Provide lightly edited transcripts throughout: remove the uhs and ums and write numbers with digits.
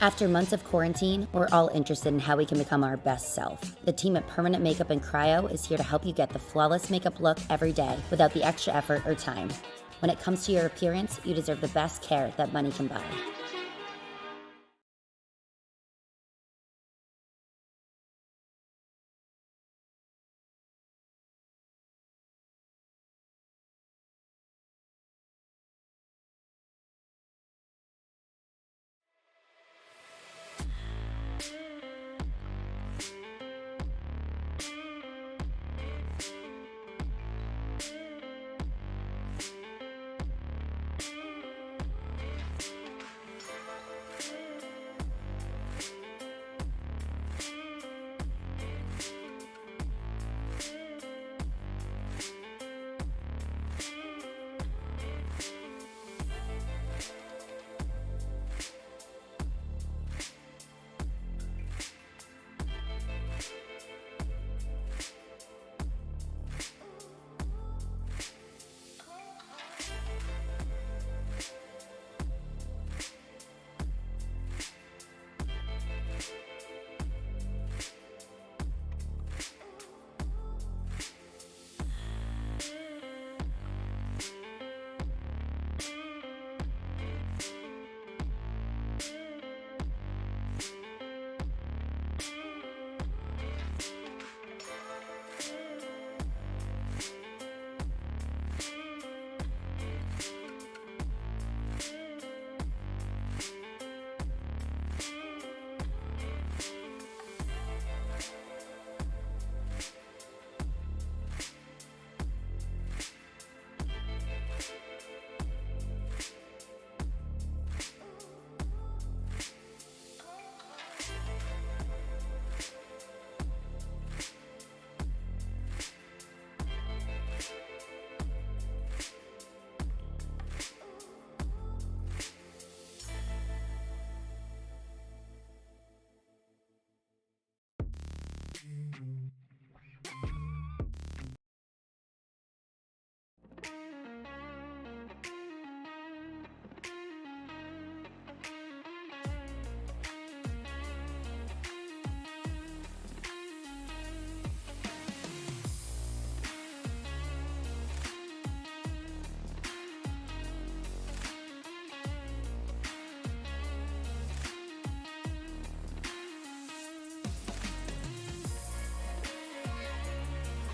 After months of quarantine, we're all interested in how we can become our best self. The team at Permanent Makeup and Cryo is here to help you get the flawless makeup look every day without the extra effort or time. When it comes to your appearance, you deserve the best care that money can buy.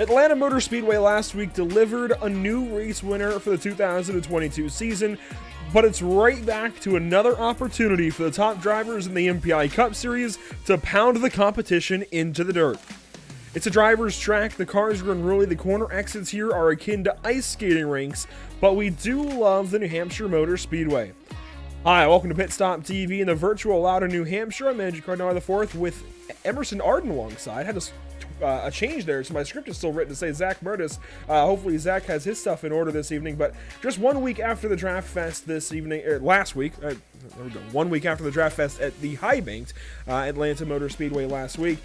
Atlanta Motor Speedway last week delivered a new race winner for the 2022 season, but it's right back to another opportunity for the top drivers in the MPI Cup Series to pound the competition into the dirt. It's a driver's track, the cars run really, the corner exits here are akin to ice skating rinks, but we do love the New Hampshire Motor Speedway. Hi, welcome to PitStop TV in the virtual loud in New Hampshire. I'm Andrew Cardinal IV with Emerson Arden alongside. Had a change there, so my script is still written to say Zach Murtis. Hopefully Zach has his stuff in order this evening, but just 1 week after the Draft Fest this evening, last week, there we go, 1 week after the Draft Fest at the High Banked Atlanta Motor Speedway last week,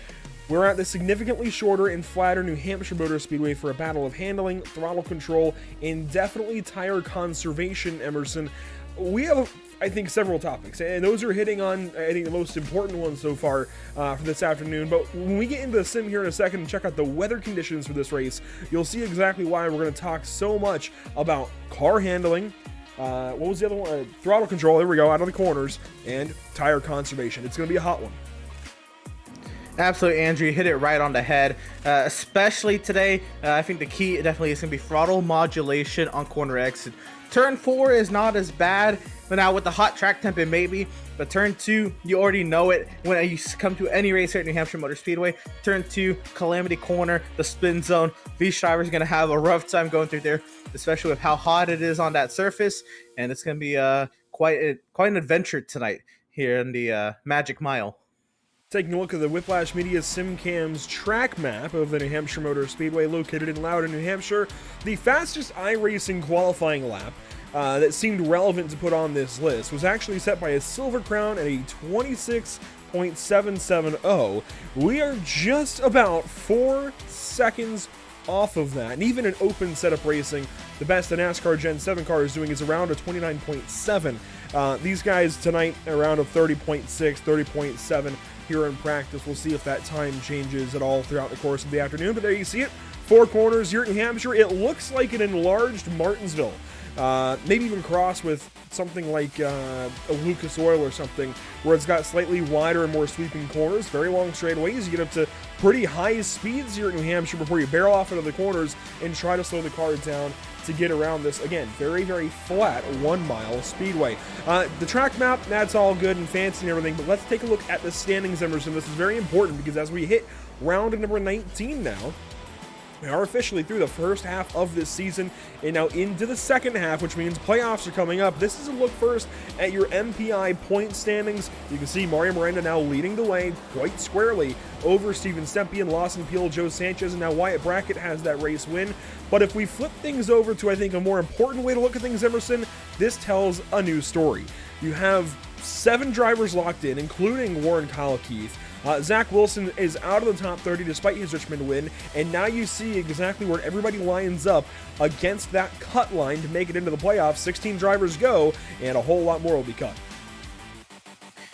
we're at the significantly shorter and flatter New Hampshire Motor Speedway for a battle of handling, throttle control, and definitely tire conservation, Emerson. We have, I think, several topics, and those are hitting on, I think, the most important ones so far for this afternoon. But when we get into the sim here in a second and check out the weather conditions for this race, you'll see exactly why we're going to talk so much about car handling, what was the other one? Throttle control, there we go, out of the corners, and tire conservation. It's going to be a hot one. Absolutely, Andrew, you hit it right on the head, especially today. I think the key definitely is going to be throttle modulation on corner exit. Turn 4 is not as bad, but now with the hot track temp, it may be. But turn 2, you already know it. When you come to any race here at New Hampshire Motor Speedway, turn 2, Calamity Corner, the spin zone. These drivers are going to have a rough time going through there, especially with how hot it is on that surface. And it's going to be quite an adventure tonight here in the Magic Mile. Taking a look at the Whiplash Media SimCam's track map of the New Hampshire Motor Speedway located in Loudon, New Hampshire, the fastest iRacing qualifying lap that seemed relevant to put on this list was actually set by a Silver Crown at a 26.770. We are just about 4 seconds off of that, and even in open setup racing, the best the NASCAR Gen 7 car is doing is around a 29.7. These guys tonight around a 30.6, 30.7 here in practice. We'll see if that time changes at all throughout the course of the afternoon, but there you see it. 4 corners here in New Hampshire. It looks like an enlarged Martinsville. Maybe even cross with something like a Lucas Oil or something, where it's got slightly wider and more sweeping corners, very long straightaways. You get up to pretty high speeds here in New Hampshire before you barrel off into the corners and try to slow the car down to get around this, again, very, very flat 1 mile speedway. The track map, that's all good and fancy and everything, but let's take a look at the standings, Emerson. This is very important because as we hit round number 19 now, we are officially through the first half of this season and now into the second half, which means playoffs are coming up. This is a look first at your MPI point standings. You can see Mario Miranda now leading the way quite squarely over Steven Stempien, Lawson Peel, Joe Sanchez, and now Wyatt Brackett has that race win. But if we flip things over to, I think, a more important way to look at things, Emerson, this tells a new story. You have 7 drivers locked in, including Warren Kyle Keith. Zach Wilson is out of the top 30 despite his Richmond win, and now you see exactly where everybody lines up against that cut line to make it into the playoffs. 16 drivers go, and a whole lot more will be cut.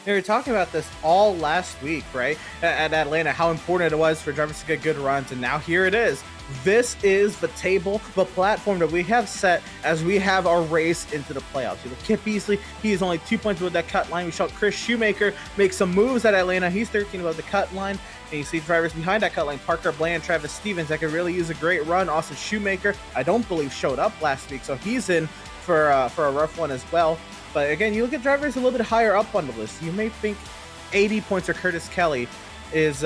We were talking about this all last week, right, at Atlanta, how important it was for drivers to get good runs, and now here it is. This is the table, the platform that we have set as we have our race into the playoffs. You know, Kip Beasley, he is only 2 points above that cut line. We saw Chris Shoemaker make some moves at Atlanta. He's 13 above the cut line. And you see drivers behind that cut line, Parker Bland, Travis Stevens, that could really use a great run. Austin Shoemaker, I don't believe showed up last week, so he's in for a rough one as well. But again, you look at drivers a little bit higher up on the list. You may think 80 points for Curtis Kelly is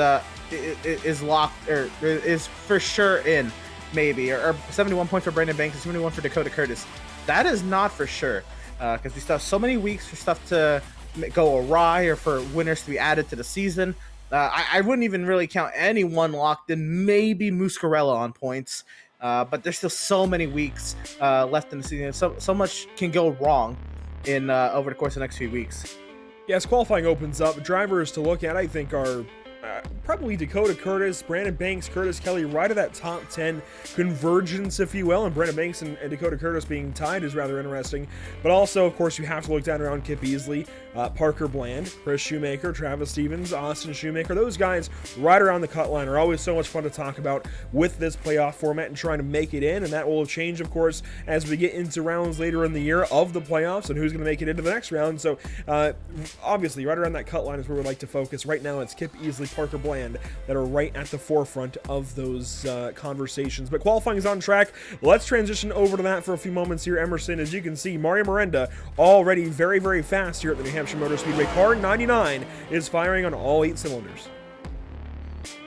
locked, or is for sure in, maybe, or 71 points for Brandon Banks and 71 for Dakota Curtis. That is not for sure, because we still have so many weeks for stuff to go awry or for winners to be added to the season. I wouldn't even really count anyone locked in, maybe Muscarella on points, but there's still so many weeks left in the season. So much can go wrong in over the course of the next few weeks. Yes, qualifying opens up. Drivers to look at, I think, are probably Dakota Curtis, Brandon Banks, Curtis Kelly, right at that top 10 convergence, if you will, and Brandon Banks and Dakota Curtis being tied is rather interesting. But also, of course, you have to look down around Kip Beasley, Parker Bland, Chris Shoemaker, Travis Stevens, Austin Shoemaker. Those guys right around the cut line are always so much fun to talk about with this playoff format and trying to make it in, and that will change, of course, as we get into rounds later in the year of the playoffs and who's going to make it into the next round. So, obviously, right around that cut line is where we'd like to focus. Right now, it's Kip Beasley, Parker Bland, planned that are right at the forefront of those conversations. But qualifying is on track. Let's transition over to that for a few moments here, Emerson. As you can see, Mario Miranda already very, very fast here at the New Hampshire Motor Speedway. Car 99 is firing on all 8 cylinders.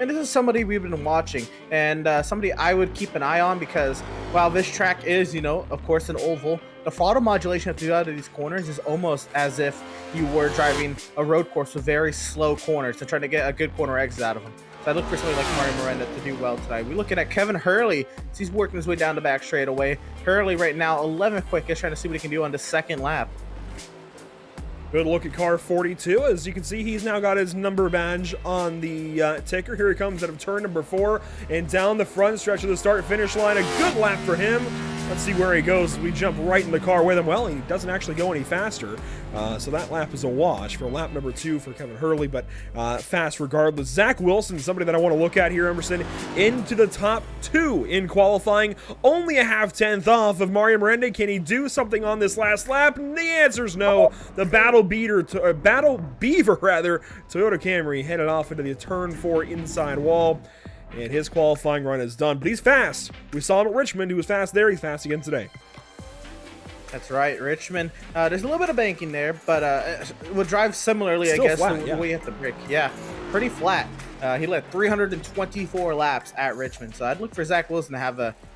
And this is somebody we've been watching, and somebody I would keep an eye on, because while this track is, of course, an oval, the throttle modulation at the out of these corners is almost as if you were driving a road course with very slow corners and trying to get a good corner exit out of them. So I look for somebody like Mario Miranda to do well tonight. We're looking at Kevin Hurley. He's working his way down the back straightaway. Hurley right now 11th quickest, trying to see what he can do on the second lap. Good look at car 42. As you can see, he's now got his number badge on the ticker. Here he comes out of turn number 4 and down the front stretch of the start-finish line. A good lap for him. Let's see where he goes. We jump right in the car with him. Well, he doesn't actually go any faster, so that lap is a wash for lap number 2 for Kevin Hurley, but fast regardless. Zach Wilson, somebody that I want to look at here, Emerson, into the top 2 in qualifying. Only a half-tenth off of Mario Miranda. Can he do something on this last lap? And the answer's no. The Battle Beaver, Toyota Camry headed off into the turn 4 inside wall. And his qualifying run is done. But he's fast. We saw him at Richmond. He was fast there. He's fast again today. That's right, Richmond. There's a little bit of banking there, but will drive similarly, Still I guess, flat, the yeah. way you have to brake. Yeah, pretty flat. He led 324 laps at Richmond, so I'd look for Zach Wilson to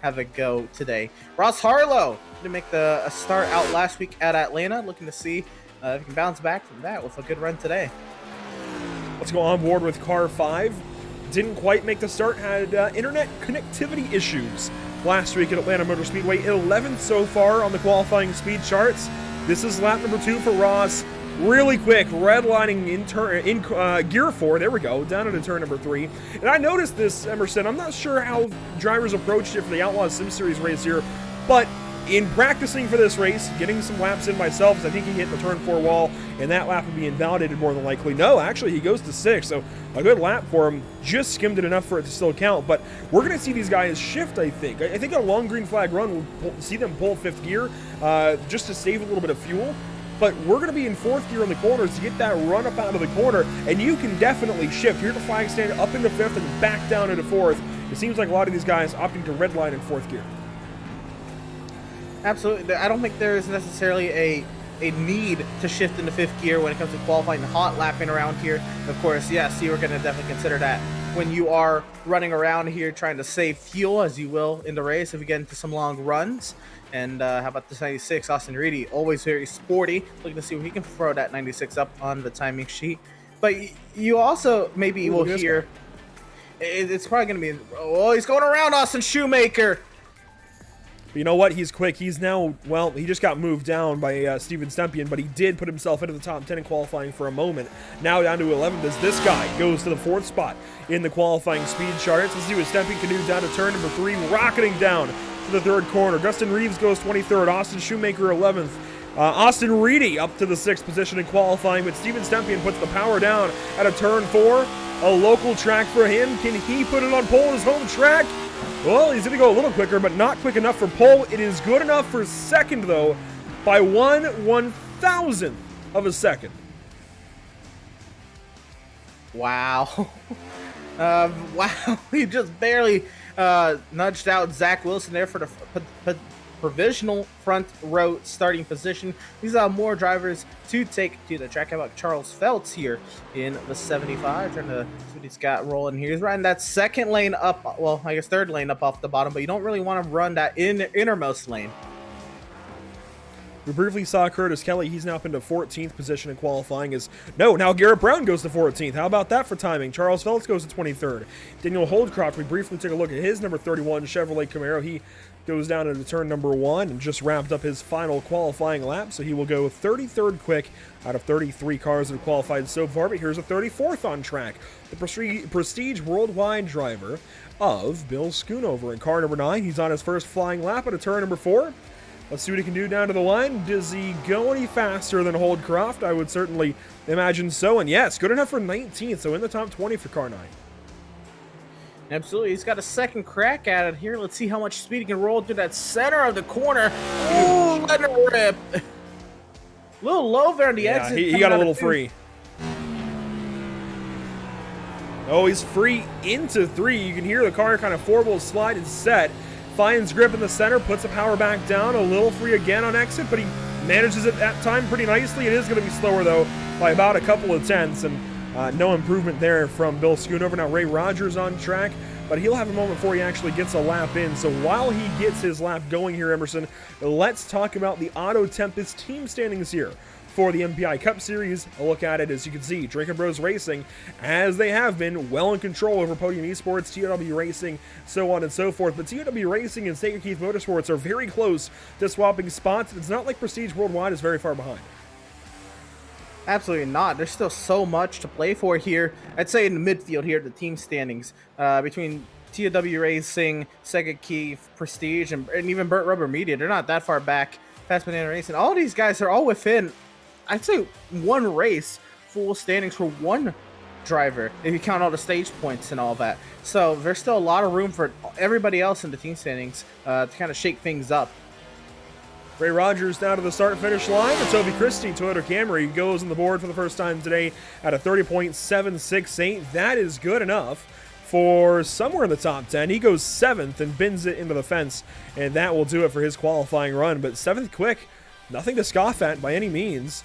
have a go today. Ross Harlow to make a start out last week at Atlanta. Looking to see if he can bounce back from that with a good run today. Let's go on board with car 5. Didn't quite make the start, had internet connectivity issues last week at Atlanta Motor Speedway. 11th so far on the qualifying speed charts. This is lap number 2 for Ross. Really quick, redlining in gear 4. There we go, down into turn number 3. And I noticed this, Emerson. I'm not sure how drivers approached it for the Outlaw Sim Series race here, but in practicing for this race, getting some laps in myself, I think he hit the turn 4 wall, and that lap would be invalidated more than likely. No, actually, he goes to 6, so a good lap for him. Just skimmed it enough for it to still count, but we're going to see these guys shift, I think. I think a long green flag run, we'll see them pull 5th gear just to save a little bit of fuel. But we're going to be in 4th gear in the corners to get that run up out of the corner, and you can definitely shift. Here's the flag stand up into 5th and back down into 4th. It seems like a lot of these guys opting to redline in 4th gear. Absolutely. I don't think there is necessarily a need to shift into 5th gear when it comes to qualifying and hot lapping around here. Of course, yes, you are going to definitely consider that when you are running around here trying to save fuel, as you will in the race if you get into some long runs. And how about this 96, Austin Reedy, always very sporty, looking to see if he can throw that 96 up on the timing sheet. But you also maybe will hear, it's probably going to be, oh, he's going around Austin Shoemaker. But you know what? He's quick. He's now, well, he just got moved down by Steven Stempian, but he did put himself into the top 10 in qualifying for a moment. Now down to 11th as this guy goes to the 4th spot in the qualifying speed charts. Let's see what Stempian can do down to turn number 3, rocketing down to the 3rd corner. Dustin Reeves goes 23rd. Austin Shoemaker 11th. Austin Reedy up to the 6th position in qualifying, but Steven Stempian puts the power down at a turn 4. A local track for him. Can he put it on pole, his home track? Well, he's going to go a little quicker, but not quick enough for pole. It is good enough for 2nd, though, by 1/1000th of a second. Wow. Wow. He just barely nudged out Zach Wilson there for the provisional front row starting position. These are more drivers to take to the track. How about Charles Feltz here in the 75? Trying to see what he's got rolling here. He's riding that 2nd lane up, well, I guess 3rd lane up off the bottom, but you don't really want to run that innermost lane. We briefly saw Curtis Kelly. He's now up into 14th position in qualifying. Now Garrett Brown goes to 14th. How about that for timing? Charles Feltz goes to 23rd. Daniel Holdcroft, we briefly took a look at his number 31 Chevrolet Camaro. He goes down into turn number 1 and just wrapped up his final qualifying lap, so he will go 33rd quick out of 33 cars that have qualified so far. But here's a 34th on track. The Prestige Worldwide driver of Bill Schoonover in car number 9. He's on his first flying lap at a turn number 4. Let's see what he can do down to the line. Does he go any faster than Holdcroft? I would certainly imagine so. And yes, good enough for 19th, so in the top 20 for car 9. Absolutely. He's got a 2nd crack at it here. Let's see how much speed he can roll through that center of the corner. Oh, let it rip. A little low there on the exit. He got a little free. Oh, he's free into 3. You can hear the car kind of four-wheel slide and set. Finds grip in the center, puts the power back down, a little free again on exit, but he manages it that time pretty nicely. It is going to be slower, though, by about a couple of tenths, and no improvement there from Bill Schoonover. Now, Ray Rogers on track, but he'll have a moment before he actually gets a lap in. So while he gets his lap going here, Emerson, let's talk about the Auto Tempest team standings here for the MPI Cup Series. A look at it, as you can see, Drinking Bros Racing, as they have been, well in control over Podium Esports, TOW Racing, so on and so forth. But TOW Racing and Sacred Keith Motorsports are very close to swapping spots. It's not like Prestige Worldwide is very far behind. Absolutely not. There's still so much to play for here. I'd say in the midfield here, the team standings between TOW Racing, Sega Keith, Prestige, and even Burt Rubber Media. They're not that far back. Fast Banana Racing. All these guys are all within, I'd say, one race, full standings for one driver, if you count all the stage points and all that. So there's still a lot of room for everybody else in the team standings to kind of shake things up. Ray Rogers down to the start-finish line. And Toby Christie, Toyota Camry, goes on the board for the first time today at a 30.768. That is good enough for somewhere in the top 10. He goes 7th and bins it into the fence, and that will do it for his qualifying run. But 7th quick, nothing to scoff at by any means.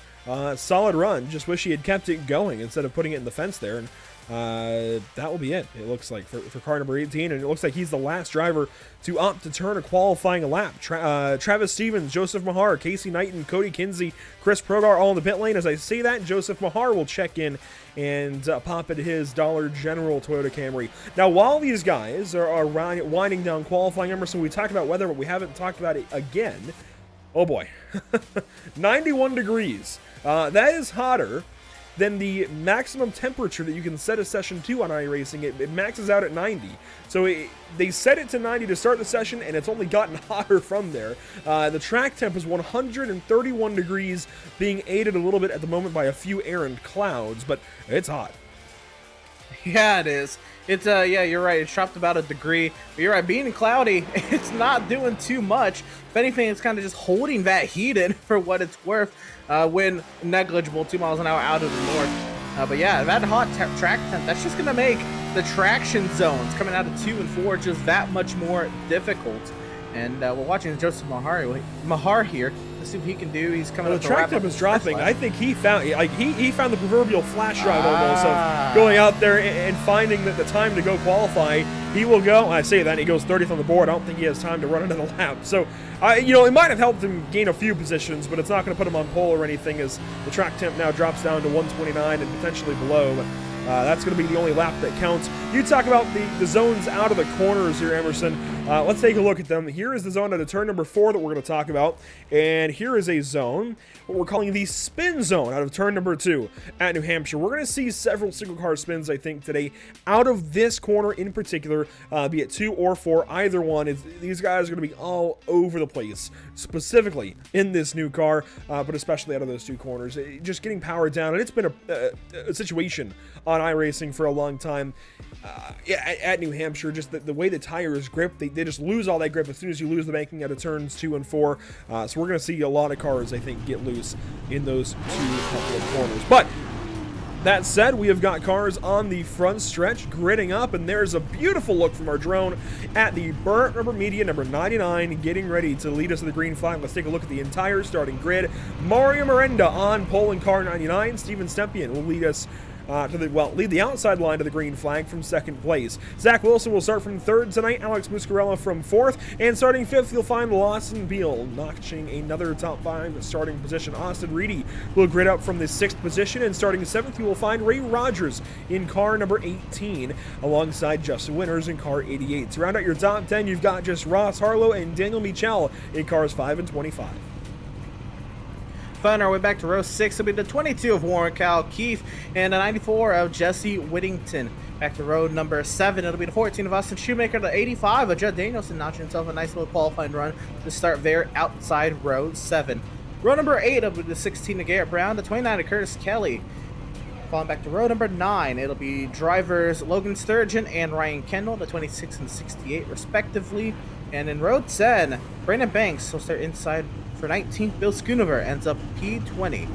Solid run. Just wish he had kept it going instead of putting it in the fence there. And that will be it, it looks like, for car number 18. And it looks like he's the last driver to opt to turn a qualifying lap. Travis Stevens, Joseph Mahar, Casey Knighton, Cody Kinsey, Chris Progar all in the pit lane. As I say that, Joseph Mahar will check in and pop at his Dollar General Toyota Camry. Now, while these guys are winding down qualifying, Emerson, we talked about weather, but we haven't talked about it again. Oh boy, 91 degrees. That is hotter than the maximum temperature that you can set a session to on iRacing. It maxes out at 90. So they set it to 90 to start the session, and it's only gotten hotter from there. The track temp is 131 degrees, being aided a little bit at the moment by a few errant clouds, but it's hot. Yeah, it is. It's yeah, you're right. It's dropped about a degree. But you're right, being cloudy, it's not doing too much. If anything, it's kind of just holding that heat in for what it's worth. Wind negligible, 2 miles an hour out of the north. But yeah, that hot track temp, that's just gonna make the traction zones coming out of 2 and 4 just that much more difficult. And we're watching Joseph Mahar here. Let's see what he can do. He's coming up. The track temp is dropping. I think he found he found the proverbial flash drive almost of going out there and finding that the time to go qualify. He will go. I say that he goes 30th on the board. I don't think he has time to run another lap. So, it might have helped him gain a few positions, but it's not going to put him on pole or anything, as the track temp now drops down to 129 and potentially below. But that's going to be the only lap that counts. You talk about the zones out of the corners here, Emerson. Let's take a look at them. Here is the zone out of turn number 4 that we're going to talk about. And here is a zone, what we're calling the spin zone, out of turn number 2 at New Hampshire. We're going to see several single car spins, I think, today out of this corner in particular, be it 2 or 4, either one. These guys are going to be all over the place, specifically in this new car, but especially out of those 2 corners. Just getting power down, and it's been a situation on iRacing for a long time. At New Hampshire, just the way the tires grip, they just lose all that grip as soon as you lose the banking out of turns 2 and 4. So we're going to see a lot of cars, I think, get loose in those 2 couple of corners. But that said, we have got cars on the front stretch gridding up, and there's a beautiful look from our drone at the Burt Rubber Media number 99 getting ready to lead us to the green flag. Let's take a look at the entire starting grid. Mario Miranda on pole in car 99. Steven Stempian will lead us lead the outside line to the green flag from 2nd place. Zach Wilson will start from 3rd tonight, Alex Muscarella from 4th, and starting 5th, you'll find Lawson Beal notching another top 5 starting position. Austin Reedy will grid up from the 6th position, and starting 7th, you will find Ray Rogers in car number 18, alongside Justin Winters in car 88. To round out your top 10, you've got just Ross Harlow and Daniel Michel in cars 5 and 25. Fun our way back to row 6. It'll be the 22 of Warren Kyle Keith and the 94 of Jesse Whittington. Back to row number 7. It'll be the 14 of Austin Shoemaker, the 85 of Judd Danielson, notching himself a nice little qualifying run to start there outside row 7. Row number 8 will be the 16 of Garrett Brown, the 29 of Curtis Kelly. Falling back to row number 9, it'll be drivers Logan Sturgeon and Ryan Kendall, the 26 and 68 respectively. And in row 10, Brandon Banks will start inside for 19th. Bill Schoonover ends up P20.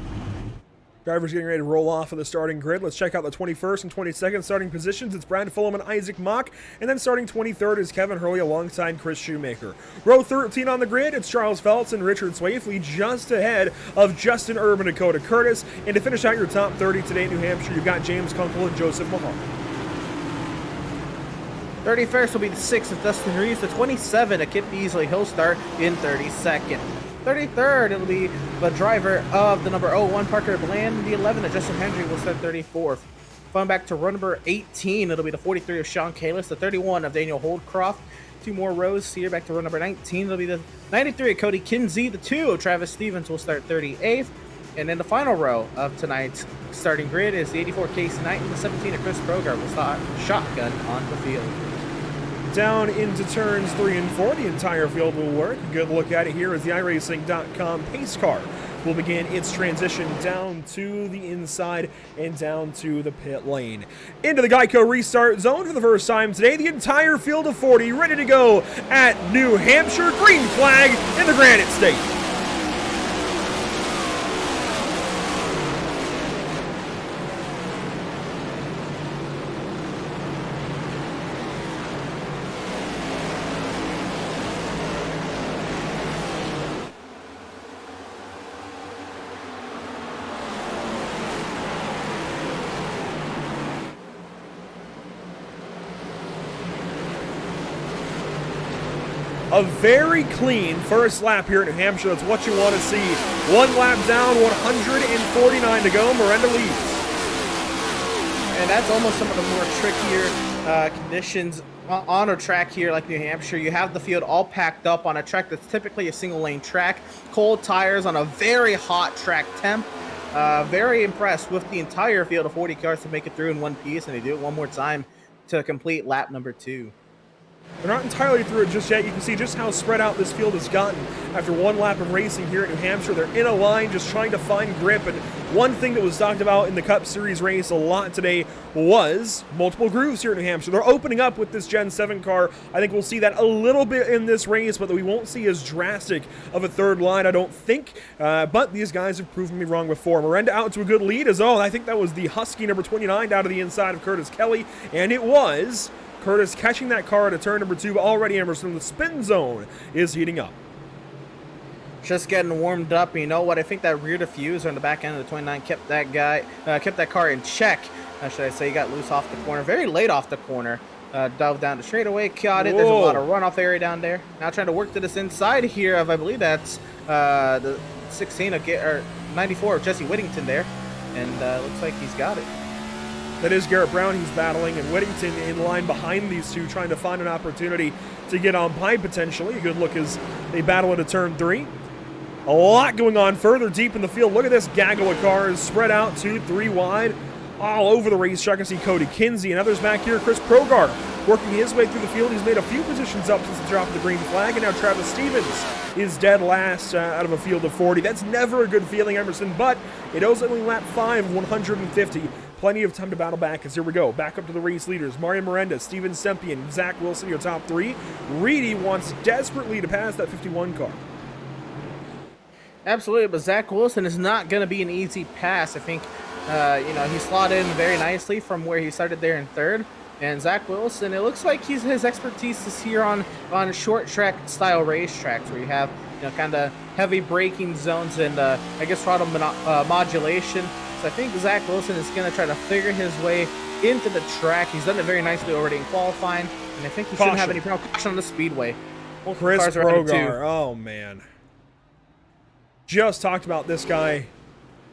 Drivers getting ready to roll off of the starting grid. Let's check out the 21st and 22nd starting positions. It's Brad Fulham and Isaac Mock. And then starting 23rd is Kevin Hurley alongside Chris Shoemaker. Row 13 on the grid, it's Charles Feltz and Richard Swafley just ahead of Justin Urban, Dakota Curtis. And to finish out your top 30 today in New Hampshire, you've got James Kunkel and Joseph Mahar. 31st will be the 6th of Dustin Reeves. The 27 of Kip Beasley. He'll start in 32nd. 33rd, it'll be the driver of the number 01, Parker Bland. The 11 of Justin Hendry will start 34th. Going back to row number 18, it'll be the 43 of Sean Kalis. The 31 of Daniel Holdcroft. 2 more rows here. Back to row number 19, it'll be the 93 of Cody Kinsey. The 2 of Travis Stevens will start 38th. And then the final row of tonight's starting grid is the 84 Casey Knight and the 17 of Chris Brogar will start shotgun on the field. Down into turns 3 and 4, the entire field will work. A good look at it here as the iRacing.com pace car will begin its transition down to the inside and down to the pit lane. Into the Geico restart zone for the first time today. The entire field of 40 ready to go at New Hampshire. Green flag in the Granite State. A very clean first lap here at New Hampshire. That's what you want to see. 1 lap down, 149 to go. Miranda leads. And that's almost some of the more trickier conditions on a track here like New Hampshire. You have the field all packed up on a track that's typically a single lane track. Cold tires on a very hot track temp. Very impressed with the entire field of 40 cars to make it through in one piece, and they do it one more time to complete lap number 2. They're not entirely through it just yet. You can see just how spread out this field has gotten after 1 lap of racing here at New Hampshire. They're in a line just trying to find grip, and one thing that was talked about in the Cup Series race a lot today was multiple grooves here at New Hampshire. They're opening up with this Gen 7 car. I think we'll see that a little bit in this race, but we won't see as drastic of a third line, I don't think. But these guys have proven me wrong before. Miranda out to a good lead as, I think that was the Husky number 29 down to the inside of Curtis Kelly, and it was Curtis catching that car at turn number 2, but already Emerson, the spin zone is heating up. Just getting warmed up. You know what? I think that rear diffuser on the back end of the 29 kept that car in check. Should I say? He got loose off the corner, very late off the corner. Dove down the straightaway, caught it. There's a lot of runoff area down there. Now trying to work to this inside here of, I believe that's the 16 or 94 of Jesse Whittington there, and looks like he's got it. That is Garrett Brown he's battling, and Whittington in line behind these two, trying to find an opportunity to get on by potentially. A good look as they battle into turn 3. A lot going on further deep in the field. Look at this gaggle of cars spread out 2, 3 wide all over the racetrack. I can see Cody Kinsey and others back here. Chris Progar working his way through the field. He's made a few positions up since the drop of the green flag, and now Travis Stevens is dead last out of a field of 40. That's never a good feeling, Emerson, but it is only lap 5 of 150. Plenty of time to battle back as here we go. Back up to the race leaders. Mario Miranda, Steven Sempian, Zach Wilson, your top 3. Reedy wants desperately to pass that 51 car. Absolutely, but Zach Wilson is not going to be an easy pass. I think, he slotted in very nicely from where he started there in 3rd. And Zach Wilson, it looks like his expertise is here on short track style racetracks where you have, kind of heavy braking zones and, throttle modulation. So I think Zach Wilson is going to try to figure his way into the track. He's done it very nicely already in qualifying, and I think he shouldn't have any problem. Caution on the speedway. Well, Chris Progar, oh man. Just talked about this guy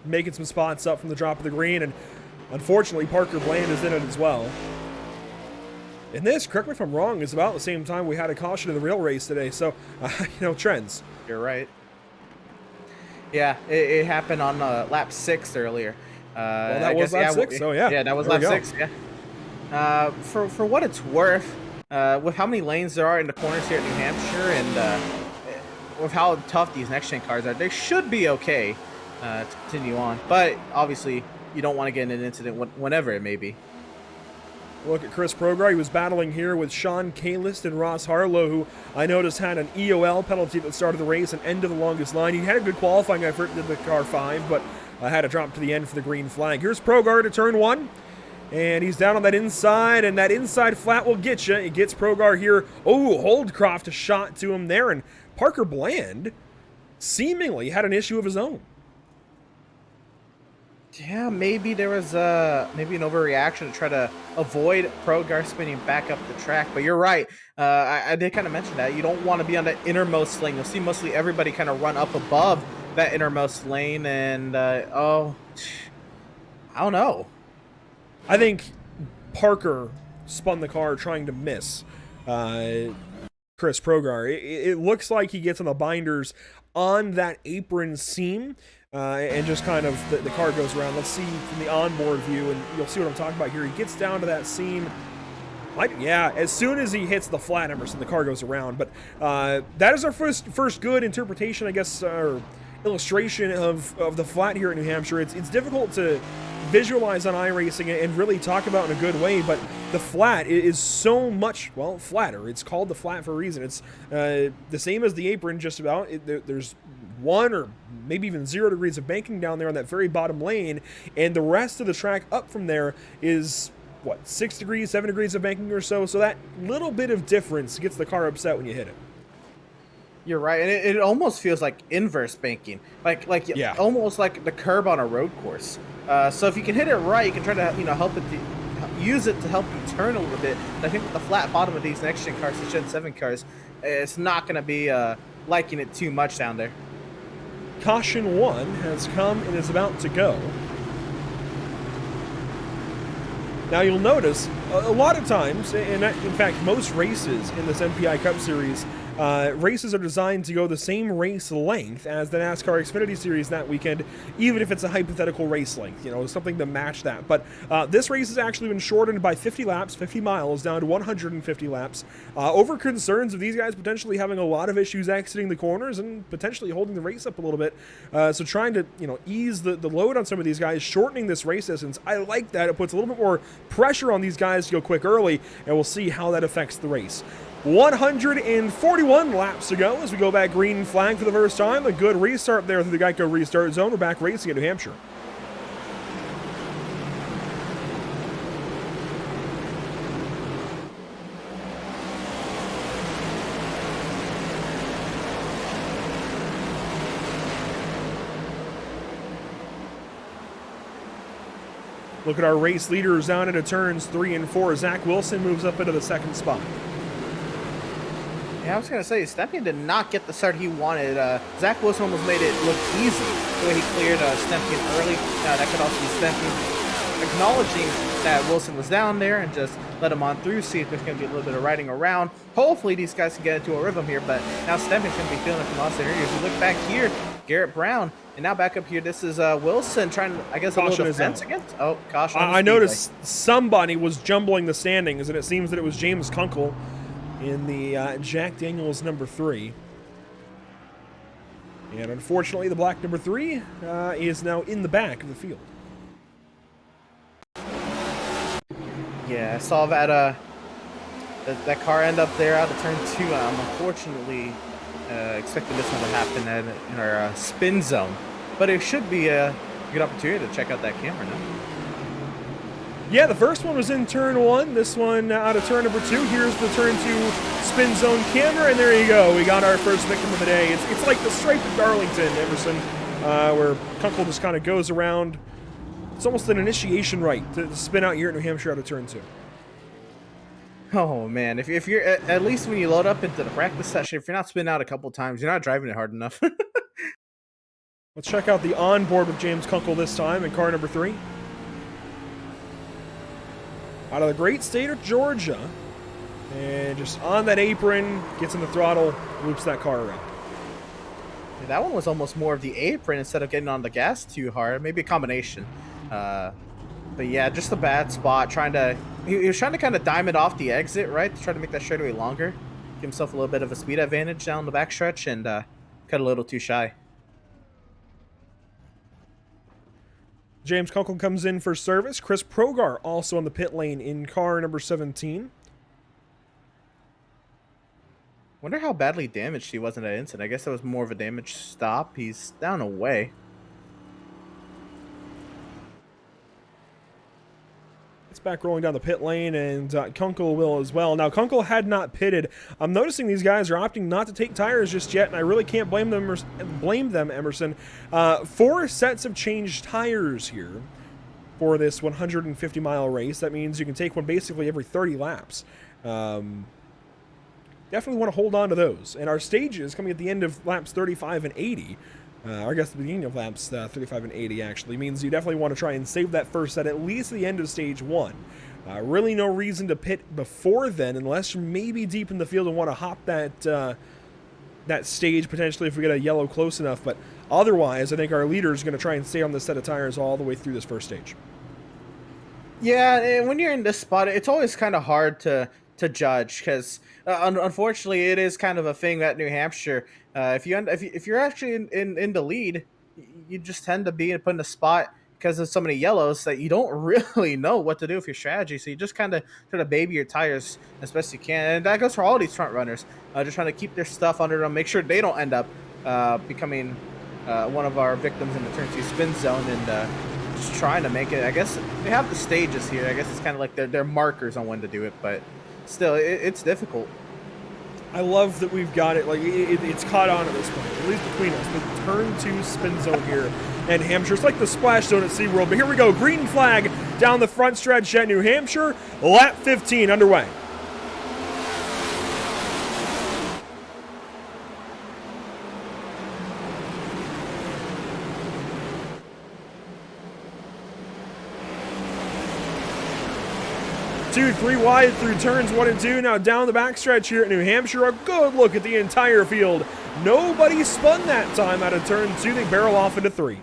making some spots up from the drop of the green, and unfortunately Parker Bland is in it as well. And this, correct me if I'm wrong, is about the same time we had a caution in the real race today, so, trends. You're right. Yeah, it happened on lap 6 earlier. Well, that was lap 6, so yeah. Yeah, that was lap 6, yeah. For what it's worth, with how many lanes there are in the corners here at New Hampshire and with how tough these next-gen cars are, they should be okay to continue on. But obviously, you don't want to get in an incident whenever it may be. Look at Chris Progar. He was battling here with Sean Kalist and Ross Harlow, who I noticed had an EOL penalty at the start of the race and end of the longest line. He had a good qualifying effort, did the car 5, but had to drop to the end for the green flag. Here's Progar to turn 1. And he's down on that inside, and that inside flat will get you. It gets Progar here. Oh, Holdcroft a shot to him there, and Parker Bland seemingly had an issue of his own. Yeah, maybe there was maybe an overreaction to try to avoid Progar spinning back up the track. But you're right. I did kind of mention that. You don't want to be on the innermost lane. You'll see mostly everybody kind of run up above that innermost lane. And, oh, I don't know. I think Parker spun the car trying to miss Chris Progar. It looks like he gets on the binders on that apron seam, and just kind of the car goes around. Let's see from the onboard view, and you'll see what I'm talking about here. He gets down to that seam. Yeah, as soon as he hits the flat, Emerson, the car goes around. But that is our first good interpretation, I guess, or illustration of the flat here at New Hampshire. It's difficult to visualize on iRacing and really talk about in a good way, but the flat is so much, well, flatter. It's called the flat for a reason. It's the same as the apron, just about. There's 1 or maybe even 0 degrees of banking down there on that very bottom lane, and the rest of the track up from there is, what, 6 degrees, 7 degrees of banking or so. So that little bit of difference gets the car upset when you hit it. You're right, and it almost feels like inverse banking, like yeah, almost like the curb on a road course. So if you can hit it right, you can try to help it use it to help you turn a little bit. And I think with the flat bottom of these next gen cars, the Gen 7 cars, it's not going to be liking it too much down there. Caution 1 has come and is about to go. Now you'll notice a lot of times, and in fact most races in this MPI Cup Series, races are designed to go the same race length as the NASCAR Xfinity Series that weekend, even if it's a hypothetical race length, something to match that. But this race has actually been shortened by 50 laps, 50 miles, down to 150 laps, over concerns of these guys potentially having a lot of issues exiting the corners and potentially holding the race up a little bit. So trying to, ease the load on some of these guys, shortening this race distance. I like that. It puts a little bit more pressure on these guys to go quick early, and we'll see how that affects the race. 141 laps to go as we go back green flag for the first time. A good restart there through the Geico restart zone. We're back racing at New Hampshire. Look at our race leaders down into turns 3 and 4. Zach Wilson moves up into the second spot. Yeah, I was going to say, Stempien did not get the start he wanted. Zach Wilson almost made it look easy the way he cleared Stempien early. That could also be Stempien acknowledging that Wilson was down there and just let him on through, see if there's going to be a little bit of riding around. Hopefully these guys can get into a rhythm here, but now Stempien's going to be feeling it from Austin areas. We look back here, Garrett Brown, and now back up here, this is Wilson trying to, I guess, a little defense against. Oh, caution. I noticed somebody was jumbling the standings, and it seems that it was James Kunkel in the Jack Daniels number 3. And unfortunately, the black number 3 is now in the back of the field. Yeah, I saw that that car end up there out of turn 2. I'm unfortunately expecting this one to happen in our spin zone. But it should be a good opportunity to check out that camera now. Yeah, the first one was in turn 1. This one out of turn number 2. Here's the turn 2 spin zone camera, and there you go. We got our first victim of the day. It's like the stripe of Darlington, Emerson, where Kunkel just kind of goes around. It's almost an initiation rite to spin out here at New Hampshire out of turn 2. Oh man, if you're at least when you load up into the practice session, if you're not spinning out a couple times, you're not driving it hard enough. Let's check out the onboard with James Kunkel this time in car number 3. Out of the great state of Georgia, and just on that apron, gets in the throttle, loops that car around. Yeah, that one was almost more of the apron instead of getting on the gas too hard. Maybe a combination. But yeah, just a bad spot. He was trying to kind of dime it off the exit, right? To try to make that straightaway longer. Give himself a little bit of a speed advantage down the backstretch, and cut a little too shy. James Kunkel comes in for service. Chris Progar also on the pit lane in car number 17. Wonder how badly damaged he was in that incident. I guess that was more of a damage stop. He's down away. back rolling down the pit lane, and Kunkel will as well. Now, Kunkel had not pitted. I'm noticing these guys are opting not to take tires just yet, and I really can't blame them, Emerson. 4 sets of changed tires here for this 150-mile race. That means you can take one basically every 30 laps. Definitely want to hold on to those. And our stages coming at the end of laps 35 and 80, or I guess the beginning of laps 35 and 80 actually, means you definitely want to try and save that first set at least the end of stage 1. Really no reason to pit before then, unless you're maybe deep in the field and want to hop that that stage potentially if we get a yellow close enough. But otherwise, I think our leader is going to try and stay on this set of tires all the way through this first stage. Yeah, and when you're in this spot, it's always kind of hard to judge because unfortunately it is kind of a thing at New Hampshire. If you're actually in the lead, you just tend to be put in a spot because of so many yellows that you don't really know what to do with your strategy. So you just kind of try to baby your tires as best you can, and that goes for all these front runners. Just trying to keep their stuff under them, make sure they don't end up becoming one of our victims in the turn 2 spin zone, and just trying to make it. I guess they have the stages here. I guess it's kind of like their markers on when to do it, but still, it's difficult. I love that we've got it. Like it's caught on at this point, at least between us. The turn 2 spin zone here, and Hampshire. It's like the splash zone at SeaWorld. But here we go. Green flag down the front stretch at New Hampshire. Lap 15 underway. Two, 3 wide through turns 1 and 2. Now down the backstretch here at New Hampshire. A good look at the entire field. Nobody spun that time out of turn 2. They barrel off into 3.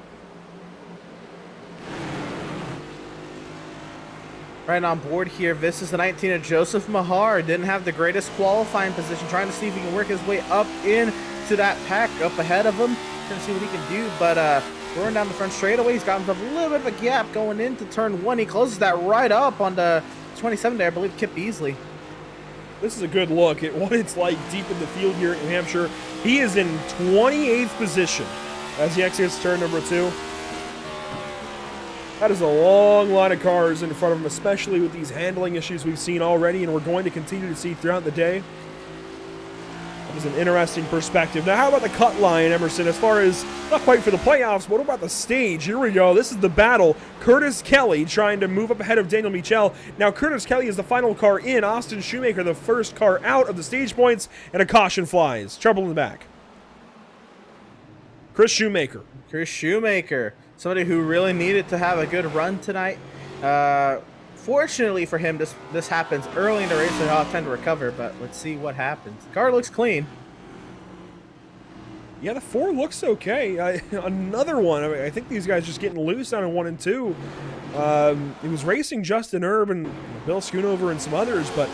Right on board here, this is the 19 of Joseph Mahar. Didn't have the greatest qualifying position. Trying to see if he can work his way up into that pack up ahead of him. Trying to see what he can do, but going down the front straightaway, he's got himself a little bit of a gap going into turn 1. He closes that right up on the 27 there, I believe, Kip Beasley. This is a good look at what it's like deep in the field here at New Hampshire. He is in 28th position as he exits turn number 2. That is a long line of cars in front of him, especially with these handling issues we've seen already and we're going to continue to see throughout the day. That is an interesting perspective. Now, how about the cut line, Emerson? As far as, not quite for the playoffs, but what about the stage? Here we go. This is the battle. Curtis Kelly trying to move up ahead of Daniel Michel. Now, Curtis Kelly is the final car in. Austin Shoemaker, the first car out of the stage points, and a caution flies. Trouble in the back. Chris Shoemaker. Somebody who really needed to have a good run tonight. Fortunately for him, this happens early in the race, so he'll have time to recover, but let's see what happens. The car looks clean. Yeah, the 4 looks okay. Another one. I mean, I think these guys just getting loose down in 1 and 2. He was racing Justin Erb and Bill Schoonover and some others, but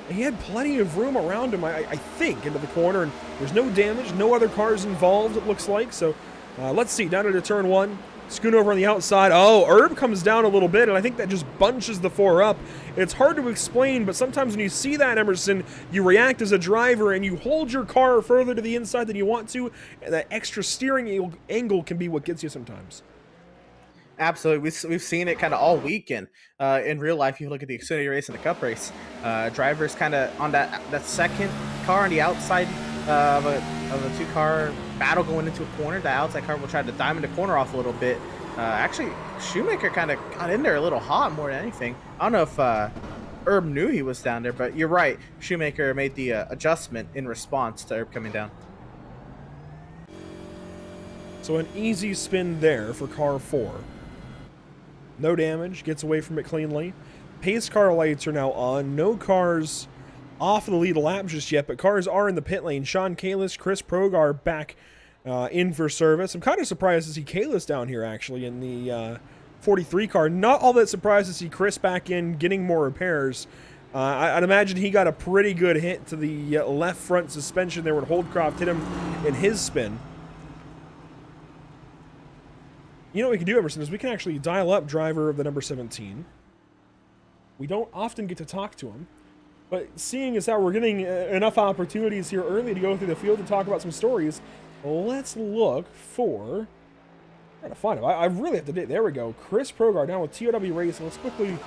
he had plenty of room around him, I think, into the corner, and there's no damage, no other cars involved, it looks like. So let's see, down into turn 1. Schoonover on the outside. Oh, Erb comes down a little bit, and I think that just bunches the 4 up. It's hard to explain, but sometimes when you see that, Emerson, you react as a driver, and you hold your car further to the inside than you want to, and that extra steering angle can be what gets you sometimes. Absolutely. We've seen it kind of all weekend. In real life, you look at the Xfinity race and the Cup race. Drivers kind of on that second car on the outside of a 2-car battle going into a corner. The outside car will try to diamond the corner off a little bit. Actually, Shoemaker kind of got in there a little hot more than anything. I don't know if Erb knew he was down there, but you're right. Shoemaker made the adjustment in response to Erb coming down. So an easy spin there for car 4. No damage, gets away from it cleanly. Pace car lights are now on. No cars off of the lead lap just yet, but cars are in the pit lane. Sean Kalis, Chris Progar back in for service. I'm kind of surprised to see Kalis down here, actually, in the 43 car. Not all that surprised to see Chris back in, getting more repairs. I'd imagine he got a pretty good hit to the left front suspension there when Holdcroft hit him in his spin. You know what we can do, Emerson, is we can actually dial up driver of the number 17. We don't often get to talk to him, but seeing as how we're getting enough opportunities here early to go through the field to talk about some stories, let's look for... I'm trying to find him. I really have to... There we go. Chris Progar down with TOW Racing. Let's quickly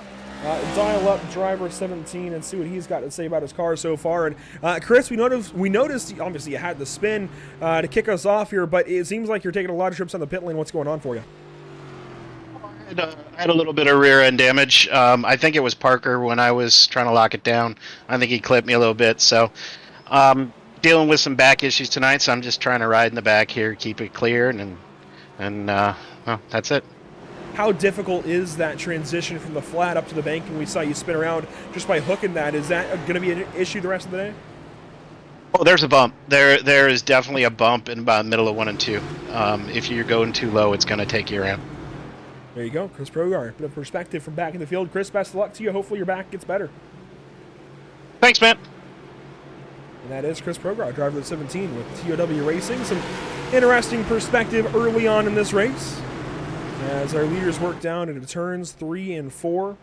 dial up driver 17 and see what he's got to say about his car so far. And Chris, we noticed obviously you had the spin to kick us off here, but it seems like you're taking a lot of trips on the pit lane. What's going on for you? I had a little bit of rear end damage. I think it was Parker when I was trying to lock it down. I think he clipped me a little bit. So dealing with some back issues tonight, so I'm just trying to ride in the back here, keep it clear, and well, that's it. How difficult is that transition from the flat up to the banking? We saw you spin around just by hooking that. Is that going to be an issue the rest of the day? Oh, there's a bump. There is definitely a bump in about the middle of 1 and 2. If you're going too low, it's going to take you around. There you go, Chris Progar. Bit of perspective from back in the field. Chris, best of luck to you. Hopefully your back gets better. Thanks, man. And that is Chris Progar, driver of the 17 with TOW Racing. Some interesting perspective early on in this race as our leaders work down into turns 3 and 4.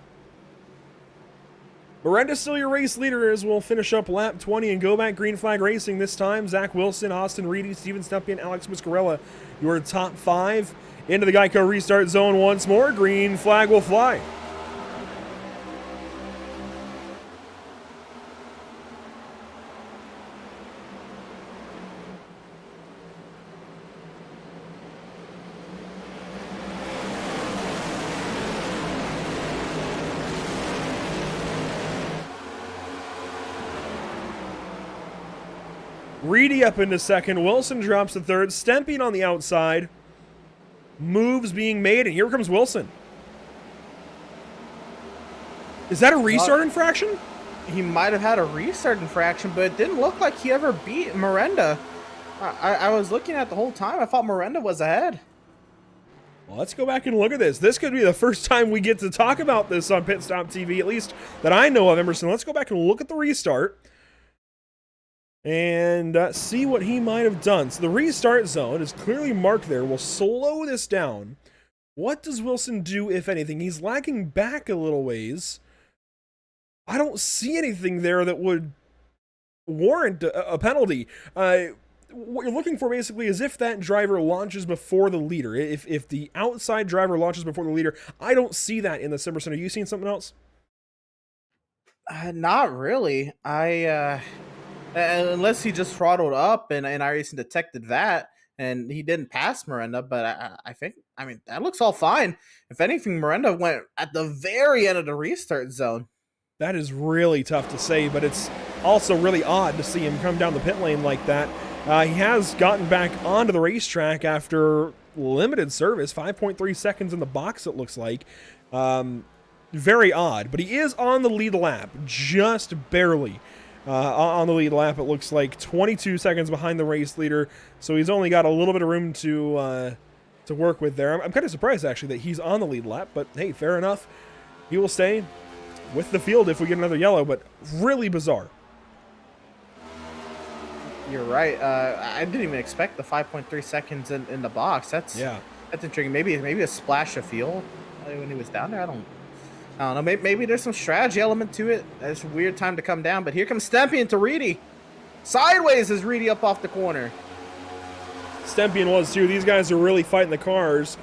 Miranda's still your race leader as we'll finish up lap 20 and go back green flag racing. This time, Zach Wilson, Austin Reedy, Steven Stepien, Alex Muscarella, your top 5. Into the Geico restart zone once more. Green flag will fly. Reedy up into second. Wilson drops to third. Stepien on the outside. Moves being made, and here comes Wilson. Is that a restart infraction? He might have had a restart infraction, but it didn't look like he ever beat Miranda. I was looking at the whole time. I thought Miranda was ahead. Well, let's go back and look at this. This could be the first time we get to talk about this on PitStop TV, at least that I know of, Emerson. Let's go back and look at the restart and see what he might have done. So the restart zone is clearly marked there. We'll slow this down. What does Wilson do, if anything? He's lagging back a little ways. I don't see anything there that would warrant a penalty. What you're looking for basically is if that driver launches before the leader. If the outside driver launches before the leader, I don't see that in the sim percent. Are you seeing something else? Not really. Unless he just throttled up and iRacing detected that and he didn't pass Miranda, but I mean, that looks all fine. If anything, Miranda went at the very end of the restart zone. That is really tough to say, but it's also really odd to see him come down the pit lane like that. He has gotten back onto the racetrack after limited service, 5.3 seconds in the box, it looks like. Very odd, but he is on the lead lap, just barely. On the lead lap, it looks like 22 seconds behind the race leader, so he's only got a little bit of room to work with there. I'm kind of surprised, actually, that he's on the lead lap, but hey, fair enough. He will stay with the field if we get another yellow, but really bizarre. You're right. I didn't even expect the 5.3 seconds in the box. That's intriguing. Maybe a splash of fuel when he was down there. I don't know. Maybe there's some strategy element to it. It's a weird time to come down, but here comes Stepien to Reedy. Sideways is Reedy up off the corner. Stepien was too. These guys are really fighting the cars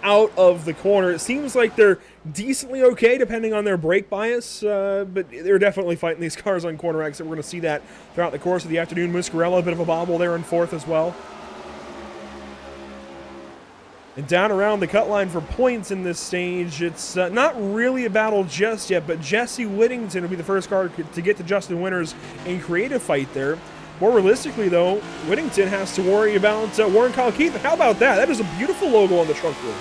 out of the corner. It seems like they're decently okay depending on their brake bias, but they're definitely fighting these cars on corner exit. We're going to see that throughout the course of the afternoon. Muscarella, a bit of a bobble there in fourth as well. And down around the cut line for points in this stage, it's not really a battle just yet, but Jesse Whittington will be the first car to get to Justin Winters and create a fight there. More realistically, though, Whittington has to worry about Warren Kyle Keith. How about that? That is a beautiful logo on the trunk wheel.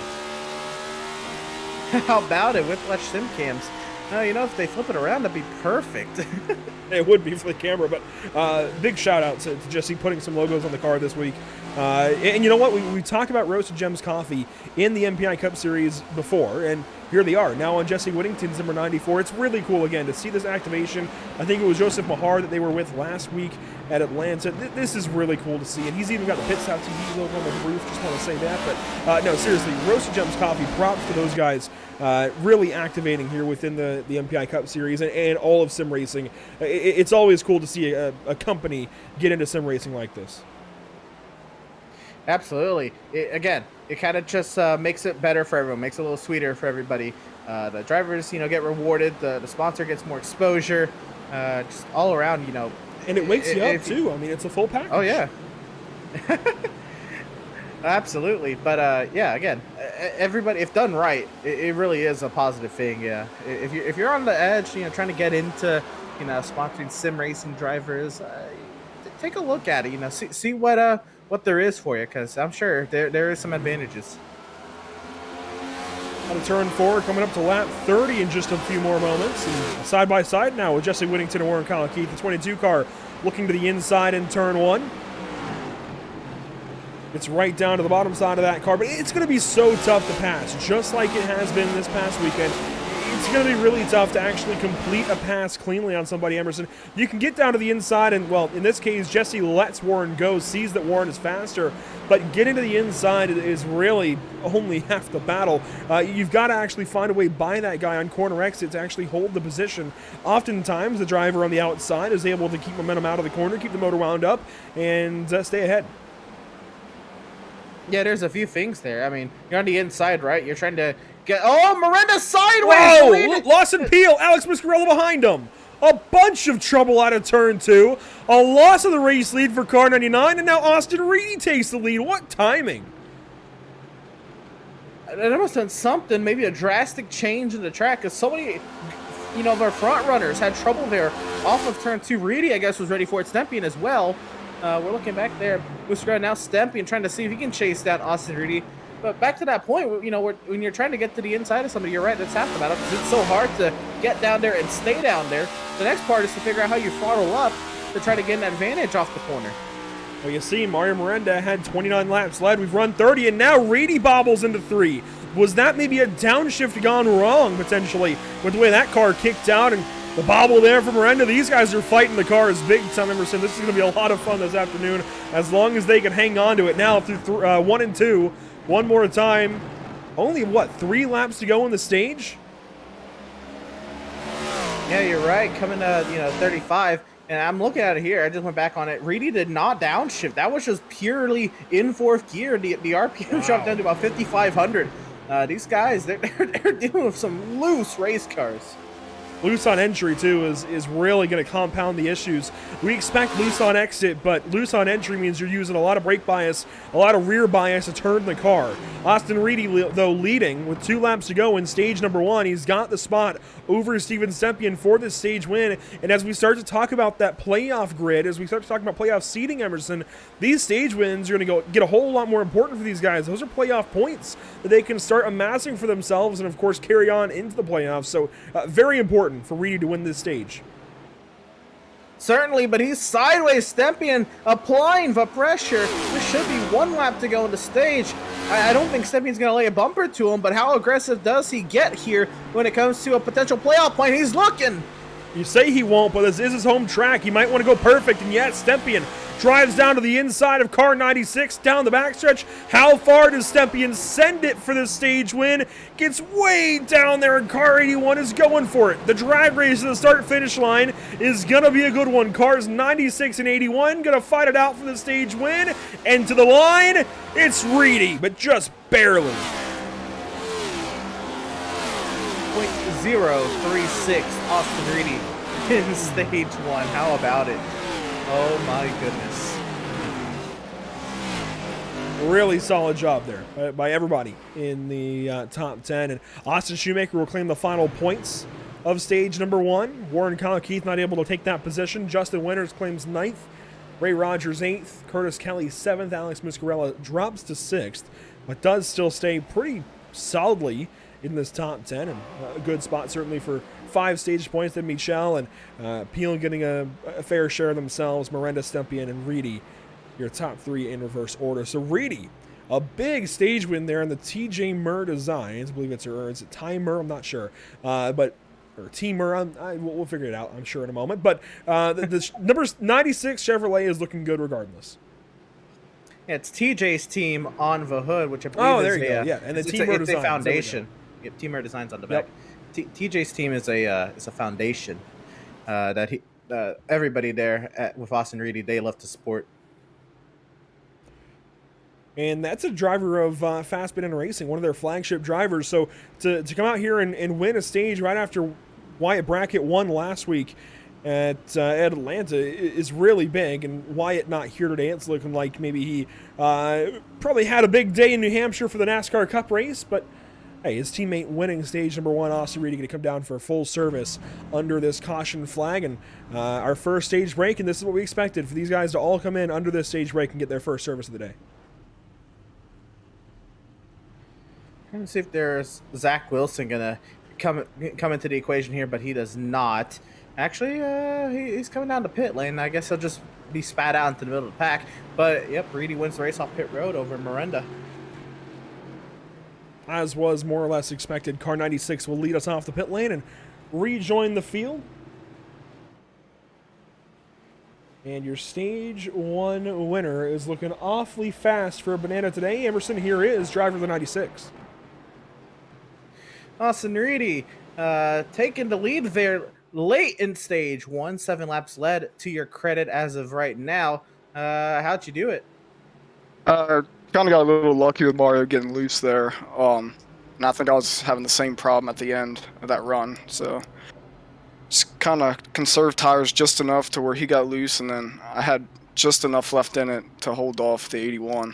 How about it? Whiplash sim cams. You know, if they flip it around, that'd be perfect. It would be for the camera, but big shout out to Jesse putting some logos on the car this week. And you know what? We talked about Roasted Gems Coffee in the MPI Cup Series before, and here they are, now on Jesse Whittington's number 94. It's really cool, again, to see this activation. I think it was Joseph Mahar that they were with last week at Atlanta. This is really cool to see, and he's even got the PitStop TV logo on the roof, just want to say that. But no, seriously, Roasted Gems Coffee, props to those guys. Really activating here within the MPI Cup Series and all of sim racing. It's always cool to see a company get into sim racing like this. Absolutely. It kind of just makes it better for everyone, makes it a little sweeter for everybody. The drivers, get rewarded. The sponsor gets more exposure. Just all around, And it wakes you up too. I mean, it's a full package. Oh yeah. Absolutely. But yeah, again, everybody, if done right, it really is a positive thing. Yeah. If you're on the edge, trying to get into, sponsoring sim racing drivers, take a look at it. See what there is for you, because I'm sure there is some advantages. On a turn 4, coming up to lap 30 in just a few more moments. And side by side now with Jesse Whittington and Warren Keith, the 22 car looking to the inside in turn 1. It's right down to the bottom side of that car, but it's going to be so tough to pass, just like it has been this past weekend. It's going to be really tough to actually complete a pass cleanly on somebody, Emerson. You can get down to the inside, and, well, in this case, Jesse lets Warren go, sees that Warren is faster, but getting to the inside is really only half the battle. You've got to actually find a way by that guy on corner exit to actually hold the position. Oftentimes, the driver on the outside is able to keep momentum out of the corner, keep the motor wound up, and stay ahead. Yeah, there's a few things there. I mean, you're on the inside, right? You're trying to get... Oh, Miranda sideways! Whoa! Lawson Peel, Alex Muscarella behind him. A bunch of trouble out of turn 2. A loss of the race lead for car 99, and now Austin Reedy takes the lead. What timing? There must have been something, maybe a drastic change in the track, because so many, of our front runners had trouble there off of turn 2. Reedy, I guess, was ready for it. Stempian as well. We're looking back there. Muscarella now Stempian trying to see if he can chase down Austin Reedy. But back to that point, when you're trying to get to the inside of somebody, you're right, that's half the battle, because it's so hard to get down there and stay down there. The next part is to figure out how you throttle up to try to get an advantage off the corner. Well, you see, Mario Miranda had 29 laps led. We've run 30, and now Reedy bobbles into 3. Was that maybe a downshift gone wrong, potentially, with the way that car kicked out and the bobble there from Miranda? These guys are fighting the cars big time, Emerson. This is going to be a lot of fun this afternoon, as long as they can hang on to it now through 1 and 2. One more time. Only, 3 laps to go on the stage? Yeah, you're right. Coming to, 35. And I'm looking at it here. I just went back on it. Reedy did not downshift. That was just purely in 4th gear. The RPM dropped down to about 5,500. These guys, they're dealing with some loose race cars. Loose on entry, too, is really going to compound the issues. We expect loose on exit, but loose on entry means you're using a lot of brake bias, a lot of rear bias to turn the car. Austin Reedy, though, leading with 2 laps to go in stage number 1. He's got the spot over Steven Stempian for this stage win. And as we start to talk about that playoff grid, as we start to talk about playoff seeding, Emerson, these stage wins are going to get a whole lot more important for these guys. Those are playoff points that they can start amassing for themselves and, of course, carry on into the playoffs. So, very important for Reedy to win this stage. Certainly, but he's sideways. Stempian applying the pressure. There should be 1 lap to go in the stage. I don't think Stempian's going to lay a bumper to him, but how aggressive does he get here when it comes to a potential playoff point? He's looking. You say he won't, but this is his home track. He might want to go perfect, and yet Stempian drives down to the inside of car 96 down the backstretch. How far does Stempian send it for the stage win? Gets way down there, and car 81 is going for it. The drag race to the start-finish line is going to be a good one. Cars 96 and 81 going to fight it out for the stage win. And to the line, it's Reedy, but just barely. 0.036 Austin Reedy in stage 1. How about it? Oh my goodness. Really solid job there by everybody in the top 10. And Austin Shoemaker will claim the final points of stage number 1. Warren Keith not able to take that position. Justin Winters claims 9th. Ray Rogers 8th. Curtis Kelly 7th. Alex Muscarella drops to 6th, but does still stay pretty solidly in this top 10, and a good spot certainly for 5 stage points. Then Michel and Peel getting a fair share themselves. Miranda, Stempian, and Reedy, your top 3 in reverse order. So Reedy, a big stage win there in the TJ Murr Designs. I believe it's it Ty Murr? I'm not sure, or T Murr. We'll figure it out, I'm sure, in a moment. But the number 96 Chevrolet is looking good regardless. Yeah, it's TJ's team on the hood, which I believe there you go. Yeah, and the T Murr Designs. It's a foundation. Yep, T Murr Designs on the back. TJ's team is a foundation that everybody there with Austin Reedy, they love to support. And that's a driver of Fast Bit Racing, one of their flagship drivers. So to come out here and win a stage right after Wyatt Brackett won last week at Atlanta is really big. And Wyatt not here today. It's looking like maybe he probably had a big day in New Hampshire for the NASCAR Cup race. But hey, his teammate winning stage number 1, Austin Reedy, going to come down for full service under this caution flag. And our first stage break, and this is what we expected, for these guys to all come in under this stage break and get their first service of the day. Trying to see if there's Zach Wilson gonna come into the equation here, but he does not. Actually, he's coming down to pit lane. I guess he'll just be spat out into the middle of the pack. But yep, Reedy wins the race off pit road over Miranda. As was more or less expected, car 96 will lead us off the pit lane and rejoin the field. And your stage 1 winner is looking awfully fast for a banana today. Emerson, here is driver of the 96. Austin Reedy taking the lead there late in stage 1, 7 laps led to your credit as of right now. How'd you do it? Kind of got a little lucky with Mario getting loose there. And I think I was having the same problem at the end of that run. So just kind of conserved tires just enough to where he got loose, and then I had just enough left in it to hold off the 81.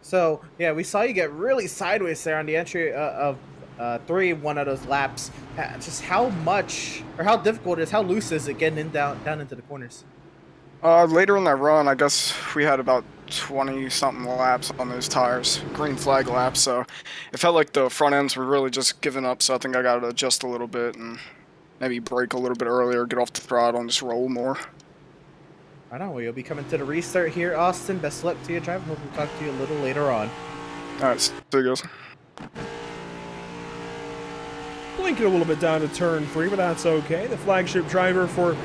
So, yeah, we saw you get really sideways there on the entry of 3, one of those laps. Just how much, or how difficult it is, how loose is it getting in down into the corners? Later in that run, I guess we had about 20-something laps on those tires, green flag laps, so it felt like the front ends were really just giving up, so I think I got to adjust a little bit and maybe brake a little bit earlier, get off the throttle, and just roll more. Right on, well, you'll be coming to the restart here, Austin. Best of luck to you, driver. Hope we'll talk to you a little later on. All right, see you guys. Blinking a little bit down to turn 3, but that's okay. The flagship driver for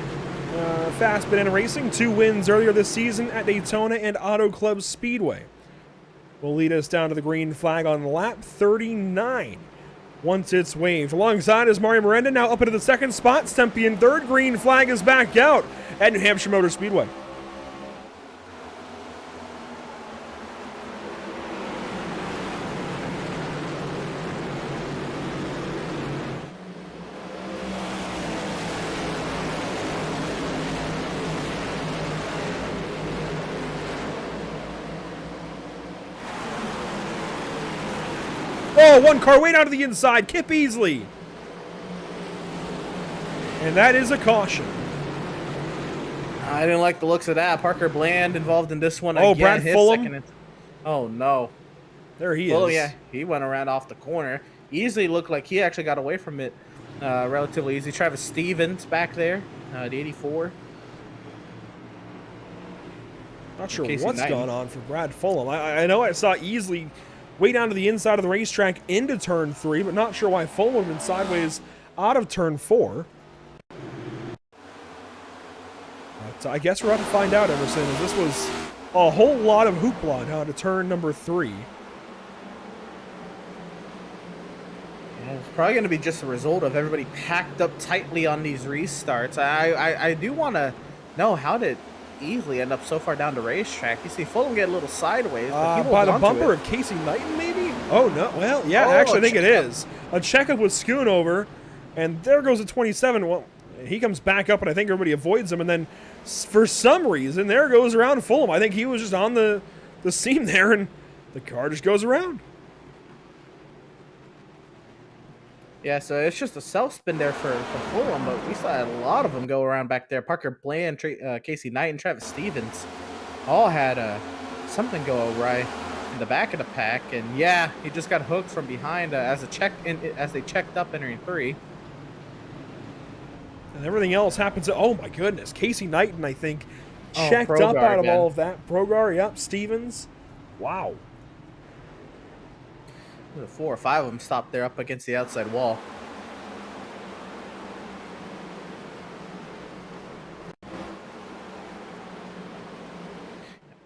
Fast Banana Racing, 2 wins earlier this season at Daytona and Auto Club Speedway, will lead us down to the green flag on lap 39. Once it's waved. Alongside is Mario Miranda, now up into the second spot. Stempy in third. Green flag is back out at New Hampshire Motor Speedway. Oh, one car way down to the inside. Kip Easley. And that is a caution. I didn't like the looks of that. Parker Bland involved in this one Oh, again. Brad His Fulham? second. Oh, no. There he Oh, is. yeah. He went around off the corner. Easily looked like he actually got away from it relatively easy. Travis Stevens back there, the 84. Not sure Casey what's Knighton. gone on for Brad Fulham. I know I saw Easley way down to the inside of the racetrack into turn 3, but not sure why Fulham would have been sideways out of turn 4. But I guess we're about to find out, Emerson, as this was a whole lot of hoopla down to turn number 3. Yeah, it's probably going to be just a result of everybody packed up tightly on these restarts. I do want to know, how did Easley end up so far down the racetrack? You see Fulham get a little sideways, but he By holds the onto bumper it. of Casey Knighton, maybe? Oh, no. Well, yeah, Oh, actually, I think it checkup. is. A checkup with Schoonover, and there goes a 27. Well, he comes back up, and I think everybody avoids him, and then for some reason, there goes around Fulham. I think he was just on the seam there, and the car just goes around. Yeah, so it's just a self-spin there for Fulham, but we saw a lot of them go around back there. Parker Bland, Casey Knight, and Travis Stevens all had something go awry in the back of the pack. And yeah, he just got hooked from behind as they checked up entering 3. And everything else happens. Oh, my goodness. Casey Knighton, I think, Oh, checked up Progar out of again. all of that. Progar, yep. Stevens. Wow. 4 or 5 of them stopped there up against the outside wall.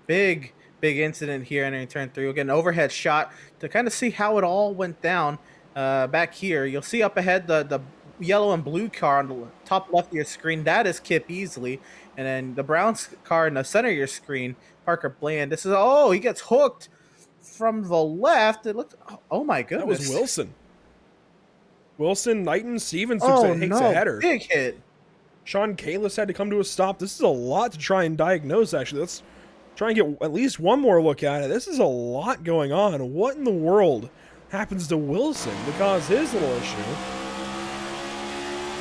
Big incident here entering turn 3. We'll get an overhead shot to kind of see how it all went down. Back here, you'll see up ahead the yellow and blue car on the top left of your screen, that is Kip Easley. And then the brown car in the center of your screen, Parker Bland. This is, oh, he gets hooked from the left. It looks, oh my That goodness. was Wilson. Wilson, Knighton, Stevens Oh takes no, a header. big hit. Sean Kalis had to come to a stop. This is a lot to try and diagnose, actually. Let's try and get at least one more look at it. This is a lot going on. What in the world happens to Wilson to cause his little issue?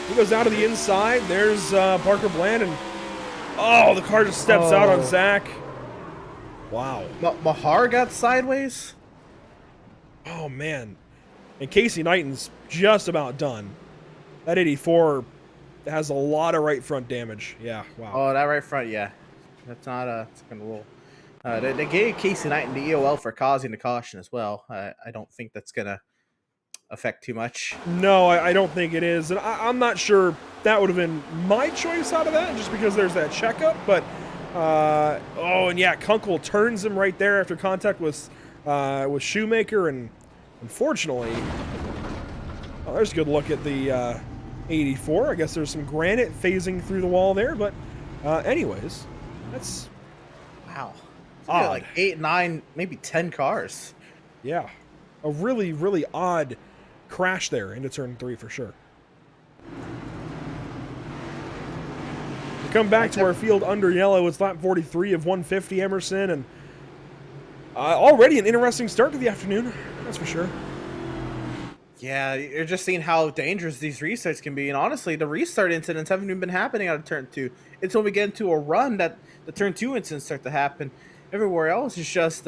He goes out to the inside. There's Parker Bland, and oh, the car just steps out on Zach. Wow. Mahar got sideways. Oh, man. And Casey Knighton's just about done. That 84 has a lot of right front damage. Yeah, wow. Oh, that right front, yeah. That's not it's gonna roll. They gave Casey Knighton the EOL for causing the caution as well. I don't think that's gonna affect too much. No, I don't think it is. And I'm not sure that would have been my choice out of that, just because there's that checkup. But, oh, and yeah, Kunkel turns him right there after contact with Shoemaker. And unfortunately, oh, there's a good look at the 84. I guess there's some granite phasing through the wall there. But anyways, that's Wow. odd. Like 8, 9, maybe 10 cars. Yeah, a really, really odd crash there into turn 3 for sure. We come back to our field under yellow. It's lap 43 of 150 Emerson, and already an interesting start to the afternoon, that's for sure. Yeah, you're just seeing how dangerous these restarts can be. And honestly, the restart incidents haven't even been happening out of turn 2. It's when we get into a run that the turn 2 incidents start to happen. Everywhere else is just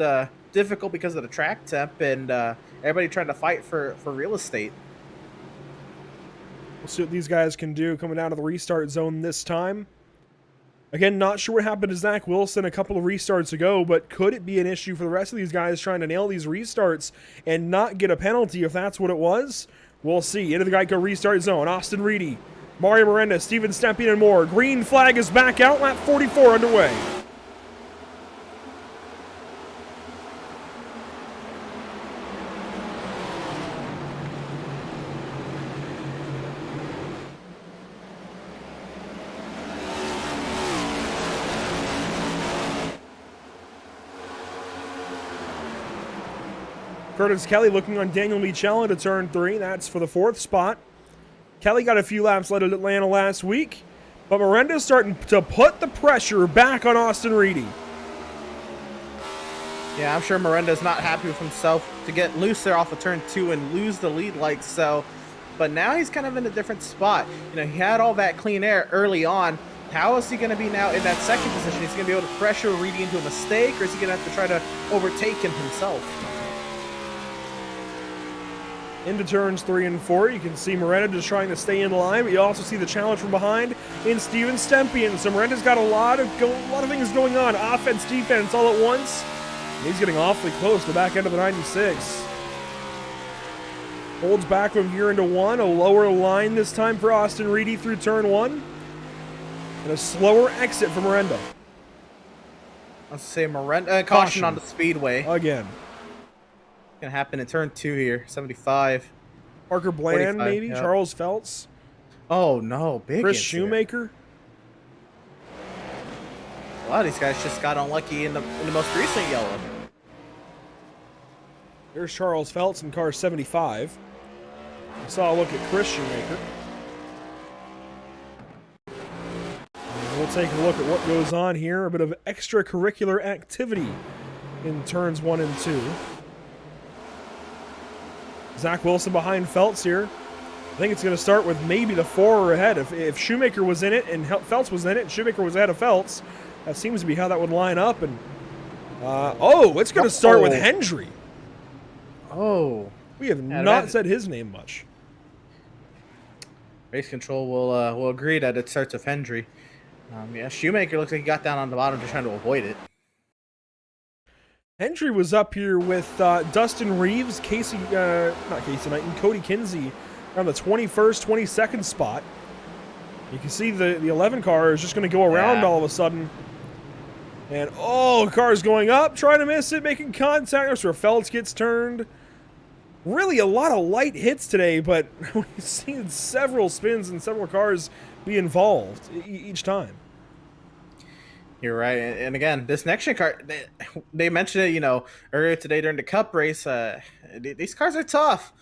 difficult because of the track temp and everybody trying to fight for real estate. We'll see what these guys can do coming out of the restart zone this time. Again, not sure what happened to Zach Wilson a couple of restarts ago, but could it be an issue for the rest of these guys trying to nail these restarts and not get a penalty if that's what it was? We'll see. Into the Geico restart zone. Austin Reedy, Mario Miranda, Steven Stempien, and more. Green flag is back out. Lap 44 underway. Curtis Kelly looking on Daniel Michello to turn 3. That's for the 4th spot. Kelly got a few laps led at Atlanta last week, but Miranda's starting to put the pressure back on Austin Reedy. Yeah, I'm sure Miranda's not happy with himself to get loose there off of turn 2 and lose the lead like so. But now he's kind of in a different spot. You know, he had all that clean air early on. How is he going to be now in that second position? He's going to be able to pressure Reedy into a mistake, or is he going to have to try to overtake him himself? Into turns 3 and 4, you can see Miranda just trying to stay in line, but you also see the challenge from behind in Steven Stempien. So Miranda's got a lot of things going on, offense, defense, all at once. And he's getting awfully close to the back end of the 96. Holds back from here into 1, a lower line this time for Austin Reedy through turn 1, and a slower exit for Miranda. Let's say Miranda caution on the speedway. Again. Gonna happen in turn 2 here. 75. Parker Bland, 45, maybe. yep. Charles Feltz. Oh no, big Chris incident. Shoemaker. A lot of these guys just got unlucky in the most recent yellow. There's Charles Feltz in car 75. I saw a look at Chris Shoemaker. And we'll take a look at what goes on here. A bit of extracurricular activity in turns 1 and 2. Zach Wilson behind Feltz here. I think it's going to start with maybe the 4 ahead. If Shoemaker was in it and Feltz was in it and Shoemaker was ahead of Feltz, that seems to be how that would line up. And it's going to start with Hendry. Oh. We have not said his name much. Race control will agree that it starts with Hendry. Yeah, Shoemaker looks like he got down on the bottom just trying to avoid it. Hendry was up here with Dustin Reeves, not Casey Knight, and Cody Kinsey around the 21st, 22nd spot. You can see the 11 car is just going to go around all of a sudden. And, the car's going up, trying to miss it, making contact. That's where Feltz gets turned. really a lot of light hits today, but we've seen several spins and several cars be involved each time. You're right, and again, this next gen car, they mentioned it, earlier today during the Cup race. These cars are tough,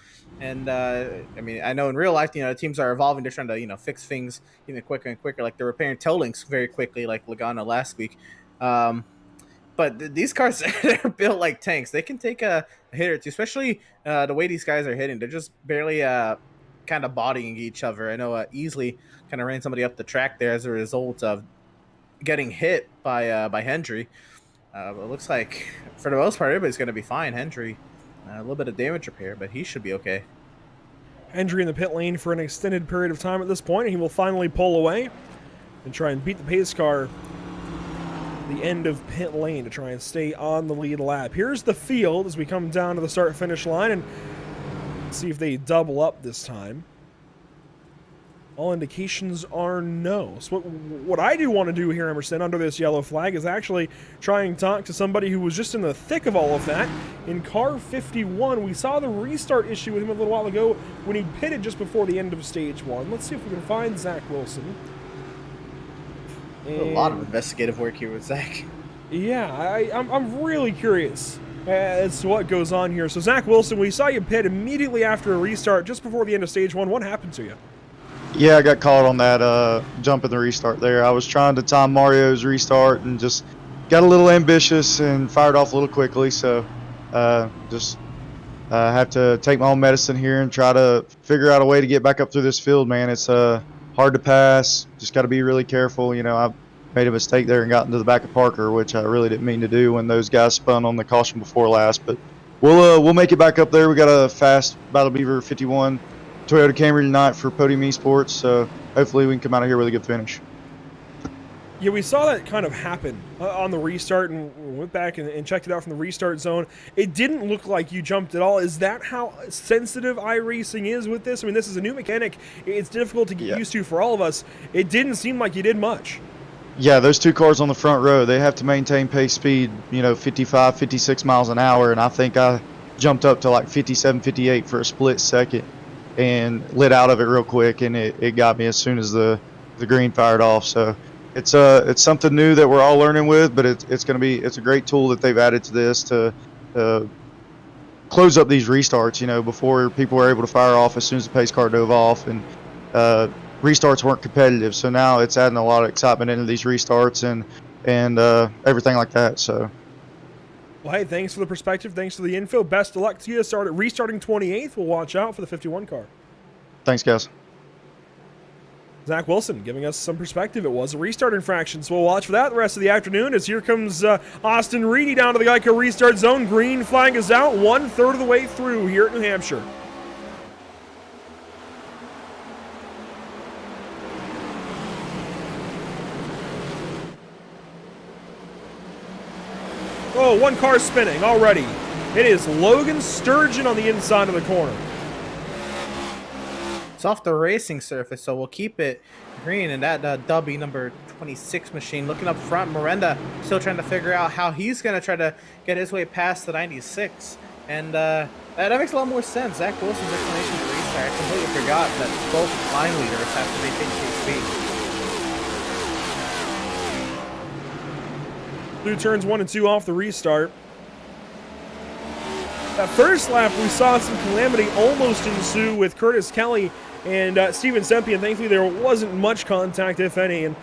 and I mean, I know in real life, the teams are evolving. They're trying to, fix things even quicker and quicker. Like they're repairing toe links very quickly, like Logano last week. But these cars, they're built like tanks. They can take a hit or two, especially the way these guys are hitting. They're just barely kind of bodying each other. I know Easily kind of ran somebody up the track there as a result of getting hit by Hendry. It looks like for the most part everybody's going to be fine. Hendry, a little bit of damage repair, but he should be okay. Hendry in the pit lane for an extended period of time at this point, and he will finally pull away and try and beat the pace car the end of pit lane to try and stay on the lead lap. Here's the field as we come down to the start-finish line and see if they double up this time. All indications are no. So what I do want to do here, Emerson, under this yellow flag is actually try and talk to somebody who was just in the thick of all of that. In car 51, we saw the restart issue with him a little while ago when he pitted just before the end of stage 1. Let's see if we can find Zach Wilson. A lot of investigative work here with Zach. Yeah, I'm really curious as to what goes on here. So Zach Wilson, we saw you pit immediately after a restart just before the end of stage 1. What happened to you? Yeah, I got caught on that jump in the restart there. I was trying to time Mario's restart and just got a little ambitious and fired off a little quickly. So just have to take my own medicine here and try to figure out a way to get back up through this field, man. It's hard to pass. Just got to be really careful. I made a mistake there and got into the back of Parker, which I really didn't mean to do when those guys spun on the caution before last. But we'll make it back up there. We got a fast Battle Beaver 51 Toyota Camry tonight for Podium Esports, so hopefully we can come out of here with a good finish. Yeah, we saw that kind of happen on the restart and went back and checked it out from the restart zone. It didn't look like you jumped at all. Is that how sensitive iRacing is with this? I mean, this is a new mechanic. It's difficult to get used to for all of us. It didn't seem like you did much. Yeah, those two cars on the front row, they have to maintain pace speed, 55, 56 miles an hour, and I think I jumped up to like 57, 58 for a split second and lit out of it real quick, and it got me as soon as the green fired off. So it's something new that we're all learning with, but it's a great tool that they've added to this to close up these restarts. Before people were able to fire off as soon as the pace car dove off, and restarts weren't competitive. So now it's adding a lot of excitement into these restarts and everything like that. So. Well, hey, thanks for the perspective. Thanks for the info. Best of luck to you. Restarting 28th. We'll watch out for the 51 car. Thanks, guys. Zach Wilson giving us some perspective. It was a restart infraction, so we'll watch for that the rest of the afternoon as here comes Austin Reedy down to the Geico restart zone. Green flag is out 1/3 of the way through here at New Hampshire. Oh, one car spinning already. It is Logan Sturgeon on the inside of the corner. It's off the racing surface, so we'll keep it green. And that W number 26 machine looking up front. Miranda still trying to figure out how he's going to try to get his way past the 96. And that makes a lot more sense. Zach Wilson's explanation for restart. I completely forgot that both line leaders have to maintain pace speed. Through turns 1 and 2 off the restart. That first lap, we saw some calamity almost ensue with Curtis Kelly and Steven Sempian. Thankfully, there wasn't much contact, if any, and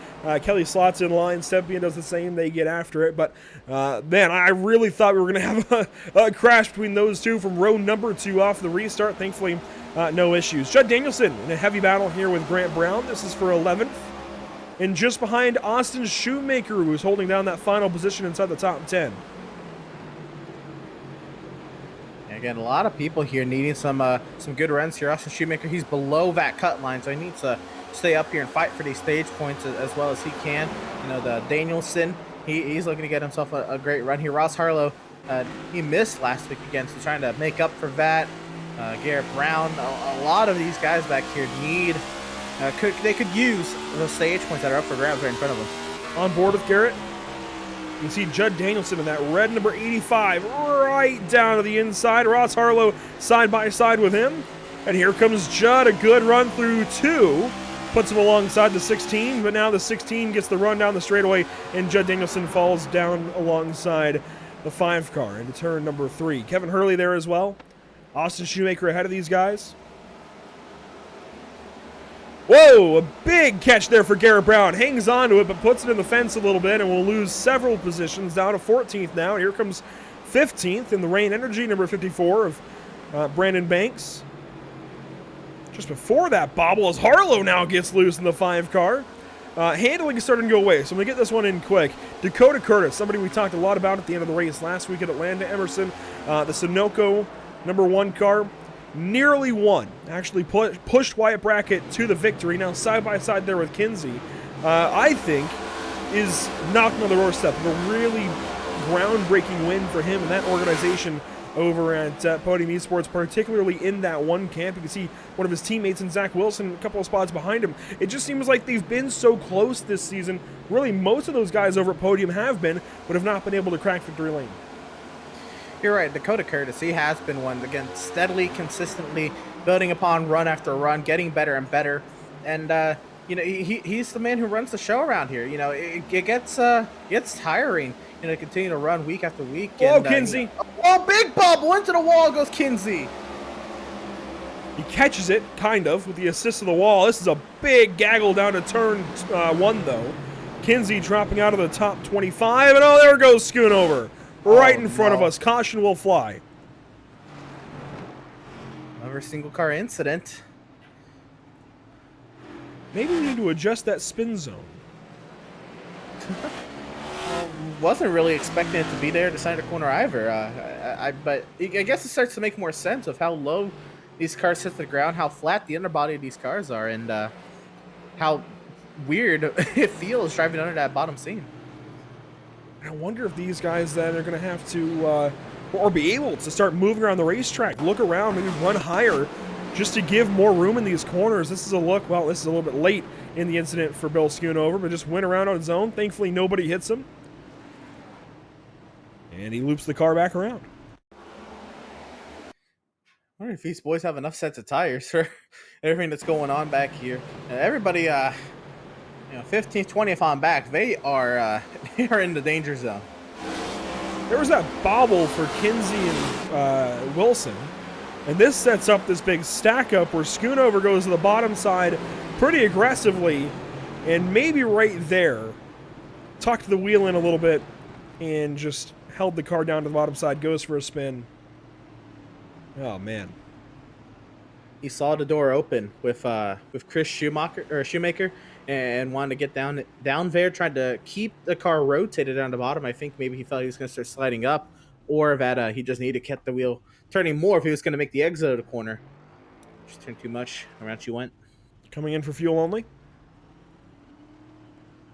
Kelly slots in line. Sempian does the same. They get after it. But, man, I really thought we were going to have a crash between those two from row number 2 off the restart. Thankfully, no issues. Judd Danielson in a heavy battle here with Grant Brown. This is for 11th. And just behind Austin Shoemaker, who's holding down that final position inside the top 10. Again, a lot of people here needing some good runs here. Austin Shoemaker, he's below that cut line, so he needs to stay up here and fight for these stage points as well as he can. The Danielson, he's looking to get himself a great run here. Ross Harlow, he missed last week again, so trying to make up for that. Garrett Brown, a lot of these guys back here need... they could use those stage points that are up for grabs right in front of them. On board with Garrett? You see Judd Danielson in that red number 85 right down to the inside. Ross Harlow side by side with him. And here comes Judd, a good run through 2. Puts him alongside the 16, but now the 16 gets the run down the straightaway, and Judd Danielson falls down alongside the 5 car into turn number 3. Kevin Hurley there as well. Austin Shoemaker ahead of these guys. Whoa, a big catch there for Garrett Brown. Hangs on to it, but puts it in the fence a little bit, and will lose several positions down to 14th now. And here comes 15th in the Rain Energy, number 54 of Brandon Banks. Just before that bobble, as Harlow now gets loose in the 5 car. Handling is starting to go away, so I'm going to get this one in quick. Dakota Curtis, somebody we talked a lot about at the end of the race last week at Atlanta. Emerson, the Sunoco number 1 car, nearly won. Actually pushed Wyatt Brackett to the victory. Now side by side there with Kinsey, I think is knocking on the doorstep of a really groundbreaking win for him and that organization over at Podium Esports, particularly in that one camp. You can see one of his teammates in Zach Wilson a couple of spots behind him. It just seems like they've been so close this season. Really, most of those guys over at Podium have been, but have not been able to crack victory lane. You're right, Dakota Curtis, he has been one, again, steadily, consistently building upon run after run, getting better and better. And, you know, he's the man who runs the show around here. You know, it gets tiring, you know, to continue to run week after week. Oh, and, Kinsey. You know, oh, big bubble into the wall goes Kinsey. He catches it, kind of, with the assist of the wall. This is a big gaggle down to turn 1, though. Kinsey dropping out of the top 25, and oh, there goes Schoonover. Right in front of us. Caution will fly. Another single car incident. Maybe we need to adjust that spin zone. Wasn't really expecting it to be there to center corner either. But I guess it starts to make more sense of how low these cars hit the ground, how flat the underbody of these cars are, and how weird it feels driving under that bottom seam. I wonder if these guys then are going to have to, or be able to start moving around the racetrack, look around, maybe run higher, just to give more room in these corners. This is a look, well, this is a little bit late in the incident for Bill Schoonover, but just went around on his own. Thankfully, nobody hits him. And he loops the car back around. I wonder if these boys have enough sets of tires for everything that's going on back here. Everybody, 15th, 20th on back, they are in the danger zone. There was that bobble for Kinsey and Wilson, and this sets up this big stack up where Schoonover goes to the bottom side pretty aggressively, and maybe right there tucked the wheel in a little bit and just held the car down to the bottom side, goes for a spin. Oh man. He saw the door open with Chris Shoemaker and wanted to get down there, tried to keep the car rotated down the bottom. I think maybe he felt he was going to start sliding up, or that he just needed to get the wheel turning more if he was going to make the exit of the corner. Just turned too much. Around she went. Coming in for fuel only.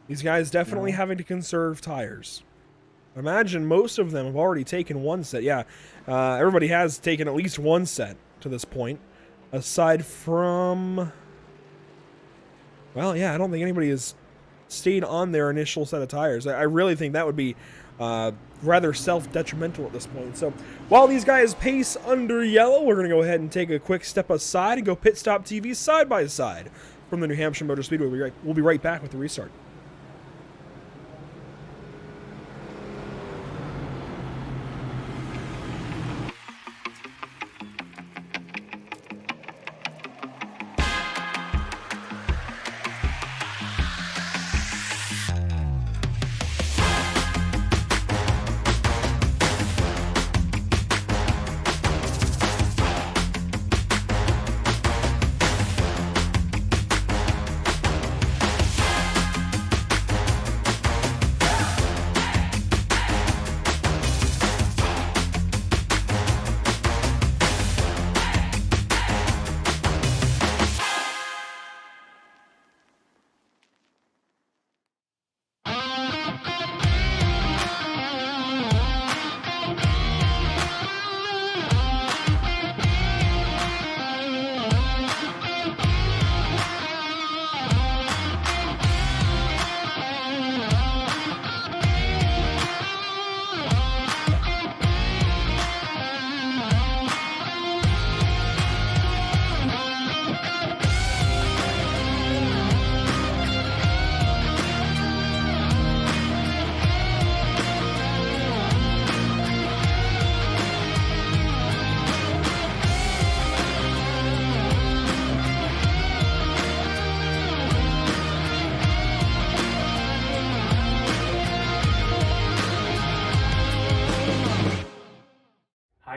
These guys definitely having to conserve tires. I imagine most of them have already taken one set. Yeah, everybody has taken at least one set to this point. Aside from... Well, yeah, I don't think anybody has stayed on their initial set of tires. I really think that would be rather self-detrimental at this point. So while these guys pace under yellow, we're going to go ahead and take a quick step aside and go PitStop TV side by side from the New Hampshire Motor Speedway. We'll be right back with the restart.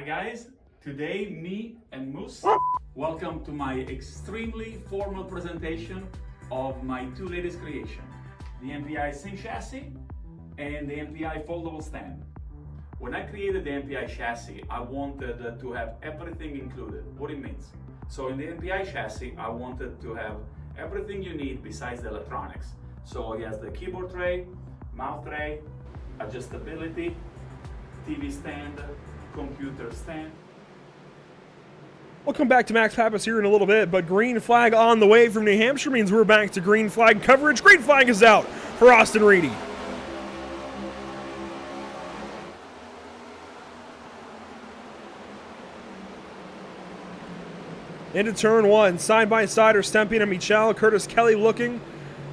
Hi guys, today me and Moose welcome to my extremely formal presentation of my two latest creations, the MPI Sync Chassis and the MPI Foldable Stand. When I created the MPI chassis, I wanted to have everything included, what it means. So in the MPI chassis, I wanted to have everything you need besides the electronics. So it has the keyboard tray, mouse tray, adjustability, TV stand, computer stand. We'll come back to Max Pappas here in a little bit, but green flag on the way from New Hampshire means we're back to green flag coverage. Green flag is out for Austin Reedy. Into turn one, side by side are Stempy and Michelle, Curtis Kelly looking.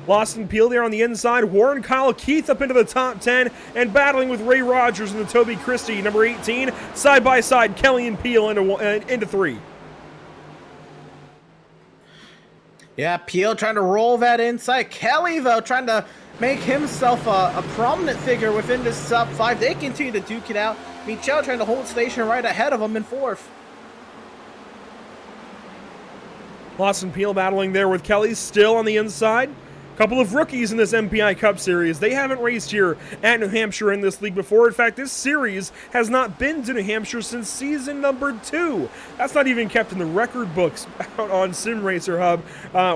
Lawson Peel there on the inside. Warren Kyle Keith up into the top 10 and battling with Ray Rogers and the Toby Christie, number 18. Side by side, Kelly and Peel into three. Yeah, Peel trying to roll that inside. Kelly, though, trying to make himself a prominent figure within this top 5. They continue to duke it out. Michelle trying to hold station right ahead of him in 4th. Lawson Peel battling there with Kelly still on the inside. Couple of rookies in this MPI Cup Series. They haven't raced here at New Hampshire in this league before. In fact, this series has not been to New Hampshire since season number 2. That's not even kept in the record books out on Sim Racer Hub.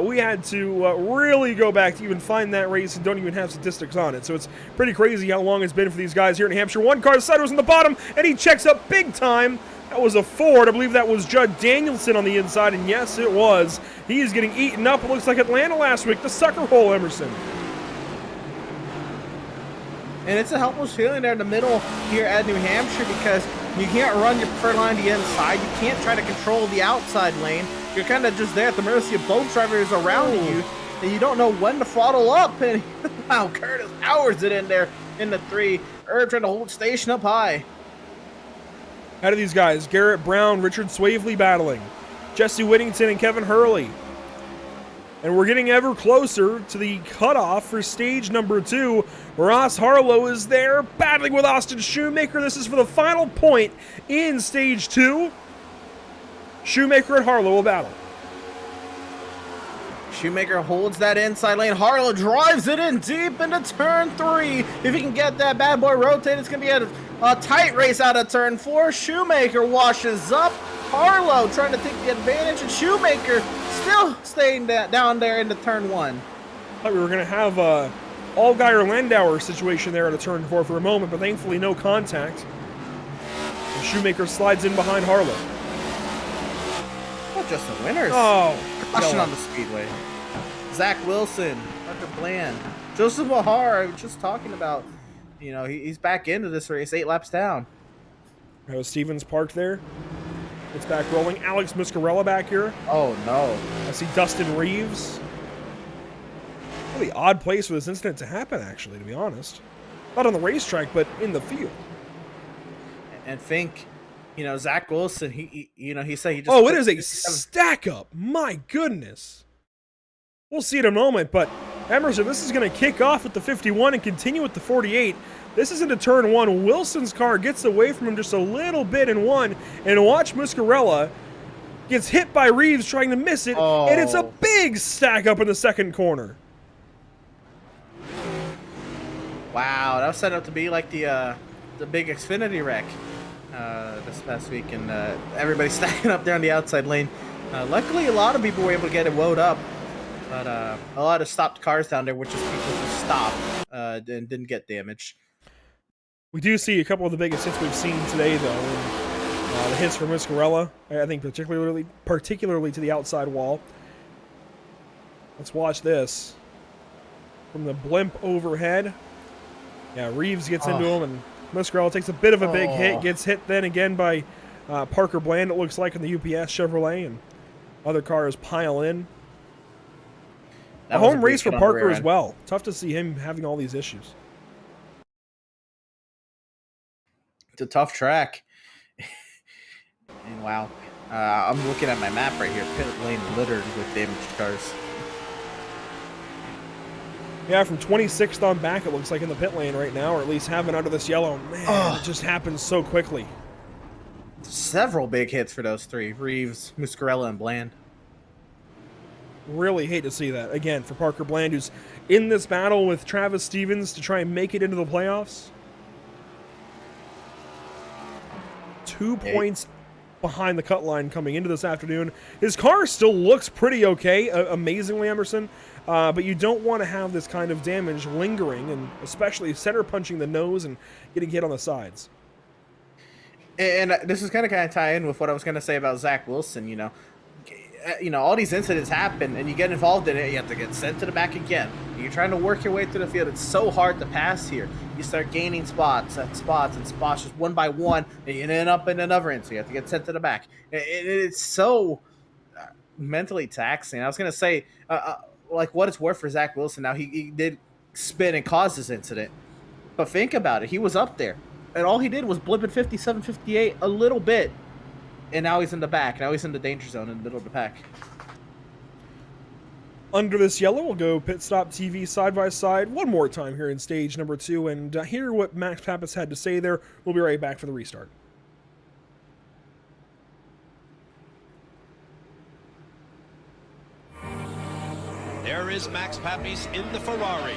We had to really go back to even find that race and don't even have statistics on it. So it's pretty crazy how long it's been for these guys here in New Hampshire. One car side was in the bottom, and he checks up big time. That was a Ford. I believe that was Judd Danielson on the inside, and yes, it was. He is getting eaten up. It looks like Atlanta last week, the sucker hole Emerson. And it's a helpless feeling there in the middle here at New Hampshire because you can't run your preferred line to the inside. You can't try to control the outside lane. You're kind of just there at the mercy of both drivers around you, and you don't know when to throttle up. And wow, Curtis powers it in there in the 3. Herb trying to hold station up high. Out of these guys, Garrett Brown, Richard Swavely battling, Jesse Whittington and Kevin Hurley. And we're getting ever closer to the cutoff for stage number 2. Ross Harlow is there battling with Austin Shoemaker. This is for the final point in stage 2. Shoemaker and Harlow will battle. Shoemaker holds that inside lane. Harlow drives it in deep into turn 3. If he can get that bad boy rotated, it's going to be a tight race out of turn 4. Shoemaker washes up. Harlow trying to take the advantage, and Shoemaker still staying down there into turn 1. Thought we were going to have a Allgaier-Landauer situation there at a turn 4 for a moment, but thankfully no contact. And Shoemaker slides in behind Harlow. Not just the winners. Oh, Caution on the speedway. Zach Wilson, Parker Bland, Joseph Mahar. I was just talking about, you know, he's back into this race, 8 laps down. Stevens parked there. It's back rolling. Alex Muscarella back here. Oh, no. I see Dustin Reeves. Really odd place for this incident to happen, actually, to be honest. Not on the racetrack, but in the field. And think, you know, Zach Wilson, he said he just... Oh, it is a stack up. My goodness. We'll see in a moment, but Emerson, this is going to kick off with the 51 and continue with the 48. This is into turn 1. Wilson's car gets away from him just a little bit in 1, and watch Muscarella gets hit by Reeves trying to miss it, and it's a big stack up in the second corner. Wow, that was set up to be like the big Xfinity wreck this past week, and everybody stacking up there on the outside lane. Luckily, a lot of people were able to get it woed up, but a lot of stopped cars down there, which is people who stopped and didn't get damaged. We do see a couple of the biggest hits we've seen today, though. And, the hits from Muscarella, I think particularly to the outside wall. Let's watch this. From the blimp overhead. Yeah, Reeves gets into him, and Muscarella takes a bit of a big hit. Gets hit then again by Parker Bland, it looks like, in the UPS Chevrolet, and other cars pile in. A home race for Parker as well. Tough to see him having all these issues. It's a tough track. And wow. I'm looking at my map right here. Pit lane littered with damaged cars. Yeah, from 26th on back, it looks like in the pit lane right now, or at least having under this yellow. Man, it just happens so quickly. several big hits for those three: Reeves, Muscarella, and Bland. Really hate to see that again for Parker Bland, who's in this battle with Travis Stevens to try and make it into the playoffs. 2 points behind the cut line coming into this afternoon. His car still looks pretty okay, amazingly, Emerson, but you don't want to have this kind of damage lingering, and especially center punching the nose and getting hit on the sides. And this is going to tie in with what I was going to say about Zach Wilson. All these incidents happen, and you get involved in it. You have to get sent to the back again. You're trying to work your way through the field. It's so hard to pass here. You start gaining spots just one by one, and you end up in another end. So you have to get sent to the back. It's so mentally taxing. I was going to say, what it's worth for Zach Wilson. Now, he did spin and cause this incident. But think about it. He was up there. And all he did was blip at 57, 58 a little bit. And now he's in the back. Now he's in the danger zone in the middle of the pack. Under this yellow, we'll go PitStop TV side by side one more time here in stage number 2 and hear what Max Pappas had to say there. We'll be right back for the restart. There is Max Pappas in the Ferrari.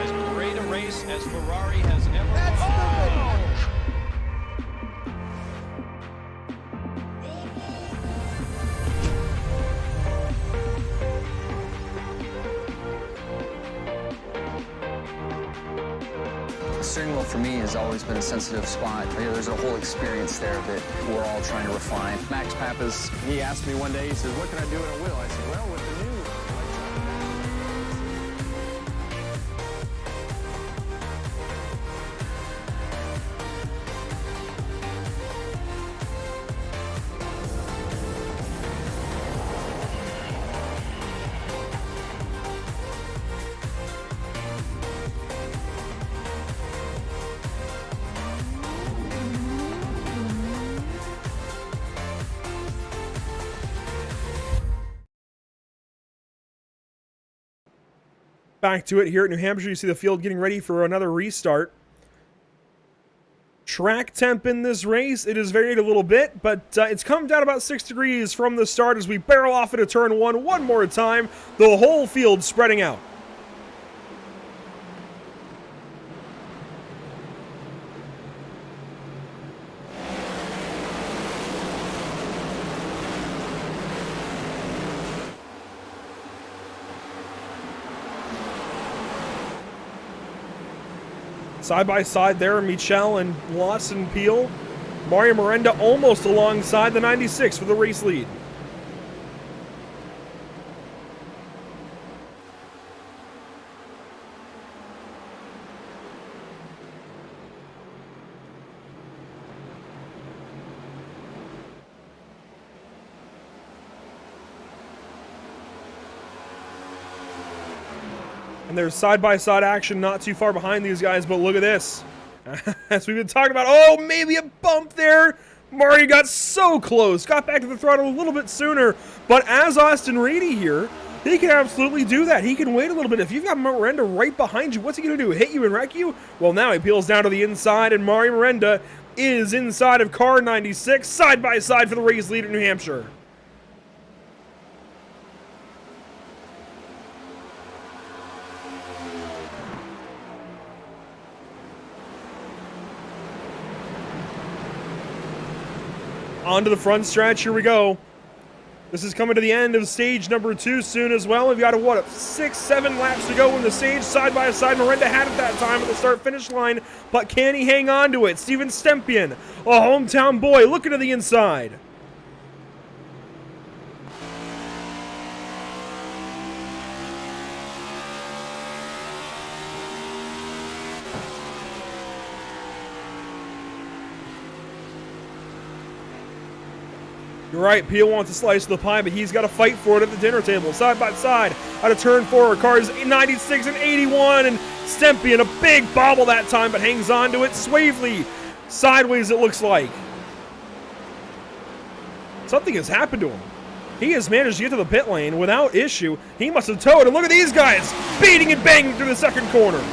As great a race as Ferrari has ever won. The steering wheel for me has always been a sensitive spot. There's a whole experience there that we're all trying to refine. Max Pappas, he asked me one day, he said, what can I do with a wheel? I said, well, with the new Back to it here at New Hampshire. You see the field getting ready for another restart. Track temp in this race, it has varied a little bit, but it's come down about 6 degrees from the start as we barrel off into turn one more time. The whole field spreading out. Side by side there, Michel and Lawson Peel. Mario Miranda almost alongside the 96 for the race lead. And there's side-by-side action not too far behind these guys, but look at this. As we've been talking about, oh, maybe a bump there. Mario got so close, got back to the throttle a little bit sooner. But as Austin Reedy here, he can absolutely do that. He can wait a little bit. If you've got Miranda right behind you, what's he going to do, hit you and wreck you? Well, now he peels down to the inside, and Mario Miranda is inside of car 96, side-by-side for the race lead at New Hampshire. On to the front stretch, here we go. This is coming to the end of stage number 2 soon as well. We've got, 6-7 laps to go in the stage, side by side. Miranda had it that time at the start-finish line, but can he hang on to it? Steven Stempian, a hometown boy, looking to the inside. You're right, Peel wants a slice of the pie, but he's got to fight for it at the dinner table. Side by side, out of turn 4, cars 96 and 81, and Stempian, a big bobble that time, but hangs on to it. Swavely, sideways it looks like. Something has happened to him. He has managed to get to the pit lane without issue. He must have towed, and look at these guys, beating and banging through the second corner.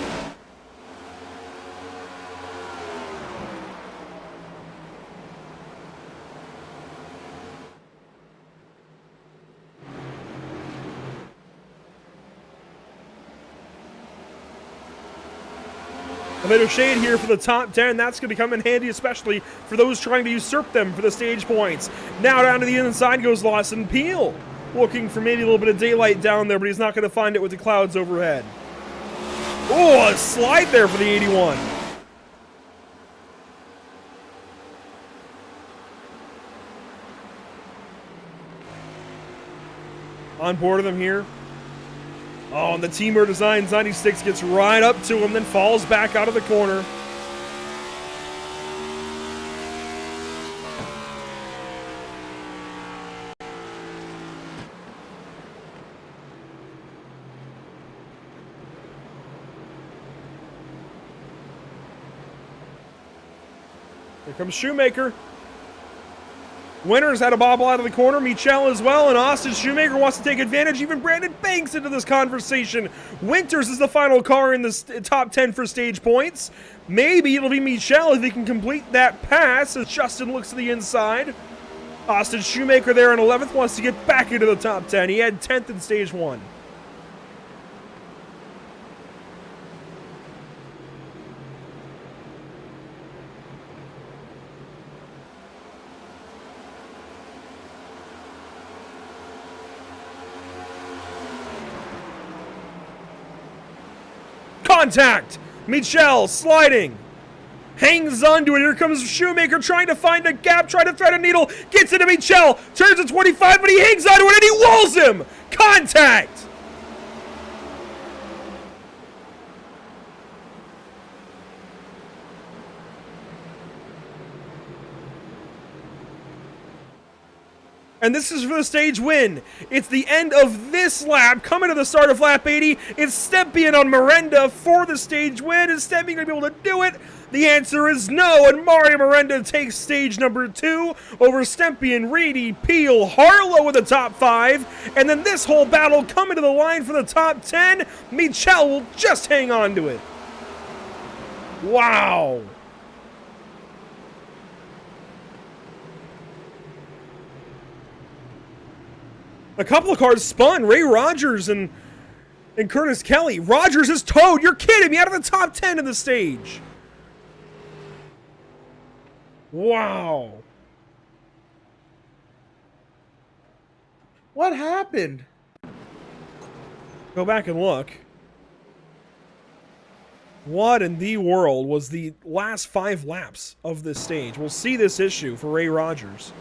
A bit of shade here for the top 10. That's going to come in handy, especially for those trying to usurp them for the stage points. Now down to the inside goes Lawson Peel, looking for maybe a little bit of daylight down there, but he's not going to find it with the clouds overhead. Oh, a slide there for the 81. On board of them here. Oh, and the Teamer Designs 96 gets right up to him, then falls back out of the corner. Here comes Shoemaker. Winters had a bobble out of the corner, Michel as well, and Austin Shoemaker wants to take advantage. Even Brandon Banks into this conversation. Winters is the final car in the top 10 for stage points. Maybe it'll be Michel if he can complete that pass as Justin looks to the inside. Austin Shoemaker there in 11th wants to get back into the top 10. He had 10th in stage 1. Contact! Michel sliding. Hangs onto it. Here comes Shoemaker trying to find a gap, trying to thread a needle. Gets into Michel. Turns to 25, but he hangs onto it and he walls him. Contact! And this is for the stage win. It's the end of this lap. Coming to the start of lap 80, it's Stepien on Miranda for the stage win. Is Stepien going to be able to do it? The answer is no, and Mario Miranda takes stage number 2 over Stepien, Reedy, Peel, Harlow in the top 5. And then this whole battle coming to the line for the top 10. Michel will just hang on to it. Wow. A couple of cars spun. Ray Rogers and Curtis Kelly. Rogers is towed. You're kidding me. Out of the top 10 of the stage. Wow. What happened? Go back and look. What in the world was the last 5 laps of this stage? We'll see this issue for Ray Rogers.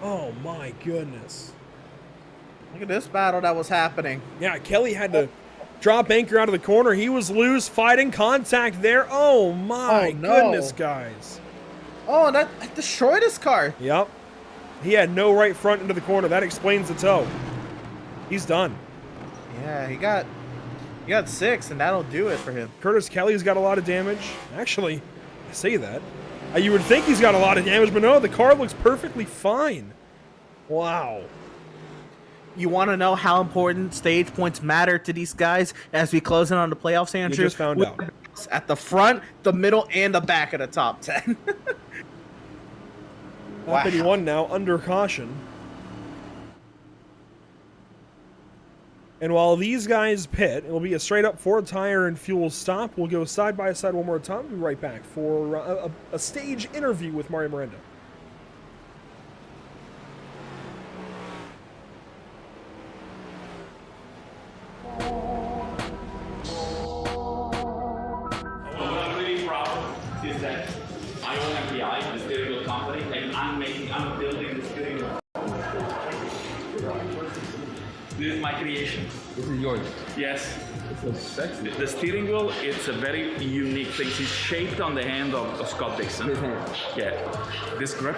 Oh my goodness. Look at this battle that was happening. Yeah, Kelly had to drop anchor out of the corner. He was loose, fighting contact there. Oh my goodness, guys. Oh, and that destroyed his car. Yep. He had no right front into the corner. That explains the tow. He's done. Yeah, he got 6, and that'll do it for him. Curtis Kelly's got a lot of damage. Actually, I say that. You would think he's got a lot of damage, but no, the car looks perfectly fine. Wow. You want to know how important stage points matter to these guys as we close in on the playoffs, Andrew? We just found out. At the front, the middle, and the back of the top 10. Lap 81 now, under caution. And while these guys pit, it will be a straight-up 4-tire and fuel stop. We'll go side by side one more time. We'll be right back for a stage interview with Mario Miranda. What I'm really proud is that I own MPI, the steering wheel company, and I'm building the steering wheel. This is my creation. This is yours. Yes. It's so sexy. The steering wheel, it's a very unique thing. It's shaped on the hand of Scott Dixon. His hand. Yeah. This grip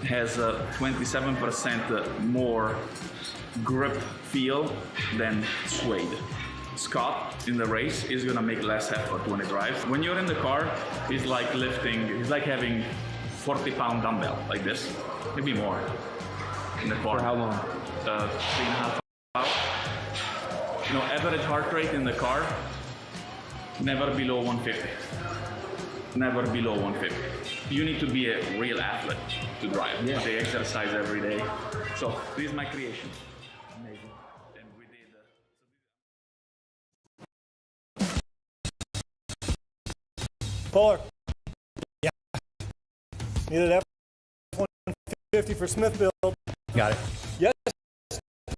has 27% more grip feel than suede. Scott in the race is gonna make less effort when he drives. When you're in the car, it's like lifting, it's like having 40-pound dumbbell like this, maybe more in the car. For how long? 3.5 hours. You know, average heart rate in the car, never below 150. Never below 150. You need to be a real athlete to drive. Yeah. They exercise every day. So this is my creation. Amazing. And we did Fuller. Yeah. Needed F-150 for Smithfield. Got it.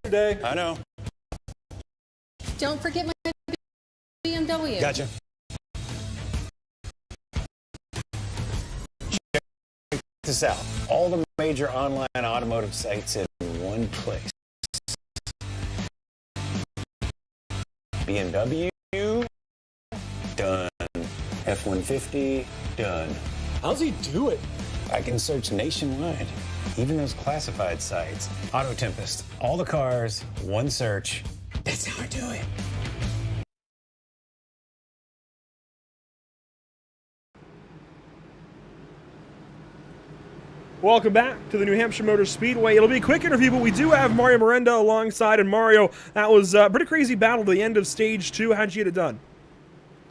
Yesterday. I know. Don't forget my BMW. Gotcha. Check this out. All the major online automotive sites in one place. BMW, done. F-150, done. How's he do it? I can search nationwide, even those classified sites. Auto Tempest, all the cars, one search. That's how I do it. Welcome back to the New Hampshire Motor Speedway. It'll be a quick interview, but we do have Mario Miranda alongside. And Mario, that was a pretty crazy battle to the end of stage 2. How'd you get it done?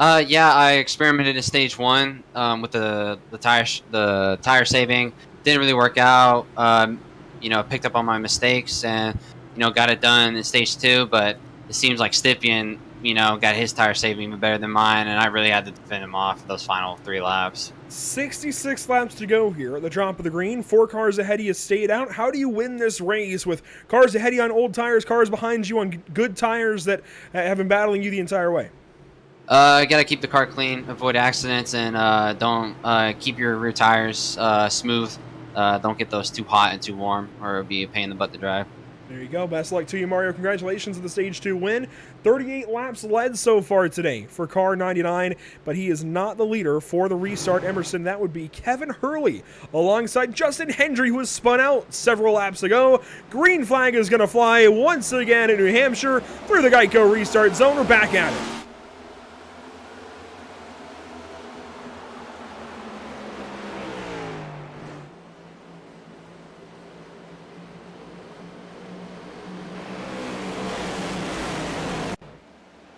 Yeah, I experimented in stage 1 with the tire saving. Didn't really work out. Picked up on my mistakes and got it done in stage 2. But it seems like Stippian, got his tire saving even better than mine, and I really had to defend him off those final 3 laps. 66 laps to go here at the drop of the green. 4 cars ahead of you stayed out. How do you win this race with cars ahead of you on old tires, cars behind you on good tires that have been battling you the entire way? Got to keep the car clean, avoid accidents, and don't keep your rear tires smooth. Don't get those too hot and too warm, or it'll be a pain in the butt to drive. There you go. Best of luck to you, Mario. Congratulations on the Stage 2 win. 38 laps led so far today for car 99, but he is not the leader for the restart. Emerson, that would be Kevin Hurley alongside Justin Hendry, who was spun out several laps ago. Green flag is going to fly once again in New Hampshire through the Geico restart zone. We're back at it.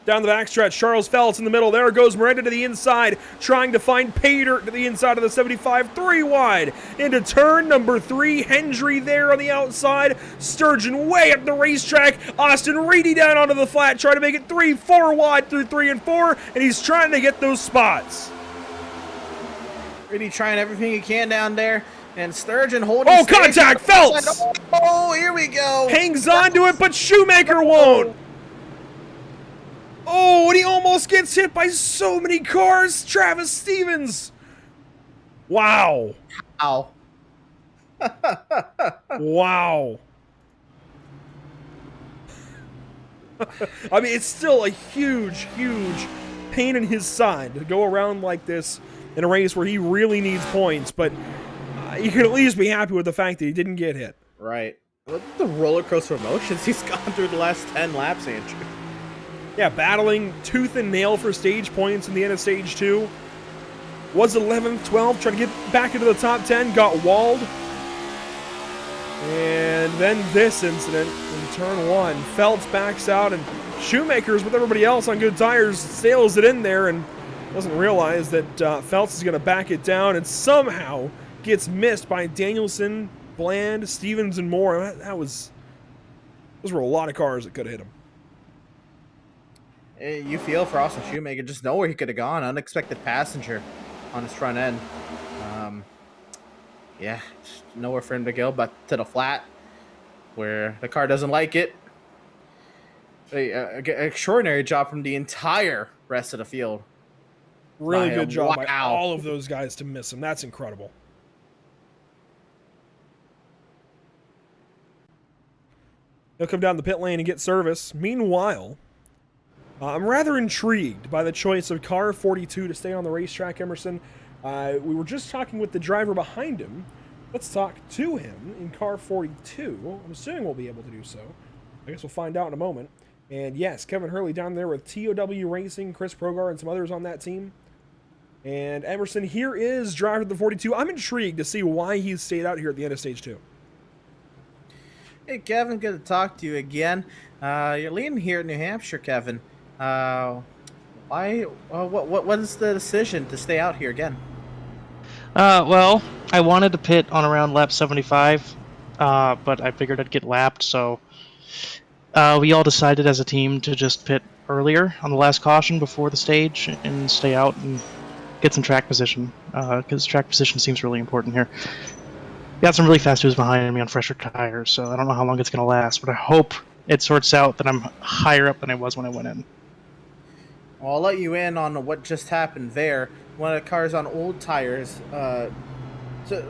Down the backstretch, Charles Feltz in the middle. There goes Miranda to the inside, trying to find Pater to the inside of the 75. 3 wide into turn number 3. Hendry there on the outside. Sturgeon way up the racetrack. Austin Reedy down onto the flat, trying to make it 3, 4 wide through 3 and 4, and he's trying to get those spots. Reedy trying everything he can down there. And Sturgeon holding. Oh, contact! Feltz! Oh, here we go. Hangs on to it, but Shoemaker won't. Oh, and he almost gets hit by so many cars. Travis Stevens. Wow. Ow. Wow. I mean, it's still a huge, huge pain in his side to go around like this in a race where he really needs points, but you can at least be happy with the fact that he didn't get hit. Right. Look at the roller coaster of emotions he's gone through the last 10 laps, Andrew. Yeah, battling tooth and nail for stage points in the end of stage 2. Was 11th, 12th, trying to get back into the top 10, got walled. And then this incident in turn 1. Feltz backs out, and Shoemaker's with everybody else on good tires, sails it in there, and doesn't realize that Feltz is going to back it down, and somehow gets missed by Danielson, Bland, Stevens, and more. Those were a lot of cars that could have hit him. You feel for Austin Shoemaker, just know where he could have gone. Unexpected passenger on his front end. Yeah, just nowhere for him to go but to the flat where the car doesn't like it. Extraordinary job from the entire rest of the field. Really good job by all of those guys to miss him. That's incredible. He'll come down the pit lane and get service. Meanwhile, I'm rather intrigued by the choice of car 42 to stay on the racetrack, Emerson. We were just talking with the driver behind him. Let's talk to him in car 42. I'm assuming we'll be able to do so. I guess we'll find out in a moment. And yes, Kevin Hurley down there with TOW Racing, Chris Progar, and some others on that team. And Emerson, here is driver the 42. I'm intrigued to see why he's stayed out here at the end of stage 2. Hey, Kevin, good to talk to you again. You're leading here in New Hampshire, Kevin. Why? What is the decision to stay out here again? Well, I wanted to pit on around lap 75, but I figured I'd get lapped, so we all decided as a team to just pit earlier on the last caution before the stage and stay out and get some track position, because track position seems really important here. Got some really fast dudes behind me on fresher tires, so I don't know how long it's going to last, but I hope it sorts out that I'm higher up than I was when I went in. Well, I'll let you in on what just happened there. One of the cars on old tires, so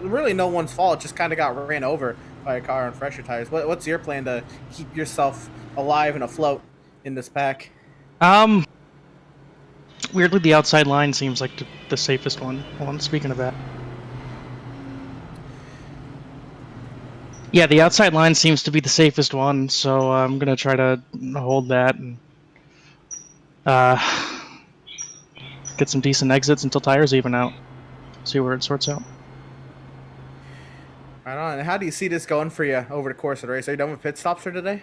really no one's fault, just kind of got ran over by a car on fresher tires. What's your plan to keep yourself alive and afloat in this pack? Weirdly, the outside line seems like the safest one. Well, I'm speaking of that. Yeah, the outside line seems to be the safest one, so I'm going to try to hold that and get some decent exits until tires even out. See where it sorts out. Right on. And how do you see this going for you over the course of the race? Are you done with pit stops for today?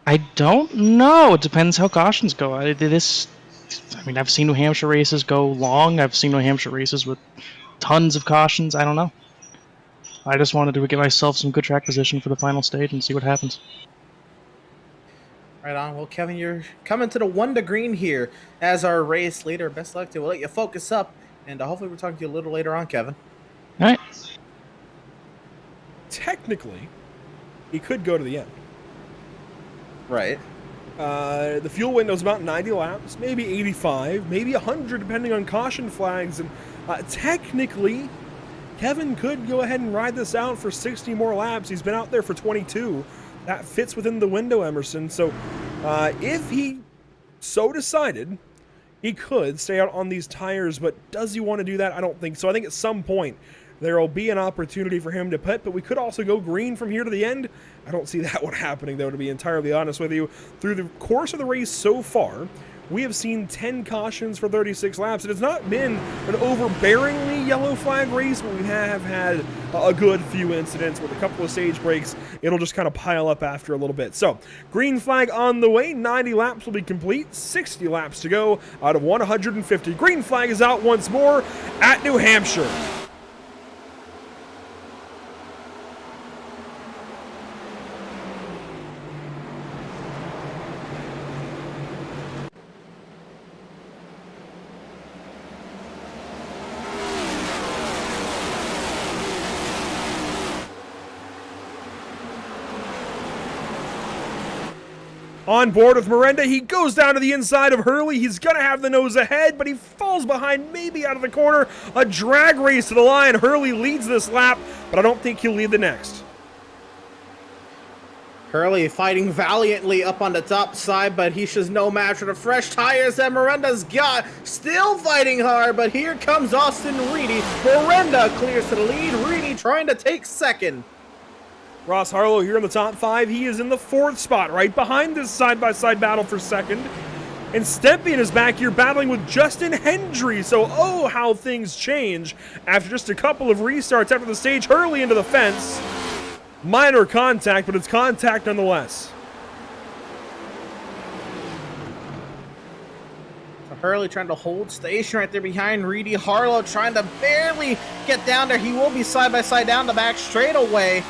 I don't know. It depends how cautions go. I mean, I've seen New Hampshire races go long. I've seen New Hampshire races with tons of cautions. I don't know. I just wanted to get myself some good track position for the final stage and see what happens. Right on. Well, Kevin, you're coming to the 1 to green here as our race leader. Best luck to you. We'll let you focus up, and hopefully we'll talk to you a little later on, Kevin. All right. Technically, he could go to the end. Right. The fuel window's about 90 laps, maybe 85, maybe 100, depending on caution flags. And technically, Kevin could go ahead and ride this out for 60 more laps. He's been out there for 22. That fits within the window, Emerson. So if he so decided, he could stay out on these tires. But does he want to do that? I don't think so. I think at some point there will be an opportunity for him to pit, but we could also go green from here to the end. I don't see that one happening, though, to be entirely honest with you. Through the course of the race so far, we have seen 10 cautions for 36 laps. It has not been an overbearingly yellow flag race, but we have had a good few incidents with a couple of stage breaks. It'll just kind of pile up after a little bit. So, green flag on the way. 90 laps will be complete. 60 laps to go out of 150. Green flag is out once more at New Hampshire. On board with Miranda, he goes down to the inside of Hurley. He's going to have the nose ahead, but he falls behind, maybe out of the corner. A drag race to the line. Hurley leads this lap, but I don't think he'll lead the next. Hurley fighting valiantly up on the top side, but he's just no match for the fresh tires that Miranda's got. Still fighting hard, but here comes Austin Reedy. Miranda clears to the lead. Reedy trying to take second. Ross Harlow here in the top 5. He is in the 4th spot, right behind this side-by-side battle for second. And Stepien is back here battling with Justin Hendry. So, oh, how things change after just a couple of restarts after the stage. Hurley into the fence. Minor contact, but it's contact nonetheless. So Hurley trying to hold station right there behind Reedy. Harlow trying to barely get down there. He will be side-by-side down the back straightaway.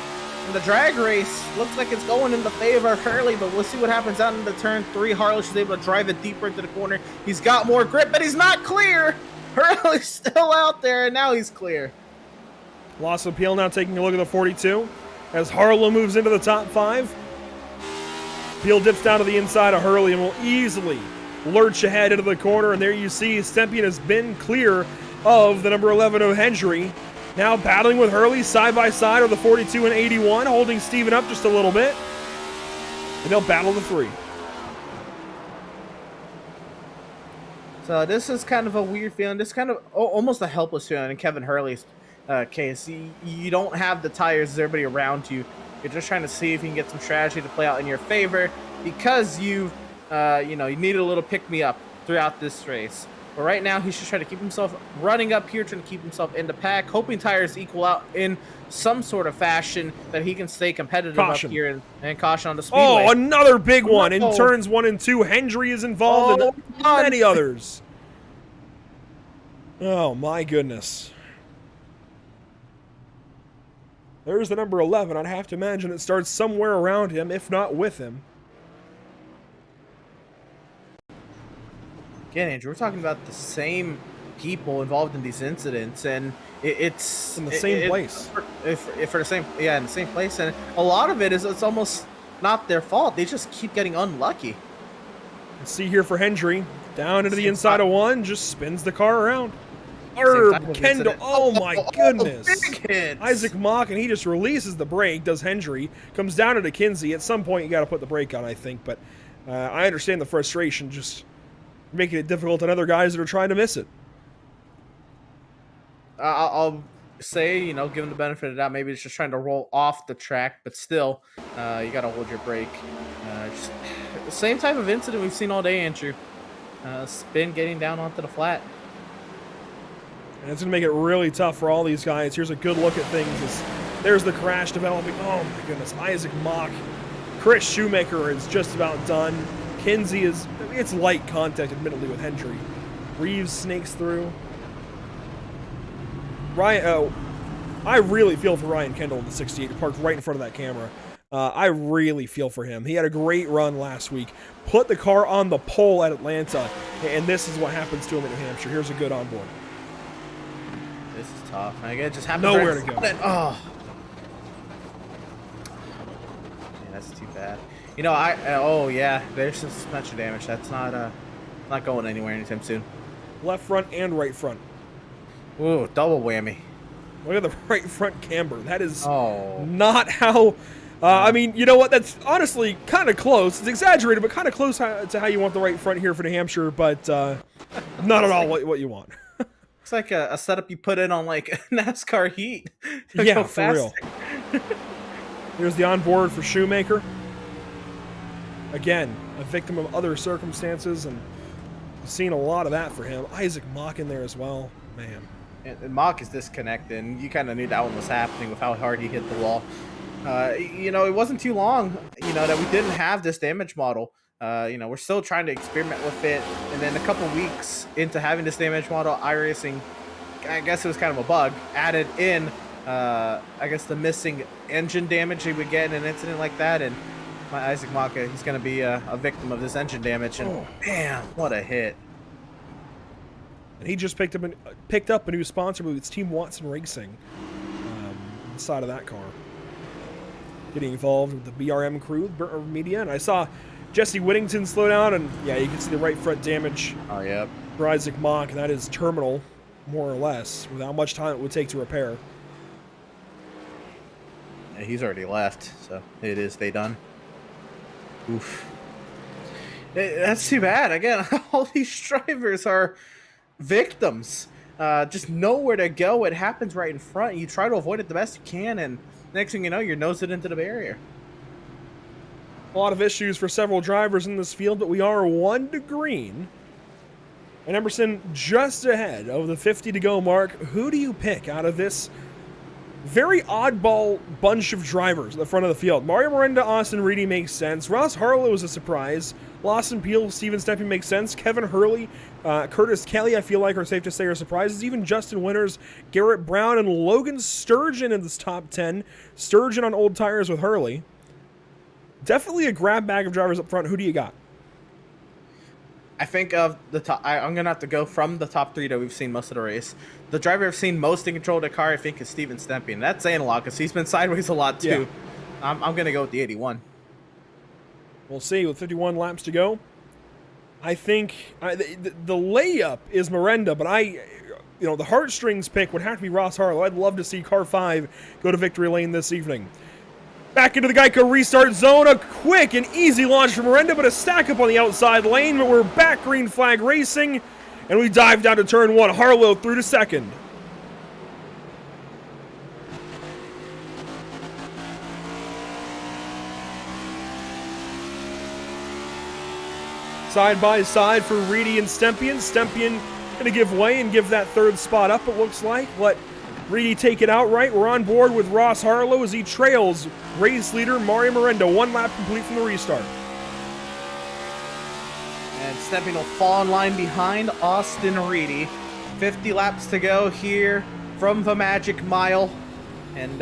And the drag race looks like it's going in the favor of Hurley, but we'll see what happens out into turn 3. Harlow is able to drive it deeper into the corner. He's got more grip, but he's not clear. Hurley's still out there, and now he's clear. Loss of appeal now taking a look at the 42 as Harlow moves into the top 5. Peel dips down to the inside of Hurley and will easily lurch ahead into the corner, and there you see Stepien has been clear of the number 11 of Hendry. Now battling with Hurley side by side are the 42 and 81, holding Steven up just a little bit. And they'll battle the 3. So this is kind of a weird feeling. This is kind of almost a helpless feeling in Kevin Hurley's case. You don't have the tires as everybody around you. You're just trying to see if you can get some strategy to play out in your favor because you need a little pick-me-up throughout this race. But right now, he's just trying to keep himself running up here, trying to keep himself in the pack, hoping tires equal out in some sort of fashion that he can stay competitive up here and caution on the speedway. Oh, another big one in turns 1 and 2. Hendry is involved and many others. Oh, my goodness. There's the number 11. I'd have to imagine it starts somewhere around him, if not with him. again, Andrew, we're talking about the same people involved in these incidents, and it's in the same place. If for the same, in the same place, and a lot of it's almost not their fault. They just keep getting unlucky. Let's see here for Hendry, down into the inside of one, just spins the car around. Herb Kendall, oh my goodness. Big hits. Isaac Mock, and he just releases the brake, does Hendry, comes down into Kinsey. At some point, you got to put the brake on, I think, but I understand the frustration, just making it difficult on other guys that are trying to miss it. I'll say, you know, given the benefit of the doubt, maybe it's just trying to roll off the track, but still, you got to hold your brake. Just the same type of incident we've seen all day, Andrew. Spin getting down onto the flat. And it's going to make it really tough for all these guys. Here's a good look at things. There's the crash developing. Oh, my goodness. Isaac Mock. Chris Shoemaker is just about done. Kinsey is... It's light contact, admittedly, with Hendry. Reeves snakes through. Ryan... I really feel for Ryan Kendall in the 68, parked right in front of that camera. I really feel for him. He had a great run last week. Put the car on the pole at Atlanta, and this is what happens to him in New Hampshire. Here's a good onboard. This is tough. It just happens nowhere right to go. Oh, man, that's too bad. You know, oh yeah, there's some suspension damage. That's not going anywhere anytime soon. Left front and right front. Ooh, double whammy. Look at the right front camber. That is Oh. not how. I mean, you know what? That's honestly kind of close. It's exaggerated, but kind of close to how you want the right front here for New Hampshire, but not at all what you want. It's like a setup you put in on like NASCAR heat. to Yeah, go for faster. real. Here's the onboard for Shoemaker. Again, a victim of other circumstances, and we've seen a lot of that for him. Isaac Mock in there as well. Man. And Mock is disconnected, and you kind of knew that one was happening with how hard he hit the wall. You know, it wasn't too long, you know, that we didn't have this damage model. You know, we're still trying to experiment with it, and then a couple weeks into having this damage model, iRacing, I guess it was kind of a bug, added in, I guess, the missing engine damage he would get in an incident like that, and my Isaac Mock, he's going to be a victim of this engine damage, and man, what a hit. And he just picked up a new sponsor, but it's Team Watson Racing on the side of that car. Getting involved with the BRM crew, Whiplash Media, and I saw Jesse Whittington slow down, and yeah, you can see the right front damage. Oh, yep. For Isaac Mock, and that is terminal, more or less, with how much time it would take to repair. Yeah, he's already left, so it is they done. Oof. That's too bad. Again, all these drivers are victims. Just nowhere to go. It happens right in front. You try to avoid it the best you can, and next thing you know, you're nosing into the barrier. A lot of issues for several drivers in this field, but we are 1 to green. And Emerson just ahead of the 50 to go mark. Who do you pick out of this very oddball bunch of drivers at the front of the field? Mario Miranda, Austin Reedy makes sense. Ross Harlow is a surprise. Lawson Peel, Steven Stepping makes sense. Kevin Hurley, Curtis Kelly, I feel like are safe to say are surprises. Even Justin Winters, Garrett Brown, and Logan Sturgeon in this top 10. Sturgeon on old tires with Hurley. Definitely a grab bag of drivers up front. Who do you got? I think of the top. I'm going to have to go from the top 3 that we've seen most of the race. The driver I've seen most in control of the car, I think, is Steven Stemping. That's saying a lot because he's been sideways a lot, too. Yeah. I'm going to go with the 81. We'll see with 51 laps to go. I think the layup is Miranda, but the heartstrings pick would have to be Ross Harlow. I'd love to see car 5 go to victory lane this evening. Back into the Geico restart zone. A quick and easy launch from Miranda, but a stack up on the outside lane. But we're back green flag racing, and we dive down to turn 1. Harlow through to second. Side by side for Reedy and Stempion. Stempion going to give way and give that 3rd spot up, it looks like. Let Reedy take it outright. We're on board with Ross Harlow as he trails race leader Mario Miranda. 1 lap complete from the restart. And Stemping will fall in line behind Austin Reedy. 50 laps to go here from the Magic Mile. And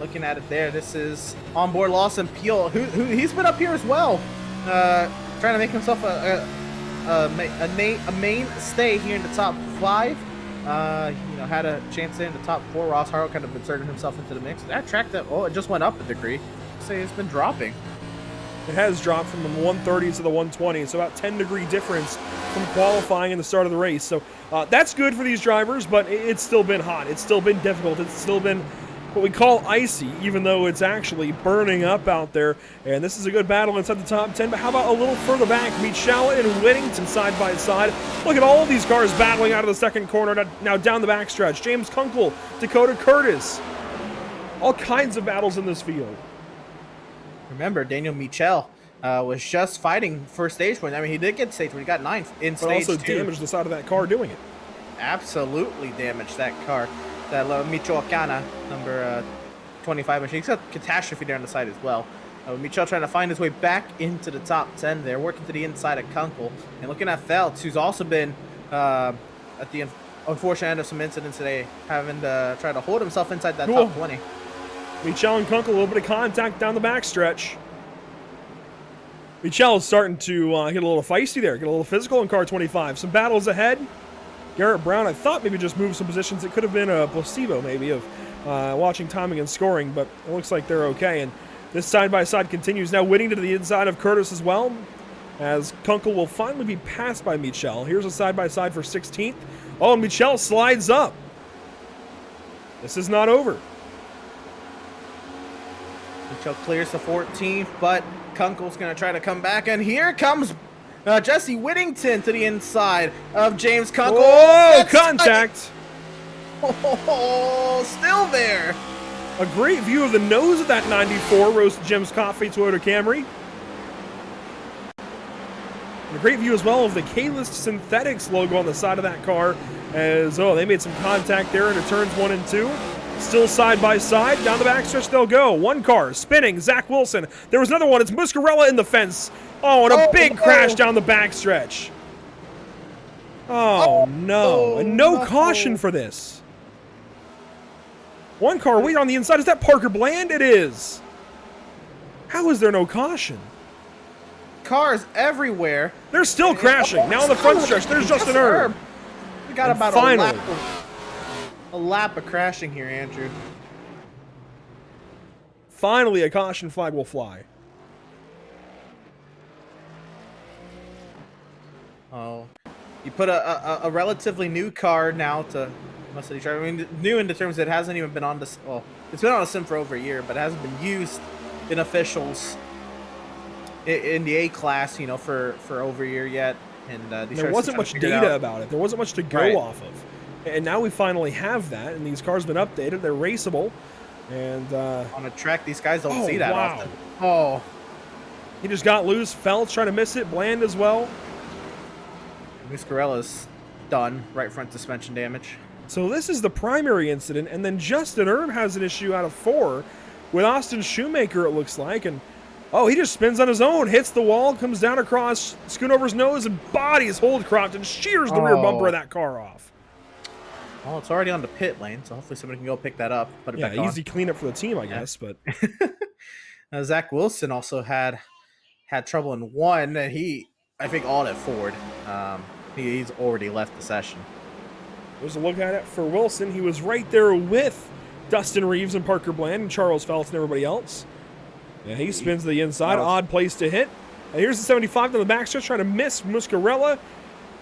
looking at it there, this is onboard Lawson Peel, who he's been up here as well. Trying to make himself a a mainstay here in the top 5. Had a chance in the top 4. Ross Harrell kind of inserted himself into the mix. That track it just went up a degree. Say it's been dropping. It has dropped from the 130 to the 120, so about 10-degree difference from qualifying and the start of the race. So that's good for these drivers, but it's still been hot. It's still been difficult. It's still been what we call icy, even though it's actually burning up out there. And this is a good battle inside the top 10, but how about a little further back? Michelle and Whittington side by side. Look at all of these cars battling out of the second corner, now down the backstretch. James Kunkel, Dakota Curtis. All kinds of battles in this field. Remember, Daniel Michel was just fighting for stage point. I mean, he did get stage point. He got 9th in stage 2. But also damaged the side of that car doing it. Absolutely damaged that car. That Michoacana, number 25 machine. He's got catastrophe there on the side as well. Michel trying to find his way back into the top 10 there, working to the inside of Kunkel. And looking at Feltz, who's also been at the unfortunate end of some incidents today, having to try to hold himself inside that top 20. Michel and Kunkel, a little bit of contact down the backstretch. Michel is starting to get a little feisty there, get a little physical in car 25. Some battles ahead. Garrett Brown, I thought maybe just moved some positions. It could have been a placebo maybe of watching timing and scoring, but it looks like they're okay. And this side-by-side continues. Now Whittington to the inside of Curtis as well, as Kunkel will finally be passed by Michel. Here's a side-by-side for 16th. Oh, and Michel slides up. This is not over. Michel clears the 14th, but Kunkel's going to try to come back, and here comes Jesse Whittington to the inside of James Kunkel. Oh, contact! Oh, still there. A great view of the nose of that 94 Roast Jim's Coffee Toyota Camry. And a great view as well of the K-List Synthetics logo on the side of that car, as they made some contact there into turns 1 and 2. Still side by side. Down the backstretch they'll go. One car spinning. Zach Wilson. There was another one. It's Muscarella in the fence. Oh, and a big crash down the backstretch. Oh, no. And no caution for this. One car waiting on the inside. Is that Parker Bland? It is. How is there no caution? Cars everywhere. They're still crashing. Now on the front stretch, there's Justin Erb. We got about a lap of crashing here, Andrew. Finally, a caution flag will fly. Oh, you put a relatively new car now to most of these drivers. I mean, new in the terms that it hasn't even been on this. Well, it's been on a sim for over a year, but it hasn't been used in officials in the A class, for over a year yet. And there wasn't much data about it. There wasn't much to go off of. And now we finally have that, and these cars have been updated. They're raceable. And on a track, these guys don't see that often. Oh. He just got loose. Feltz trying to miss it. Bland as well. Muscarella's done. Right front suspension damage. So this is the primary incident, and then Justin Erb has an issue out of 4 with Austin Shoemaker, it looks like. And he just spins on his own, hits the wall, comes down across Schoonover's nose, and bodies Holdcroft and shears the rear bumper of that car off. Well, it's already on the pit lane, so hopefully somebody can go pick that up, put it back on. Easy cleanup for the team, I guess. But Zach Wilson also had trouble in 1, and I think all at Ford. He's already left the session. There's a look at it for Wilson. He was right there with Dustin Reeves and Parker Bland and Charles Feltz and everybody else. Yeah, he spins to the inside. Odd place to hit. And here's the 75 on the backstretch trying to miss Muscarella.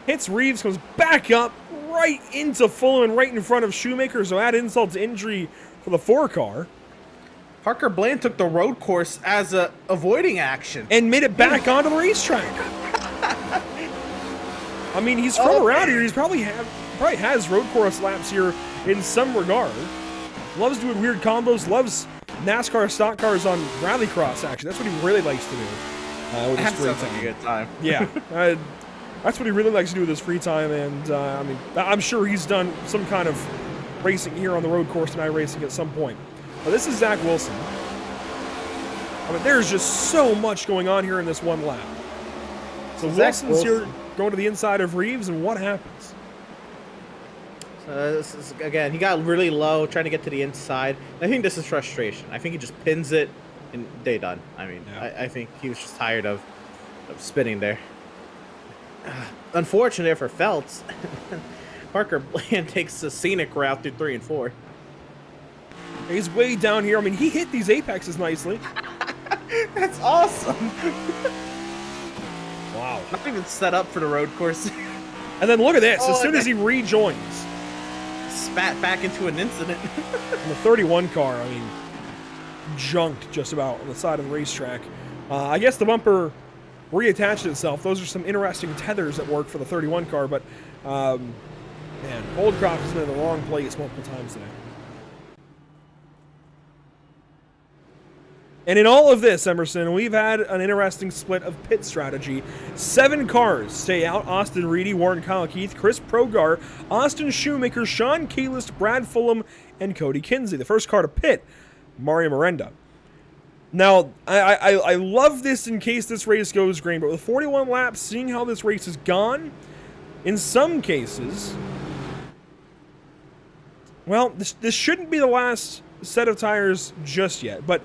Hits Reeves, comes back up right into Fulham, right in front of Shoemaker. So add insult to injury for the 4 car. Parker Bland took the road course as a avoiding action. And made it back onto the racetrack. I mean, he's from around here. He's probably has road course laps here in some regard. Loves doing weird combos. Loves NASCAR stock cars on rallycross action. That's what he really likes to do with his free time. Sounds like a good time. Yeah, that's what he really likes to do with his free time. And I mean, I'm sure he's done some kind of racing here on the road course and iRacing at some point. But this is Zach Wilson. I mean, there's just so much going on here in this one lap. So Wilson's here going to the inside of Reeves, and what happens? This is, again, he got really low trying to get to the inside. I think this is frustration. I think he just pins it, and they done. I mean, I think he was just tired of spinning there. unfortunate for Feltz, Parker Bland takes the scenic route through 3 and 4. He's way down here. I mean, he hit these apexes nicely. That's awesome. Wow. Not even set up for the road course. And then look at this. Oh, as soon as he rejoins, spat back into an incident. And the 31 car, I mean, junked just about on the side of the racetrack. I guess the bumper reattached itself. Those are some interesting tethers that work for the 31 car, but man, Holdcroft has been in the wrong place multiple times today. And in all of this, Emerson, we've had an interesting split of pit strategy. 7 cars stay out. Austin Reedy, Warren Kyle Keith, Chris Progar, Austin Shoemaker, Sean Kalis, Brad Fulham, and Cody Kinsey. The first car to pit, Mario Miranda. Now, I love this in case this race goes green, but with 41 laps, seeing how this race has gone, in some cases, well, this shouldn't be the last set of tires just yet, but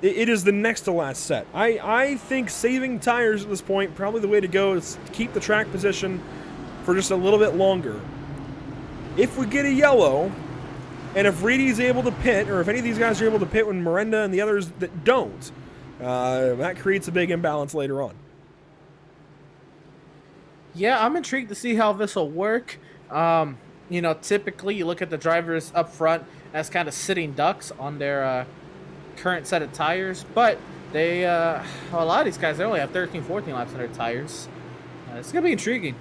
it is the next to last set. I think saving tires at this point, probably the way to go is to keep the track position for just a little bit longer. If we get a yellow, and if Reedy's able to pit, or if any of these guys are able to pit when Miranda and the others that don't, that creates a big imbalance later on. Yeah, I'm intrigued to see how this will work. You know, typically you look at the drivers up front as kind of sitting ducks on their current set of tires, but they a lot of these guys, they only have 13, 14 laps on their tires. It's gonna be intriguing.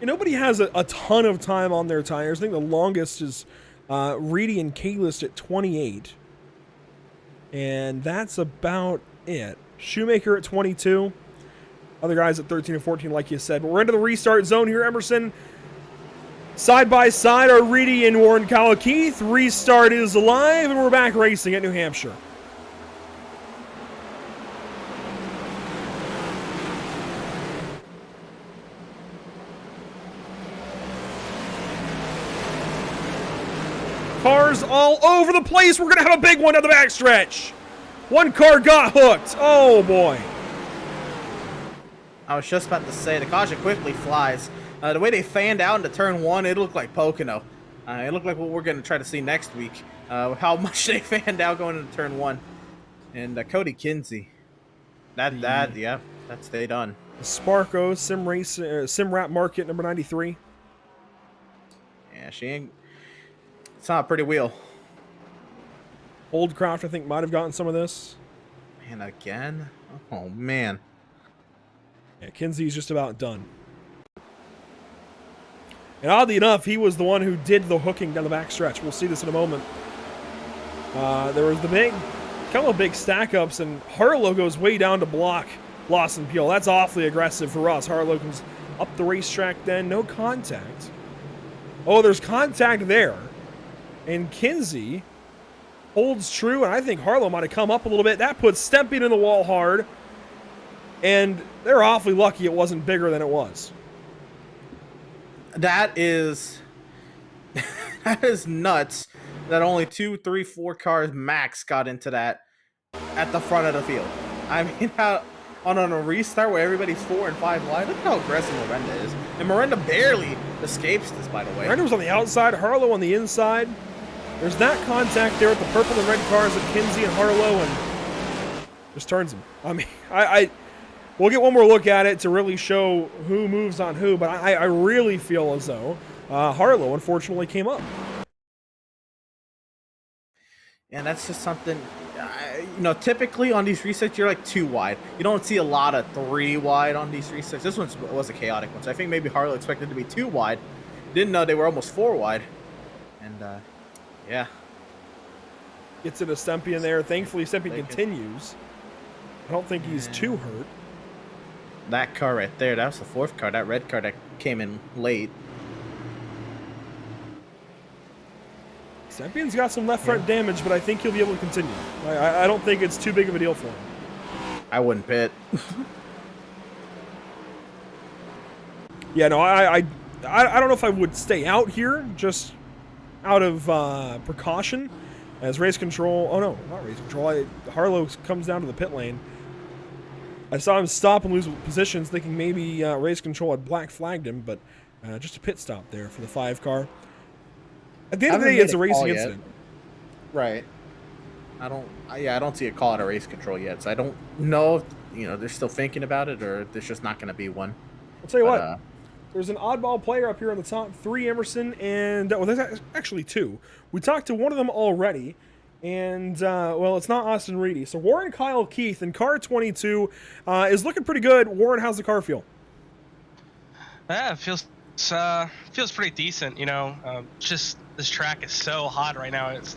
And nobody has a ton of time on their tires. I think the longest is Reedy and Kalis at 28, and that's about it. Shoemaker at 22, other guys at 13 and 14, like you said. But we're into the restart zone here, Emerson. Side by side are Reedy and Warren Kyle Keith. Restart is alive, and we're back racing at New Hampshire. Cars all over the place. We're going to have a big one down the backstretch. One car got hooked. Oh, boy. I was just about to say, the caution quickly flies. The way they fanned out into turn 1, it looked like Pocono. It looked like what we're going to try to see next week. How much they fanned out going into turn 1. And Cody Kinsey. Yeah, that's they done. Sparko, Sim Rap Market, number 93. Yeah, she ain't... It's not a pretty wheel. Holdcroft, I think, might have gotten some of this. And again? Oh, man. Yeah, Kinsey's just about done. And oddly enough, he was the one who did the hooking down the backstretch. We'll see this in a moment. There was the couple of big stack-ups, and Harlow goes way down to block Lawson Peel. That's awfully aggressive for us. Harlow comes up the racetrack then. No contact. Oh, there's contact there. And Kinsey holds true, and I think Harlow might have come up a little bit. That puts Stemping in the wall hard. And they're awfully lucky it wasn't bigger than it was. That is nuts that only 2, 3, 4 cars max got into that at the front of the field. I mean, on a restart where everybody's 4 and 5 wide, look how aggressive Miranda is. And Miranda barely escapes this, by the way. Miranda was on the outside, Harlow on the inside. There's that contact there with the purple and red cars of Kinsey and Harlow, and just turns him. I mean, we'll get one more look at it to really show who moves on who, but I really feel as though Harlow, unfortunately, came up. And that's just something, you know, typically on these resets, you're like 2 wide. You don't see a lot of 3 wide on these resets. This one was a chaotic one, so I think maybe Harlow expected to be 2 wide. Didn't know they were almost 4 wide. And, yeah. Gets it to Stempy in there. Thankfully, Stempy continues. I don't think he's too hurt. That car right there, that was the 4th car, that red car that came in late. Stempion's got some left front damage, but I think he'll be able to continue. I don't think it's too big of a deal for him. I wouldn't pit. Yeah, no, I don't know if I would stay out here, just out of precaution. As race control, oh no, not race control. Harlow comes down to the pit lane. I saw him stop and lose positions, thinking maybe race control had black flagged him, but just a pit stop there for the 5 car. At the end of the day, it's a racing incident. Right. I don't see a call out of race control yet, so I don't know if, they're still thinking about it or there's just not going to be one. I'll tell you what. There's an oddball player up here on the top 3, Emerson, and well, there's actually 2. We talked to one of them already, and well, it's not Austin Reedy. So Warren Kyle Keith in car 22 is looking pretty good. Warren, how's the car feel? Yeah, it feels pretty decent. Just this track is so hot right now. It's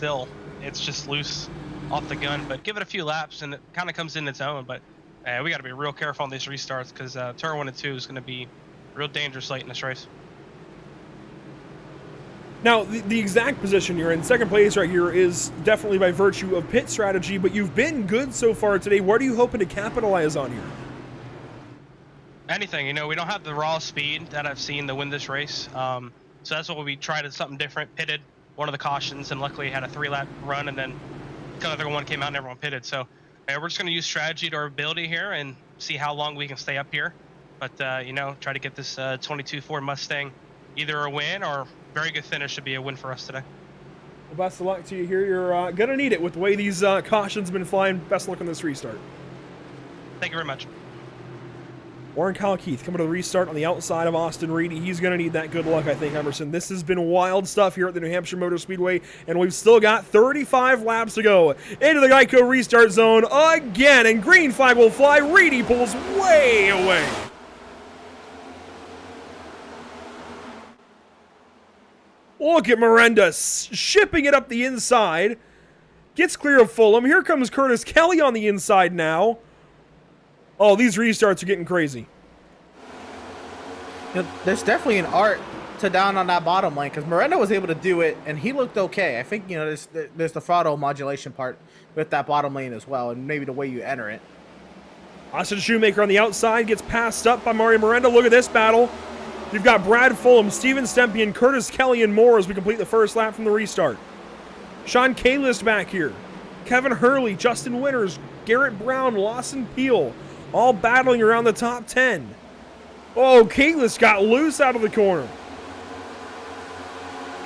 just loose off the gun, but give it a few laps and it kind of comes in its own. But we got to be real careful on these restarts because turn 1 and 2 is going to be real dangerous late in this race. Now, the exact position you're in, second place right here, is definitely by virtue of pit strategy, but you've been good so far today. What are you hoping to capitalize on here? Anything, we don't have the raw speed that I've seen to win this race. So that's what we tried something different, pitted one of the cautions, and luckily had a 3-lap run, and then the other one came out and everyone pitted. So we're just going to use strategy to our ability here and see how long we can stay up here. But, try to get this 22 Ford Mustang either a win or very good finish to be a win for us today. Well, best of luck to you here. You're going to need it with the way these cautions have been flying. Best of luck on this restart. Thank you very much. Warren Kyle Keith coming to the restart on the outside of Austin Reedy. He's going to need that good luck, I think, Emerson. This has been wild stuff here at the New Hampshire Motor Speedway, and we've still got 35 laps to go into the Geico restart zone again, and green flag will fly. Reedy pulls way away. Look at Miranda shipping it up the inside. Gets clear of Fulham. Here comes Curtis Kelly on the inside now. Oh, these restarts are getting crazy. There's definitely an art to down on that bottom lane because Miranda was able to do it and he looked okay. I think there's the throttle modulation part with that bottom lane as well, and maybe the way you enter it. Austin Shoemaker on the outside gets passed up by Mario Miranda. Look at this battle. You've got Brad Fulham, Steven Stempian, Curtis Kelly, and more as we complete the first lap from the restart. Sean Kalist back here. Kevin Hurley, Justin Winters, Garrett Brown, Lawson Peel, all battling around the top 10. Oh, Kalist got loose out of the corner.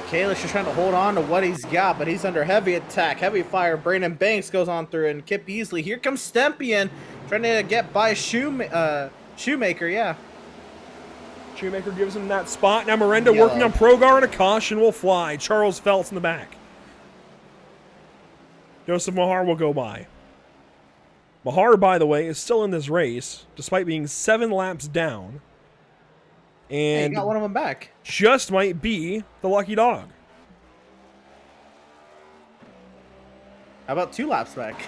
Kalist is trying to hold on to what he's got, but he's under heavy attack, heavy fire. Brandon Banks goes on through, and Kip Beasley. Here comes Stempian, trying to get by Shoemaker, yeah. Shoemaker gives him that spot. Now Miranda working on Progar, and a caution will fly. Charles Phelps in the back. Joseph Mahar will go by. Mahar, by the way, is still in this race, despite being 7 laps down. And he got one of them back. Just might be the lucky dog. How about 2 laps back?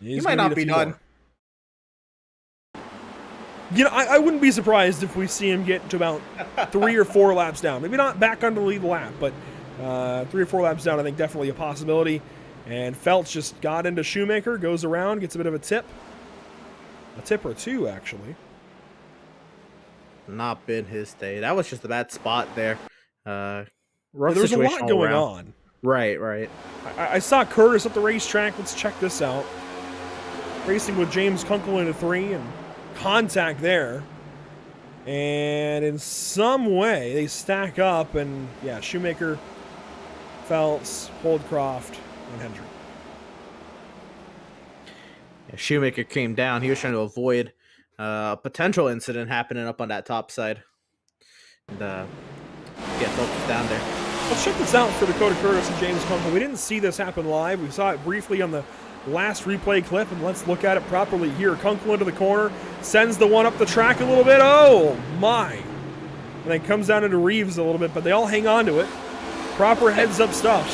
He might not be done. I wouldn't be surprised if we see him get to about 3 or 4 laps down. Maybe not back on the lead lap, but 3 or 4 laps down, I think definitely a possibility. And Phelps just got into Shoemaker, goes around, gets a bit of a tip. A tip or 2, actually. Not been his day. That was just a bad spot there. There's a lot going on. Right. I saw Curtis at the racetrack. Let's check this out. Racing with James Kunkel in a 3 and contact there. And in some way, they stack up. And, yeah, Shoemaker, Phelps, Holdcroft, and Hendry. Yeah, Shoemaker came down. He was trying to avoid a potential incident happening up on that top side. And get Phelps down there. Let's check this out for Dakota Curtis and James Kunkel. We didn't see this happen live. We saw it briefly on the last replay clip, and let's look at it properly here. Kunkel into the corner, sends the one up the track a little bit. Oh, my. And then comes down into Reeves a little bit, but they all hang on to it. Proper heads-up stuff.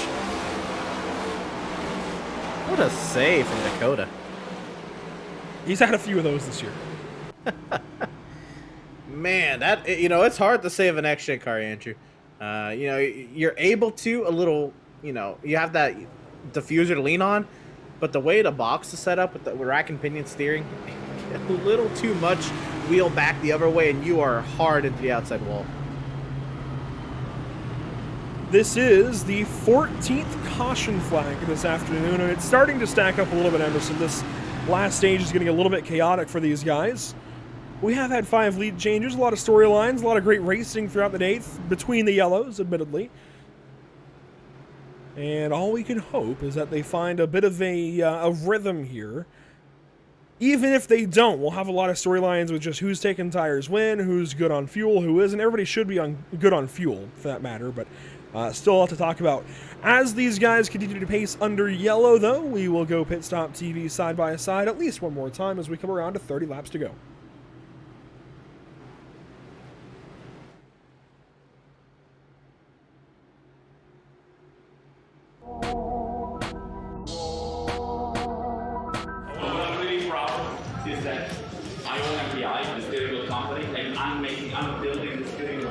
What a save from Dakota. He's had a few of those this year. Man, that it's hard to save an X-Gen car, Andrew. You're able to a little, you have that diffuser to lean on, but the way the box is set up with the rack and pinion steering, a little too much wheel back the other way, and you are hard into the outside wall. This is the 14th caution flag this afternoon, and it's starting to stack up a little bit, Emerson. This Last stage is getting a little bit chaotic for these guys. We have had 5 lead changes, a lot of storylines, a lot of great racing throughout the day between the yellows, admittedly. And all we can hope is that they find a bit of a rhythm here. Even if they don't, we'll have a lot of storylines with just who's taking tires when, who's good on fuel, who isn't. Everybody should be good on fuel, for that matter, but still a lot to talk about. As these guys continue to pace under yellow, though, we will go PitStop TV side by side at least one more time as we come around to 30 laps to go. Is that I own MPI, the steering wheel company, and I'm building the steering wheel.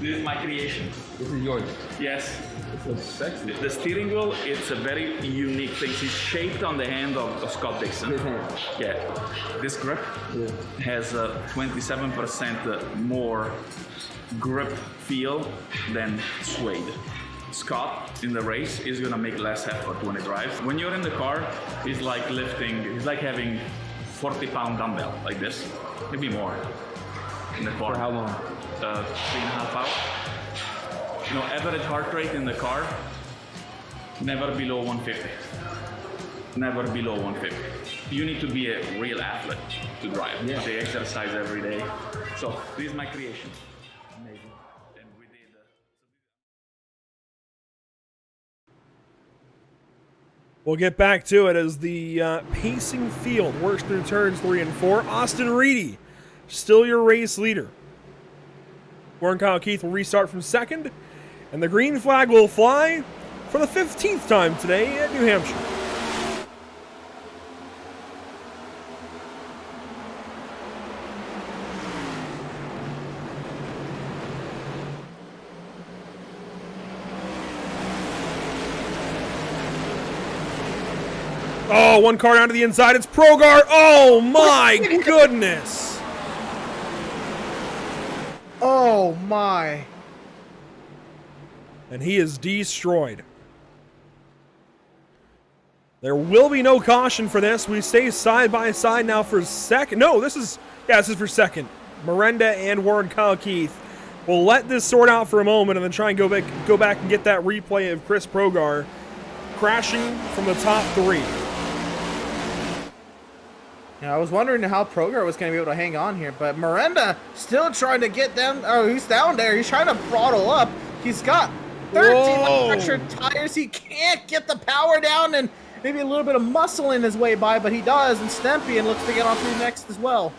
This is my creation. This is yours. Yes. It's so sexy. The steering wheel, it's a very unique thing. It's shaped on the hand of Scott Dixon. His hand. Yeah. This grip has 27% more grip feel than suede. Scott in the race is gonna make less effort when he drives. When you're in the car, it's like lifting, it's like having 40-pound dumbbell like this, maybe more in the car. For how long? 3.5 hours. You know, average heart rate in the car, never below 150. Never below 150. You need to be a real athlete to drive. Yeah. They exercise every day. So this is my creation. Amazing. We'll get back to it as the pacing field works through turns 3 and 4. Austin Reedy, still your race leader. Warren Kyle Keith will restart from second, and the green flag will fly for the 15th time today at New Hampshire. Oh, one car down to the inside. It's Progar. Oh, my goodness. Oh, my. And he is destroyed. There will be no caution for this. We stay side by side now for second. No, this is for second. Miranda and Warren Kyle Keith will let this sort out for a moment and then try and go back and get that replay of Chris Progar crashing from the top 3. Yeah, I was wondering how Progar was going to be able to hang on here, but Miranda still trying to get down. Oh, he's down there. He's trying to throttle up. He's got 13 manufactured tires. He can't get the power down, and maybe a little bit of muscle in his way by, but he does. And Stempian looks to get on through next as well.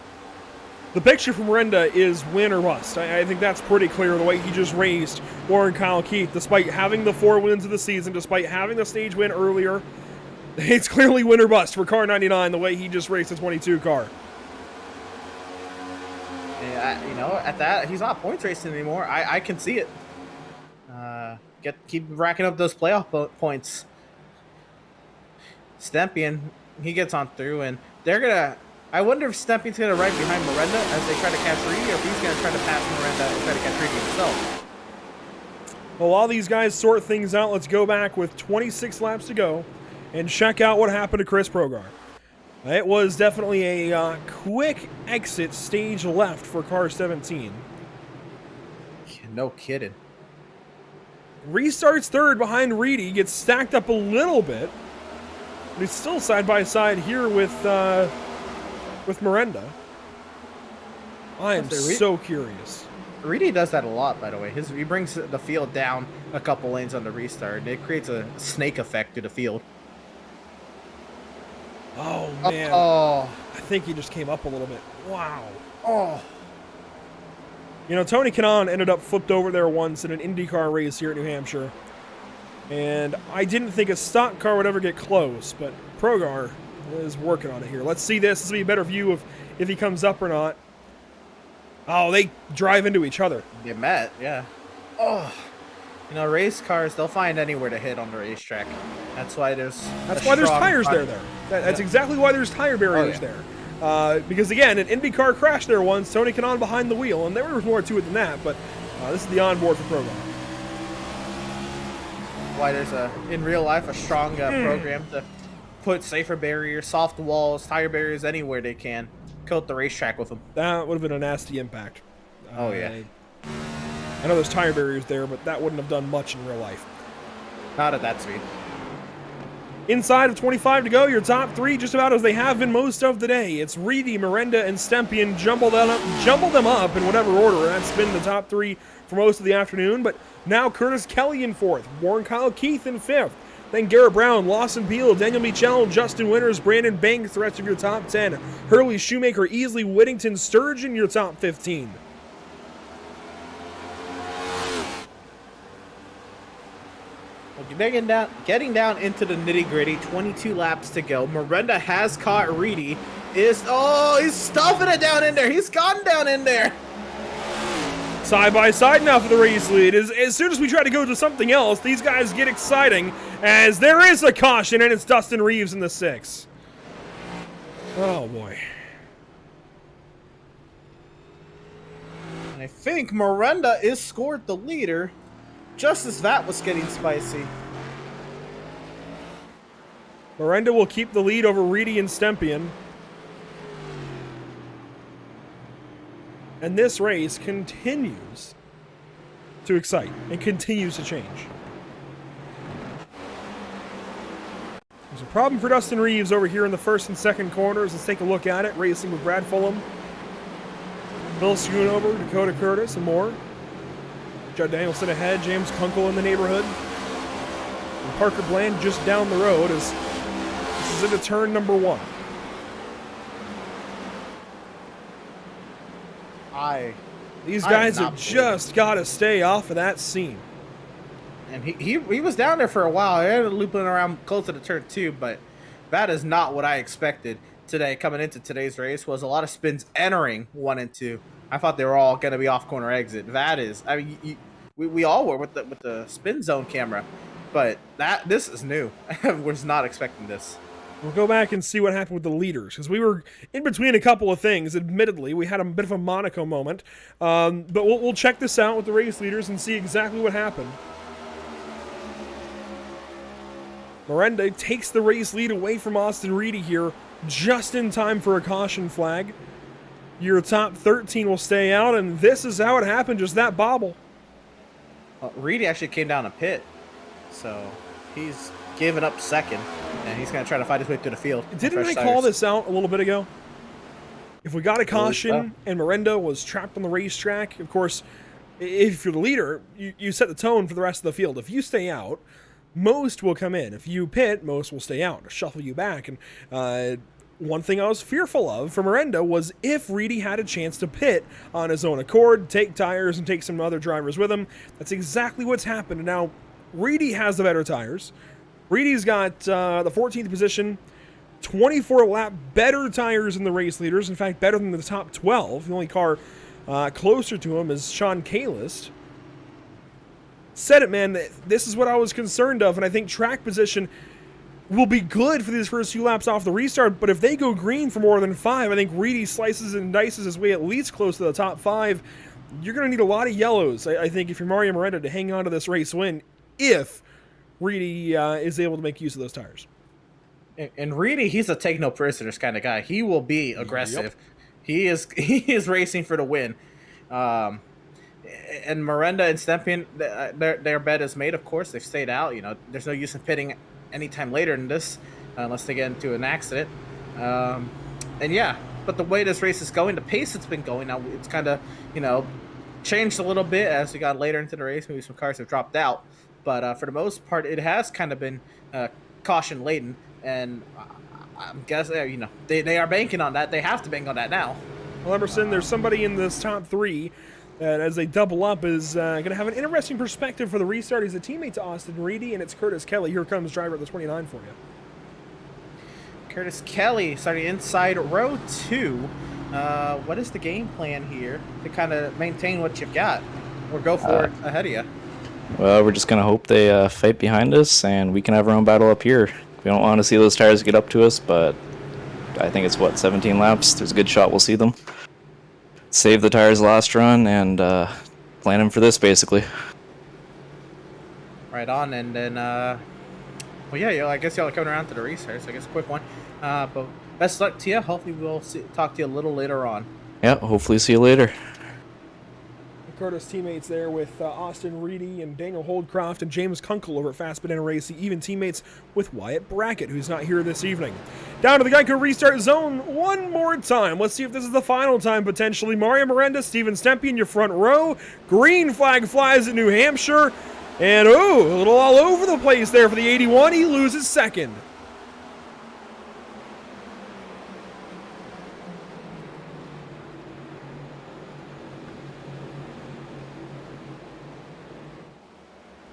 The picture from Miranda is win or bust. I think that's pretty clear the way he just raced Warren Kyle Keith, despite having the 4 wins of the season, despite having the stage win earlier. It's clearly win or bust for car 99 the way he just raced the 22 car. Yeah, you know, at that, he's not points racing anymore. I can see it. Keep racking up those playoff points. Stempian, he gets on through, and they're gonna. I wonder if Stempian's gonna right behind Miranda as they try to catch Reedy, or if he's gonna try to pass Miranda and try to catch Reedy himself. Well, while these guys sort things out, let's go back with 26 laps to go and check out what happened to Chris Progar. It was definitely a quick exit stage left for car 17. No kidding. Restarts third behind Reedy, gets stacked up a little bit, but he's still side by side here with Miranda. I am so curious. Reedy does that a lot, by the way. He brings the field down a couple lanes on the restart. It creates a snake effect to the field. Oh, man. Oh. I think he just came up a little bit. Wow. Oh. You know, Tony Kanaan ended up flipped over there once in an IndyCar race here at New Hampshire. And I didn't think a stock car would ever get close, but Progar is working on it here. Let's see this. This will be a better view of if he comes up or not. Oh, they drive into each other. They met, yeah. Oh. You know, race cars, they'll find anywhere to hit on the racetrack. That's why there's tires there. That's exactly why there's tire barriers there. Because again, an IndyCar crashed there once, Tony Kanaan behind the wheel, and there was more to it than that, but this is the onboard for Program. Why there's in real life a strong program put safer barriers, soft walls, tire barriers anywhere they can. Coat the racetrack with them. That would have been a nasty impact. Oh, yeah. I know there's tire barriers there, but that wouldn't have done much in real life. Not at that speed. Inside of 25 to go, your top three just about as they have been most of the day. It's Reedy, Miranda, and Stempian. Jumble them up in whatever order. That's been the top three for most of the afternoon. But now Curtis Kelly in fourth, Warren Kyle Keith in fifth. Then Garrett Brown, Lawson Peel, Daniel Michel, Justin Winters, Brandon Banks, the rest of your top 10. Hurley, Shoemaker, Easley, Whittington, Sturgeon, your top 15. Getting down into the nitty-gritty, 22 laps to go. Miranda has caught Reedy. He's stuffing it down in there. He's gotten down in there. Side by side now for the race lead. As soon as we try to go to something else, these guys get exciting as there is a caution, and it's Dustin Reeves in the 6. Oh, boy. And I think Miranda is scored the leader just as that was getting spicy. Miranda will keep the lead over Reedy and Stempian. And this race continues to excite and continues to change. There's a problem for Dustin Reeves over here in the first and second corners. Let's take a look at it. Racing with Brad Fulham, Bill Schoonover, Dakota Curtis, and more. Judd Danielson ahead, James Kunkel in the neighborhood. And Parker Bland just down the road as this is into turn number 1. These guys have just got to stay off of that seam. And he was down there for a while. He ended up looping around closer to turn 2, but that is not what I expected today. Coming into today's race was a lot of spins entering 1 and 2. I thought they were all going to be off corner exit. That is, I mean, we all were with the spin zone camera, but this is new. I was not expecting this. We'll go back and see what happened with the leaders, because we were in between a couple of things. Admittedly, we had a bit of a Monaco moment, but we'll check this out with the race leaders and see exactly what happened. Miranda takes the race lead away from Austin Reedy here, just in time for a caution flag. Your top 13 will stay out, and this is how it happened, just that bobble. Reedy actually came down a pit, so he's giving up second, and he's going to try to fight his way through the field. Didn't I call this out a little bit ago? If we got a caution and Miranda was trapped on the racetrack, of course, if you're the leader, you set the tone for the rest of the field. If you stay out, most will come in. If you pit, most will stay out, shuffle you back. And one thing I was fearful of for Miranda was if Reedy had a chance to pit on his own accord, take tires, and take some other drivers with him. That's exactly what's happened. Now, Reedy has the better tires. Reedy's got the 14th position, 24-lap better tires than the race leaders. In fact, better than the top 12. The only car closer to him is Sean Kalis. Said it, man. This is what I was concerned of, and I think track position will be good for these first few laps off the restart, but if they go green for more than 5, I think Reedy slices and dices his way at least close to the top 5. You're going to need a lot of yellows, I think, if you're Mario Miranda, to hang on to this race win, if Reedy is able to make use of those tires. And Reedy, he's a take no prisoners kind of guy. He will be aggressive. Yep. He is racing for the win. And Miranda and Stempian, their bet is made, of course. They've stayed out. You know, there's no use in pitting anytime later than this unless they get into an accident. And yeah, but the way this race is going, the pace it's been going now, it's kind of, changed a little bit as we got later into the race. Maybe some cars have dropped out. But for the most part, it has kind of been caution laden. And I'm guessing, they are banking on that. They have to bank on that now. Well, Emerson, there's somebody in this top 3 that, as they double up, is going to have an interesting perspective for the restart. He's a teammate to Austin Reedy, and it's Curtis Kelly. Here comes driver at the 29 for you. Curtis Kelly starting inside row 2. What is the game plan here to kind of maintain what you've got or go for it ahead of you? Well, we're just going to hope they fight behind us and we can have our own battle up here. We don't want to see those tires get up to us, but I think it's, 17 laps? There's a good shot we'll see them. Save the tires last run and plan them for this, basically. Right on, and then Well, yeah, I guess y'all are coming around to the restart, so I guess a quick one. But best luck to you. Hopefully we'll talk to you a little later on. Yeah, hopefully see you later. Curtis teammates there with Austin Reedy and Daniel Holdcroft and James Kunkel over at Fast Banana Racing, even teammates with Wyatt Brackett, who's not here this evening. Down to the Geico restart zone one more time. Let's see if this is the final time, potentially. Mario Miranda, Steven Stempy in your front row. Green flag flies at New Hampshire. And, a little all over the place there for the 81. He loses second.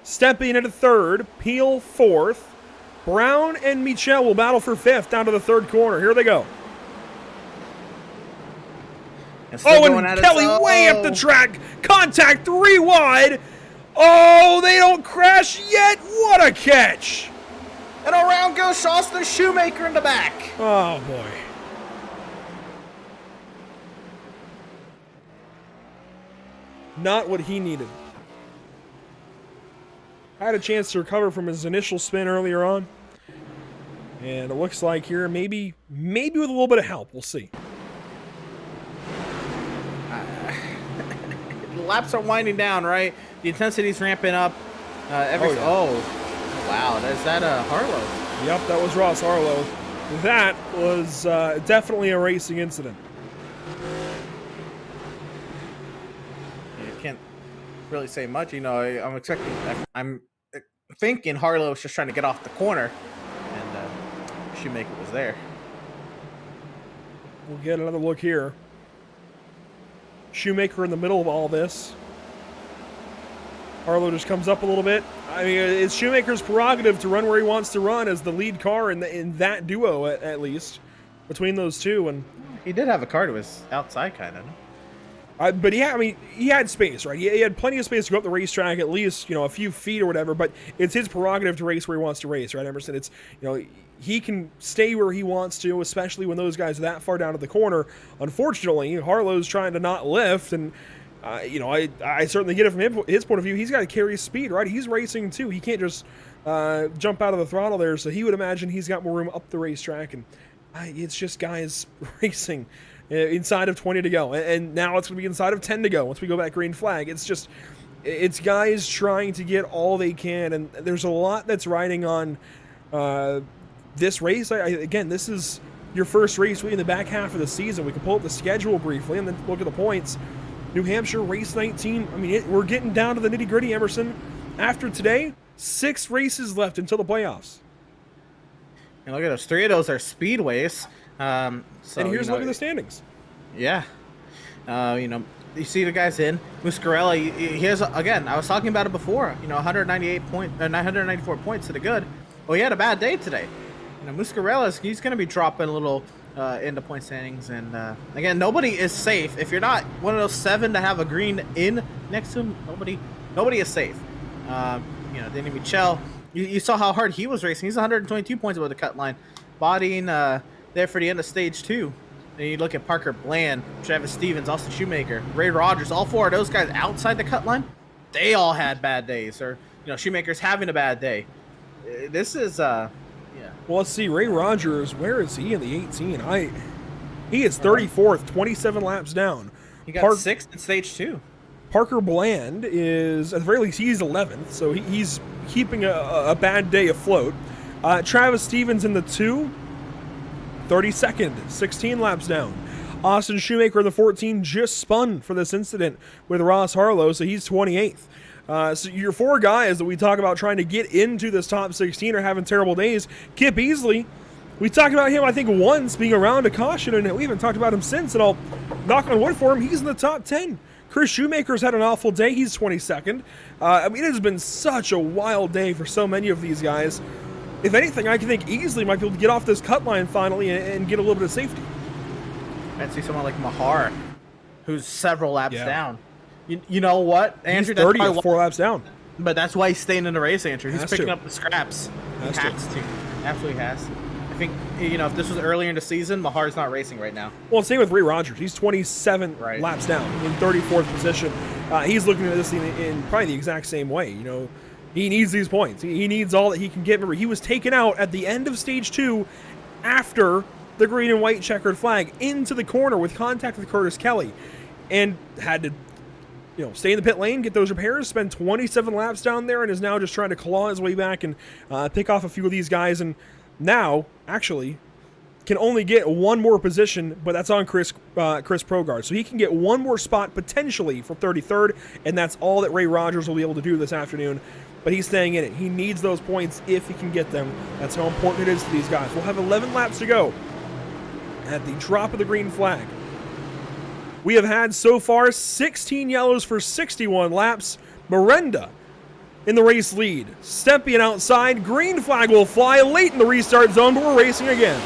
Stepping into third, Peel fourth. Brown and Michel will battle for fifth down to the third corner. Here they go. And Kelly way up the track. Contact 3 wide. Oh, they don't crash yet. What a catch. And around goes Austin Shoemaker in the back. Oh, boy. Not what he needed. Had a chance to recover from his initial spin earlier on. And it looks like here, maybe with a little bit of help. We'll see. The laps are winding down, right? The intensity's ramping up. Wow. Is that Harlow? Yep, that was Ross Harlow. That was definitely a racing incident. You can't really say much. I'm thinking Harlow was just trying to get off the corner, and Shoemaker was there. We'll get another look here. Shoemaker in the middle of all this. Harlow just comes up a little bit. I mean, it's Shoemaker's prerogative to run where he wants to run as the lead car in that duo, at least, between those two. And he did have a car to his outside, kind of. But he had space, right? He had plenty of space to go up the racetrack, at least, a few feet or whatever. But it's his prerogative to race where he wants to race, right, Emerson? It's, he can stay where he wants to, especially when those guys are that far down to the corner. Unfortunately, Harlow's trying to not lift, and I certainly get it from his point of view. He's got to carry his speed, right? He's racing too. He can't just jump out of the throttle there. So he would imagine he's got more room up the racetrack, and it's just guys racing inside of 20 to go, and now it's going to be inside of 10 to go once we go back green flag. It's guys trying to get all they can, and there's a lot that's riding on this race. Again, this is your first race in the back half of the season. We can pull up the schedule briefly and then look at the points. New Hampshire, race 19. I mean, we're getting down to the nitty-gritty, Emerson. After today, 6 races left until the playoffs. And look at those. 3 of those are speedways. And here's a look at the standings. Yeah. You see the guys in. Muscarella, he has, again, I was talking about it before, 994 points to the good. Well, he had a bad day today. Muscarella, he's going to be dropping a little into point standings. And, again, nobody is safe. If you're not one of those 7 to have a green in next to him, nobody is safe. Danny Michel, you saw how hard he was racing. He's 122 points above the cut line. Bodying there for the end of stage 2. Then you look at Parker Bland, Travis Stevens, Austin Shoemaker, Ray Rogers, all 4 of those guys outside the cut line, they all had bad days. Or, Shoemaker's having a bad day. This is, yeah. Well, let's see. Ray Rogers, where is he in the 18? He is 34th, 27 laps down. He got 6th in stage 2. Parker Bland is, at the very least, he's 11th, so he's keeping a bad day afloat. Travis Stevens in the 2, 32nd, 16 laps down. Austin Shoemaker in the 14 just spun for this incident with Ross Harlow, so he's 28th. So your 4 guys that we talk about trying to get into this top 16 are having terrible days. Kip Easley, we talked about him, I think, once being around a caution, and we haven't talked about him since, and I'll knock on wood for him. He's in the top 10. Chris Shoemaker's had an awful day. He's 22nd. It has been such a wild day for so many of these guys. If anything, I can think Easley might be able to get off this cut line finally and get a little bit of safety. I'd see someone like Mahar, who's several laps down. You know what, Andrew? He's 30th, 4 laps down. But that's why he's staying in the race, Andrew. He's picking to. up the scraps. He Has has to. Absolutely has to. I think, if this was earlier in the season, Mahar's not racing right now. Well, same with Ray Rogers. He's 27 laps down in 34th position. He's looking at this in probably the exact same way. He needs these points. He needs all that he can get. Remember, he was taken out at the end of stage 2 after the green and white checkered flag into the corner with contact with Curtis Kelly, and had to, stay in the pit lane, get those repairs, spend 27 laps down there, and is now just trying to claw his way back and pick off a few of these guys. And now, actually, can only get one more position, but that's on Chris Progrard. So he can get one more spot potentially for 33rd, and that's all that Ray Rogers will be able to do this afternoon. But he's staying in it. He needs those points if he can get them. That's how important it is to these guys. We'll have 11 laps to go at the drop of the green flag. We have had so far 16 yellows for 61 laps. Miranda in the race lead. Stepien outside. Green flag will fly late in the restart zone, but we're racing again.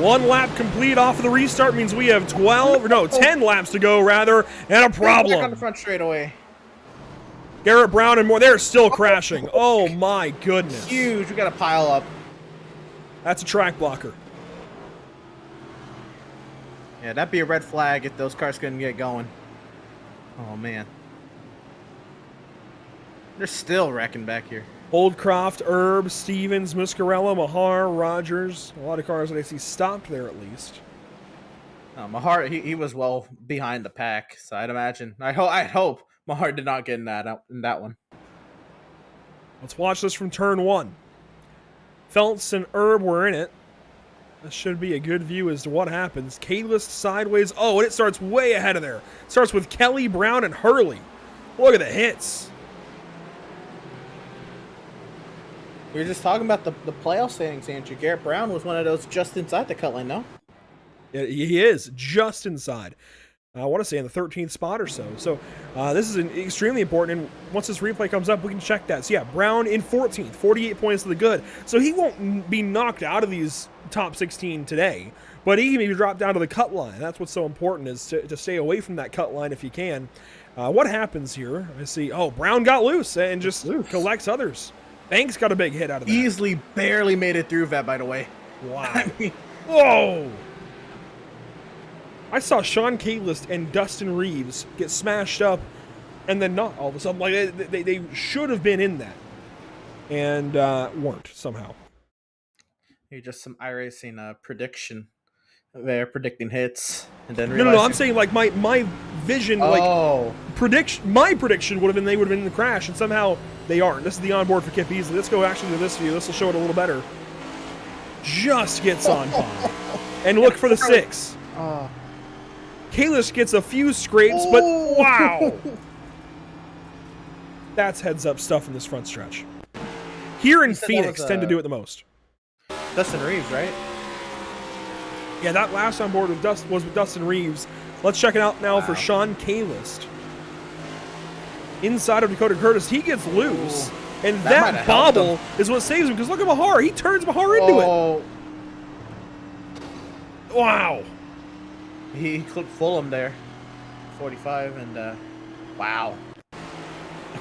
One lap complete off of the restart means we have 10 laps to go, rather, and a problem. Back on the front straightaway. Garrett Brown and more, they're still crashing. Oh my goodness. Huge, we got to pile up. That's a track blocker. Yeah, that'd be a red flag if those cars couldn't get going. Oh man. They're still wrecking back here. Oldcroft, Erb, Stevens, Muscarella, Mahar, Rogers. A lot of cars that I see stopped there at least. Mahar, he was well behind the pack, so I'd imagine. I'd hope Mahar did not get in that one. Let's watch this from turn 1. Feltz and Erb were in it. This should be a good view as to what happens. K-List sideways. Oh, and it starts way ahead of there. It starts with Kelly, Brown, and Hurley. Look at the hits. We were just talking about the playoff standings, Andrew. Garrett Brown was one of those just inside the cut line, no? Yeah, he is just inside. I want to say in the 13th spot or so. So this is extremely important. And once this replay comes up, we can check that. So yeah, Brown in 14th, 48 points to the good. So he won't be knocked out of these top 16 today, but he can maybe drop down to the cut line. That's what's so important, is to stay away from that cut line if you can. What happens here? I see, Brown got loose and just collects others. Banks got a big hit out of that. Easily barely made it through that, by the way. Wow. Whoa! I saw Sean K-List and Dustin Reeves get smashed up and then not all of a sudden. Like they should have been in that and weren't somehow. You're just some iRacing prediction. They're predicting hits and then No, I'm saying like my vision, like prediction. My prediction would have been they would have been in the crash, and somehow they aren't. This is the onboard for Kip Easley. Let's go actually to this view. This will show it a little better. Just gets on by, and look for the 6. Kalis gets a few scrapes, but wow, that's heads up stuff in this front stretch. Here in Phoenix, tend to do it the most. Dustin Reeves, right? Yeah, that last on board was with Dustin Reeves. Let's check it out now for Sean K-List. Inside of Dakota Curtis, he gets loose. And that bobble is what saves him, because look at Mahar. He turns Mahar into it. Wow. He clipped Fulham there. 45 and wow.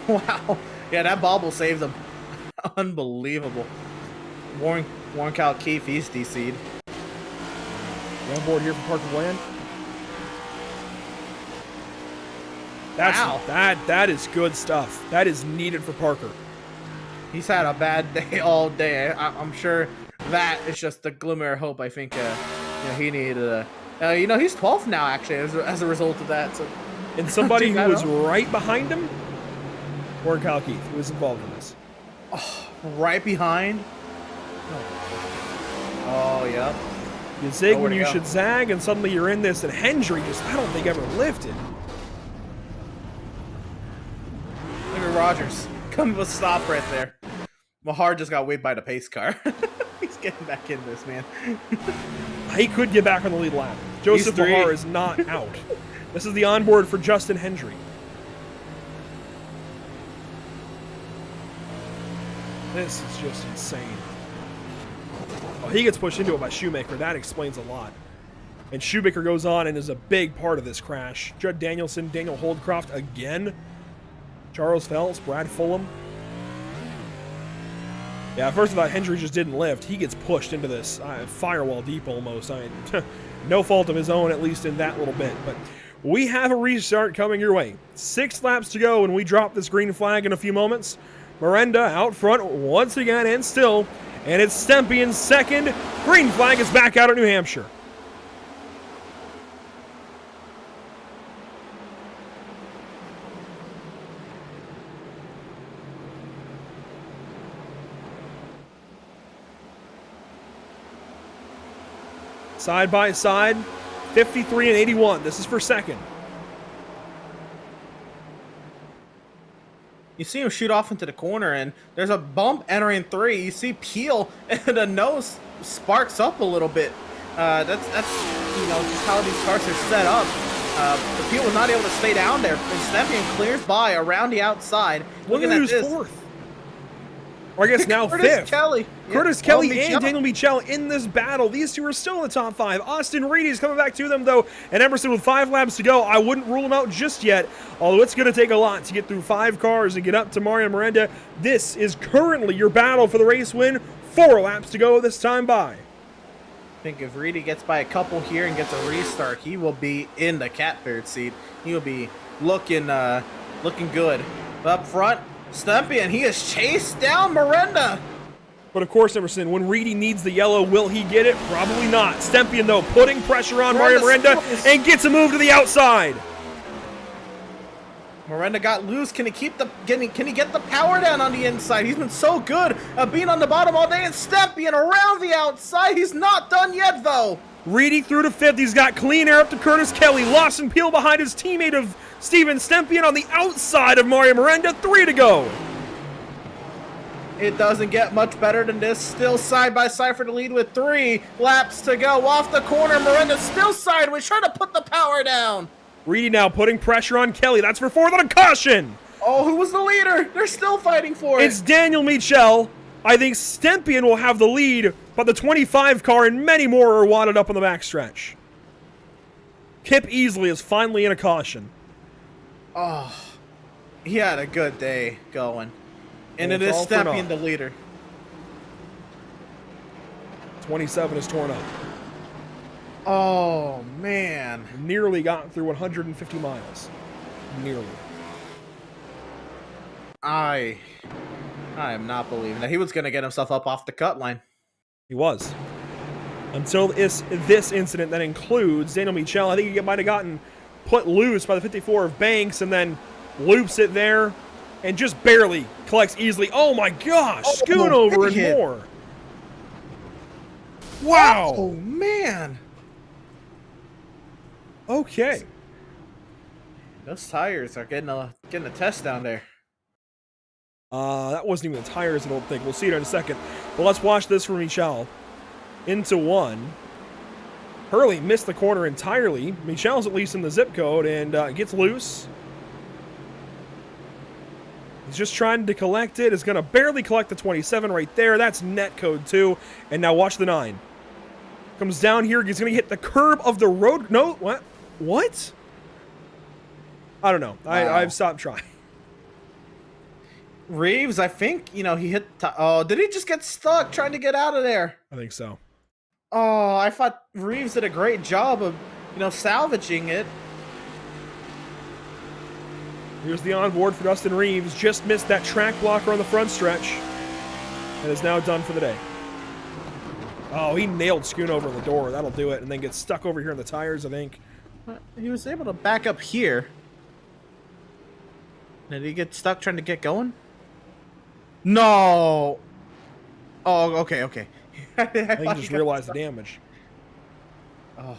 Wow. Yeah, that bobble saved him. Unbelievable. Warren Cal Keefe, he's DC'd. On board here from Parker Bland. Wow. That is good stuff. That is needed for Parker. He's had a bad day all day. I'm sure that is just a glimmer of hope. I think he needed he's 12th now actually as a result of that. So, and somebody who was right behind him, Warren Cal Keefe, who was involved in this. Oh, right behind. Oh, yep. You zig when you should zag, and suddenly you're in this, and Hendry just, I don't think, ever lifted. Look at Rogers. Come to a stop right there. Mahar just got weighed by the pace car. He's getting back in this, man. He could get back on the lead lap. Joseph Mahar is not out. This is the onboard for Justin Hendry. This is just insane. Oh, he gets pushed into it by Shoemaker. That explains a lot. And Shoemaker goes on and is a big part of this crash. Judd Danielson, Daniel Holdcroft again. Charles Phelps, Brad Fulham. Yeah, first of all, Hendry just didn't lift. He gets pushed into this firewall deep almost. I mean, no fault of his own, at least in that little bit. But we have a restart coming your way. 6 laps to go, and we drop this green flag in a few moments. Miranda out front once again and still. And it's Stempion's second. Green flag is back out at New Hampshire. Side by side, 53 and 81. This is for second. You see him shoot off into the corner, and there's a bump entering 3. You see Peel, and the nose sparks up a little bit. That's just how these cars are set up. The Peel was not able to stay down there, and Stepien clears by around the outside. Looking at this. Fourth. Or I guess now Curtis fifth. Kelly. Curtis Kelly and Daniel Michel in this battle. These two are still in the top 5. Austin Reedy is coming back to them, though. And Emerson with 5 laps to go. I wouldn't rule him out just yet, although it's going to take a lot to get through 5 cars and get up to Mario Miranda. This is currently your battle for the race win. 4 laps to go this time by. I think if Reedy gets by a couple here and gets a restart, he will be in the catbird seat. He will be looking good. Up front, Stempien, he has chased down Miranda. But of course, Emerson, when Reedy needs the yellow, will he get it? Probably not. Stempien, though, putting pressure on Mario Miranda and gets a move to the outside. Miranda got loose. Can he get the power down on the inside? He's been so good at being on the bottom all day, and Stempien around the outside. He's not done yet, though. Reedy through to 5th. He's got clean air up to Curtis Kelly. Lawson Peel behind his teammate of Steven Stempien on the outside of Mario Miranda. 3 to go. It doesn't get much better than this. Still side by side for the lead with 3 laps to go. Off the corner, Miranda still sideways, trying to put the power down. Reedy now putting pressure on Kelly. That's for 4th on a caution. Oh, who was the leader? They're still fighting for it. It's Daniel Michel. I think Stempien will have the lead, but the 25 car and many more are wadded up on the backstretch. Kip Easley is finally in a caution. Oh, he had a good day going. And it is Stempien the leader. 27 is torn up. Oh, man. Nearly got through 150 miles. Nearly. I am not believing that. He was going to get himself up off the cut line. He was. Until this incident that includes Daniel Michel. I think he might have gotten put loose by the 54 of Banks and then loops it there and just barely collects easily. Oh my gosh! Scoot over and more. Wow! Oh, man. Okay. Those tires are getting a test down there. That wasn't even the tires, I don't think. We'll see it in a second. But let's watch this from Michel. Into 1. Hurley missed the corner entirely. Michel's at least in the zip code and gets loose. He's just trying to collect it. Is going to barely collect the 27 right there. That's net code 2. And now watch the 9. Comes down here. He's going to hit the curb of the road. No, what? What? I don't know. Wow. I've stopped trying. Reeves, I think, he hit... Oh, did he just get stuck trying to get out of there? I think so. Oh, I thought Reeves did a great job of, salvaging it. Here's the onboard for Dustin Reeves. Just missed that track blocker on the front stretch. And is now done for the day. Oh, he nailed Schoonover in the door. That'll do it. And then gets stuck over here in the tires, I think. He was able to back up here. Did he get stuck trying to get going? No. Oh, okay. I think he just realized the damage. Oh.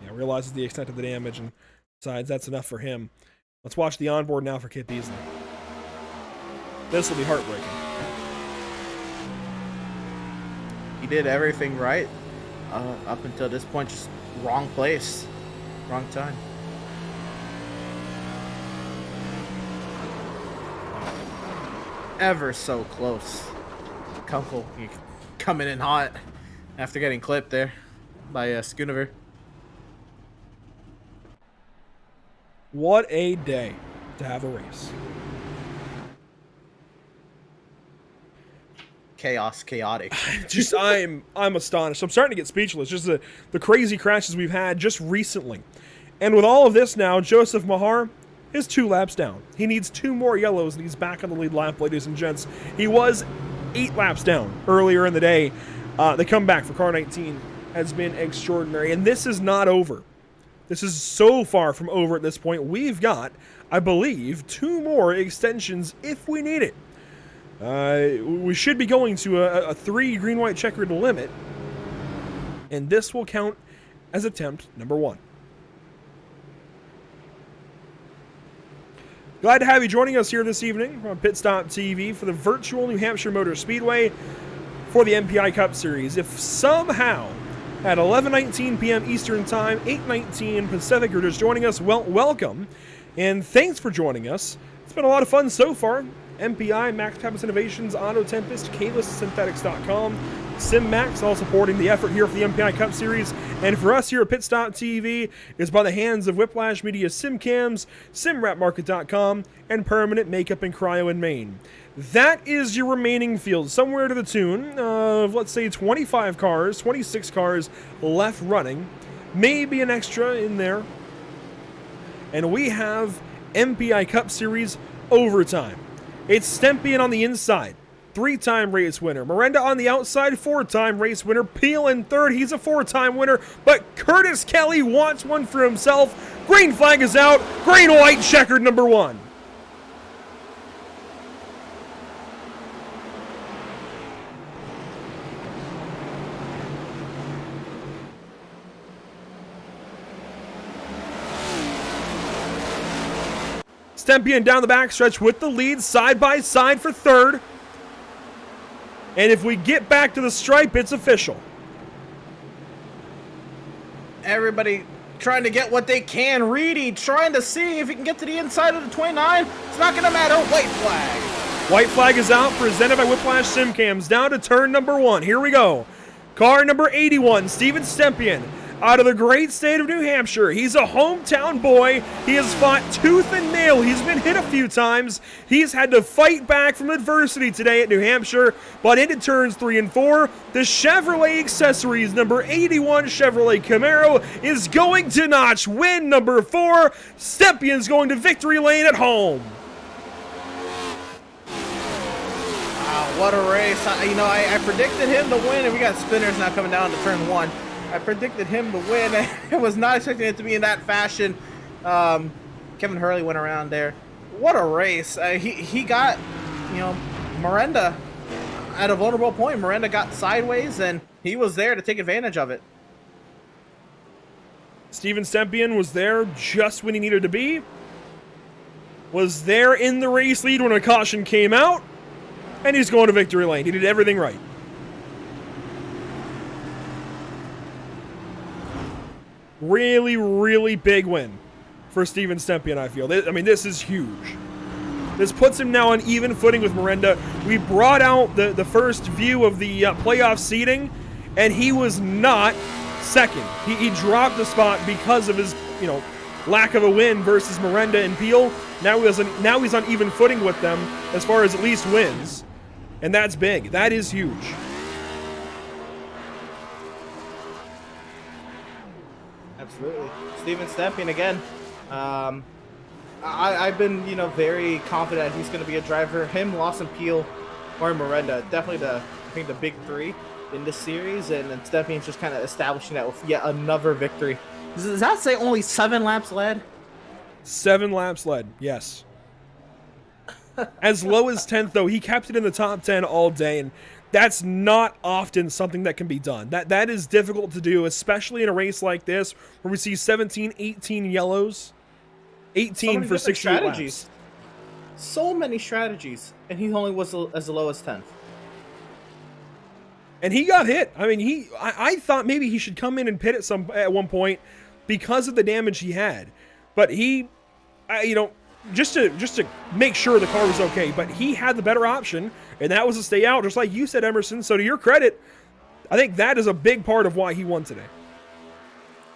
Yeah, realizes the extent of the damage and decides that's enough for him. Let's watch the onboard now for Kip Easley. This will be heartbreaking. He did everything right up until this point. Just wrong place, wrong time. Ever so close. Kunkel coming in hot. after getting clipped there by Schoonover. What a day to have a race. Chaotic. I'm astonished. I'm starting to get speechless. Just the crazy crashes we've had just recently. And with all of this now, Joseph Mahar is 2 laps down. He needs 2 more yellows and he's back on the lead lap, ladies and gents. He was 8 laps down earlier in the day. The comeback for car 19 has been extraordinary, and this is not over. This is so far from over at this point. We've got, I believe, 2 more extensions if we need it. We should be going to a 3 green-white checkered limit, and this will count as attempt number 1. Glad to have you joining us here this evening on PitStop TV for the virtual New Hampshire Motor Speedway for the MPI Cup Series. If somehow at 11:19 p.m. Eastern Time, 8:19 Pacific, you're just joining us, well, welcome, and thanks for joining us. It's been a lot of fun so far. MPI, Max Pappas Innovations, Auto Tempest, KaylessSynthetics.com, SimMax, all supporting the effort here for the MPI Cup Series. And for us here at PitStop TV, is by the hands of Whiplash Media SimCams, SimWrapMarket.com, and Permanent Makeup and Cryo in Maine. That is your remaining field, somewhere to the tune of, let's say, 25 cars, 26 cars left running, maybe an extra in there. And we have MPI Cup Series overtime. It's Stempian on the inside, 3-time race winner. Miranda on the outside, 4-time race winner. Peel in third, he's a 4-time winner. But Curtis Kelly wants one for himself. Green flag is out. Green-white checkered number 1. Stempian down the backstretch with the lead, side by side for third. And if we get back to the stripe, it's official. Everybody trying to get what they can. Reedy trying to see if he can get to the inside of the 29. It's not going to matter. White flag. White flag is out, presented by Whiplash SimCams. Down to turn number 1. Here we go. Car number 81, Steven Stempian. Out of the great state of New Hampshire. He's a hometown boy. He has fought tooth and nail. He's been hit a few times. He's had to fight back from adversity today at New Hampshire, but into turns 3 and 4, the Chevrolet Accessories number 81 Chevrolet Camaro is going to notch win number 4. Stempian's going to victory lane at home. Wow, what a race. I predicted him to win, and we got spinners now coming down to turn 1. I predicted him to win. I was not expecting it to be in that fashion. Kevin Hurley went around there. What a race. He got, Miranda at a vulnerable point. Miranda got sideways, and he was there to take advantage of it. Steven Stempian was there just when he needed to be. Was there in the race lead when a caution came out. And he's going to victory lane. He did everything right. Really, really big win for Steven Stempian, I feel. I mean, this is huge. This puts him now on even footing with Miranda. We brought out the first view of the playoff seeding, and he was not second. He dropped the spot because of his, lack of a win versus Miranda and Peel. Now he's on even footing with them as far as at least wins, and that's big. That is huge. Absolutely. Steven Stempian again. I've been, very confident he's going to be a driver. Him, Lawson Peel, or Miranda. Definitely I think the big 3 in this series. And then Stempian's just kind of establishing that with yet another victory. Does that say only 7 laps led? 7 laps led, yes. As low as 10th, though, he kept it in the top 10 all day. And that's not often something that can be done. That is difficult to do, especially in a race like this where we see 17, 18 yellows, 18 for 68 laps. So many strategies, and he only was as low as 10th. And he got hit. I mean, I thought maybe he should come in and pit at one point because of the damage he had, but he, just to make sure the car was okay, but he had the better option, and that was to stay out, just like you said, Emerson. So to your credit, I think that is a big part of why he won today.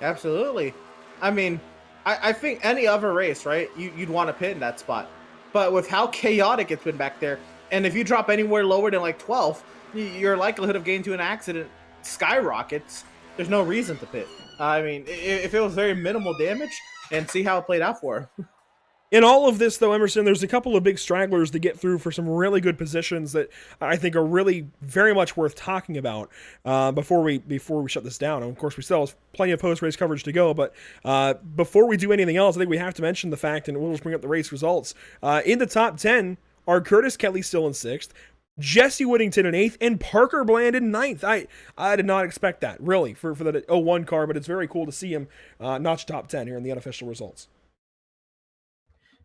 Absolutely. I mean, I think any other race, right, you'd want to pit in that spot. But with how chaotic it's been back there, and if you drop anywhere lower than like 12th, your likelihood of getting into an accident skyrockets. There's no reason to pit. I mean, if it was very minimal damage, and see how it played out for her. In all of this, though, Emerson, there's a couple of big stragglers to get through for some really good positions that I think are really very much worth talking about before we shut this down. And of course, we still have plenty of post-race coverage to go, but before we do anything else, I think we have to mention the fact, and we'll just bring up the race results. In the top 10 are Curtis Kelly still in 6th, Jesse Whittington in 8th, and Parker Bland in 9th. I did not expect that, really, for the 01 car, but it's very cool to see him notch top 10 here in the unofficial results.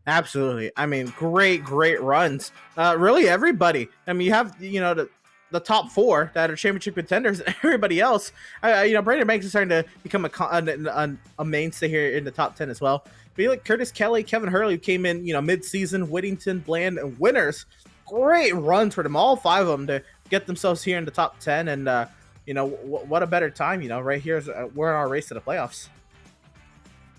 Absolutely. I mean, great runs. Really everybody. I mean, you have, the top 4 that are championship contenders, and everybody else. Brandon Banks is starting to become a mainstay here in the top 10 as well. But you look, Curtis Kelly, Kevin Hurley, who came in, mid-season, Whittington, Bland, and winners. Great runs for them, all 5 of them, to get themselves here in the top 10. And, what a better time, right here. We're in our race to the playoffs.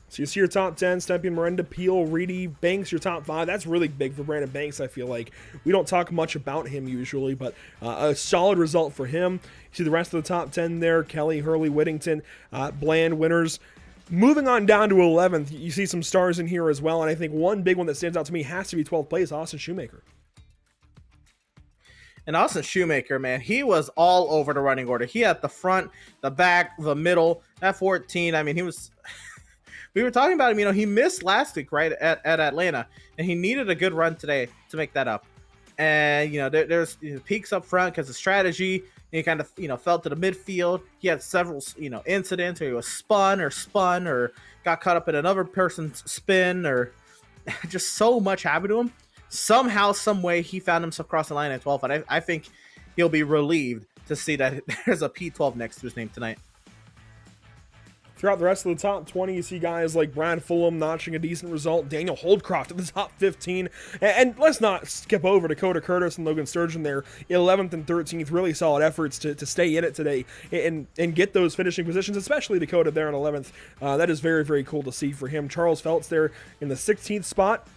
So you see your top 10, Stepien, Miranda, Peel, Reedy, Banks, your top 5. That's really big for Brandon Banks, I feel like. We don't talk much about him usually, but a solid result for him. You see the rest of the top 10 there, Kelly, Hurley, Whittington, Bland, winners. Moving on down to 11th, you see some stars in here as well, and I think one big one that stands out to me has to be 12th place, Austin Shoemaker. And Austin Shoemaker, man, he was all over the running order. He had the front, the back, the middle, at 14. I mean, he was... We were talking about him, he missed last week, right, at Atlanta, and he needed a good run today to make that up. And, there's peaks up front because of strategy. And he kind of, fell to the midfield. He had several, incidents where he was spun or got caught up in another person's spin, or just so much happened to him. Somehow, some way, he found himself crossing the line at 12th, and I think he'll be relieved to see that there's a P12 next to his name tonight. Throughout the rest of the top 20, you see guys like Brad Fulham notching a decent result, Daniel Holdcroft in the top 15, and let's not skip over Dakota Curtis and Logan Sturgeon there, 11th and 13th, really solid efforts to stay in it today and get those finishing positions, especially Dakota there in 11th. That is very, very cool to see for him. Charles Feltz there in the 16th spot.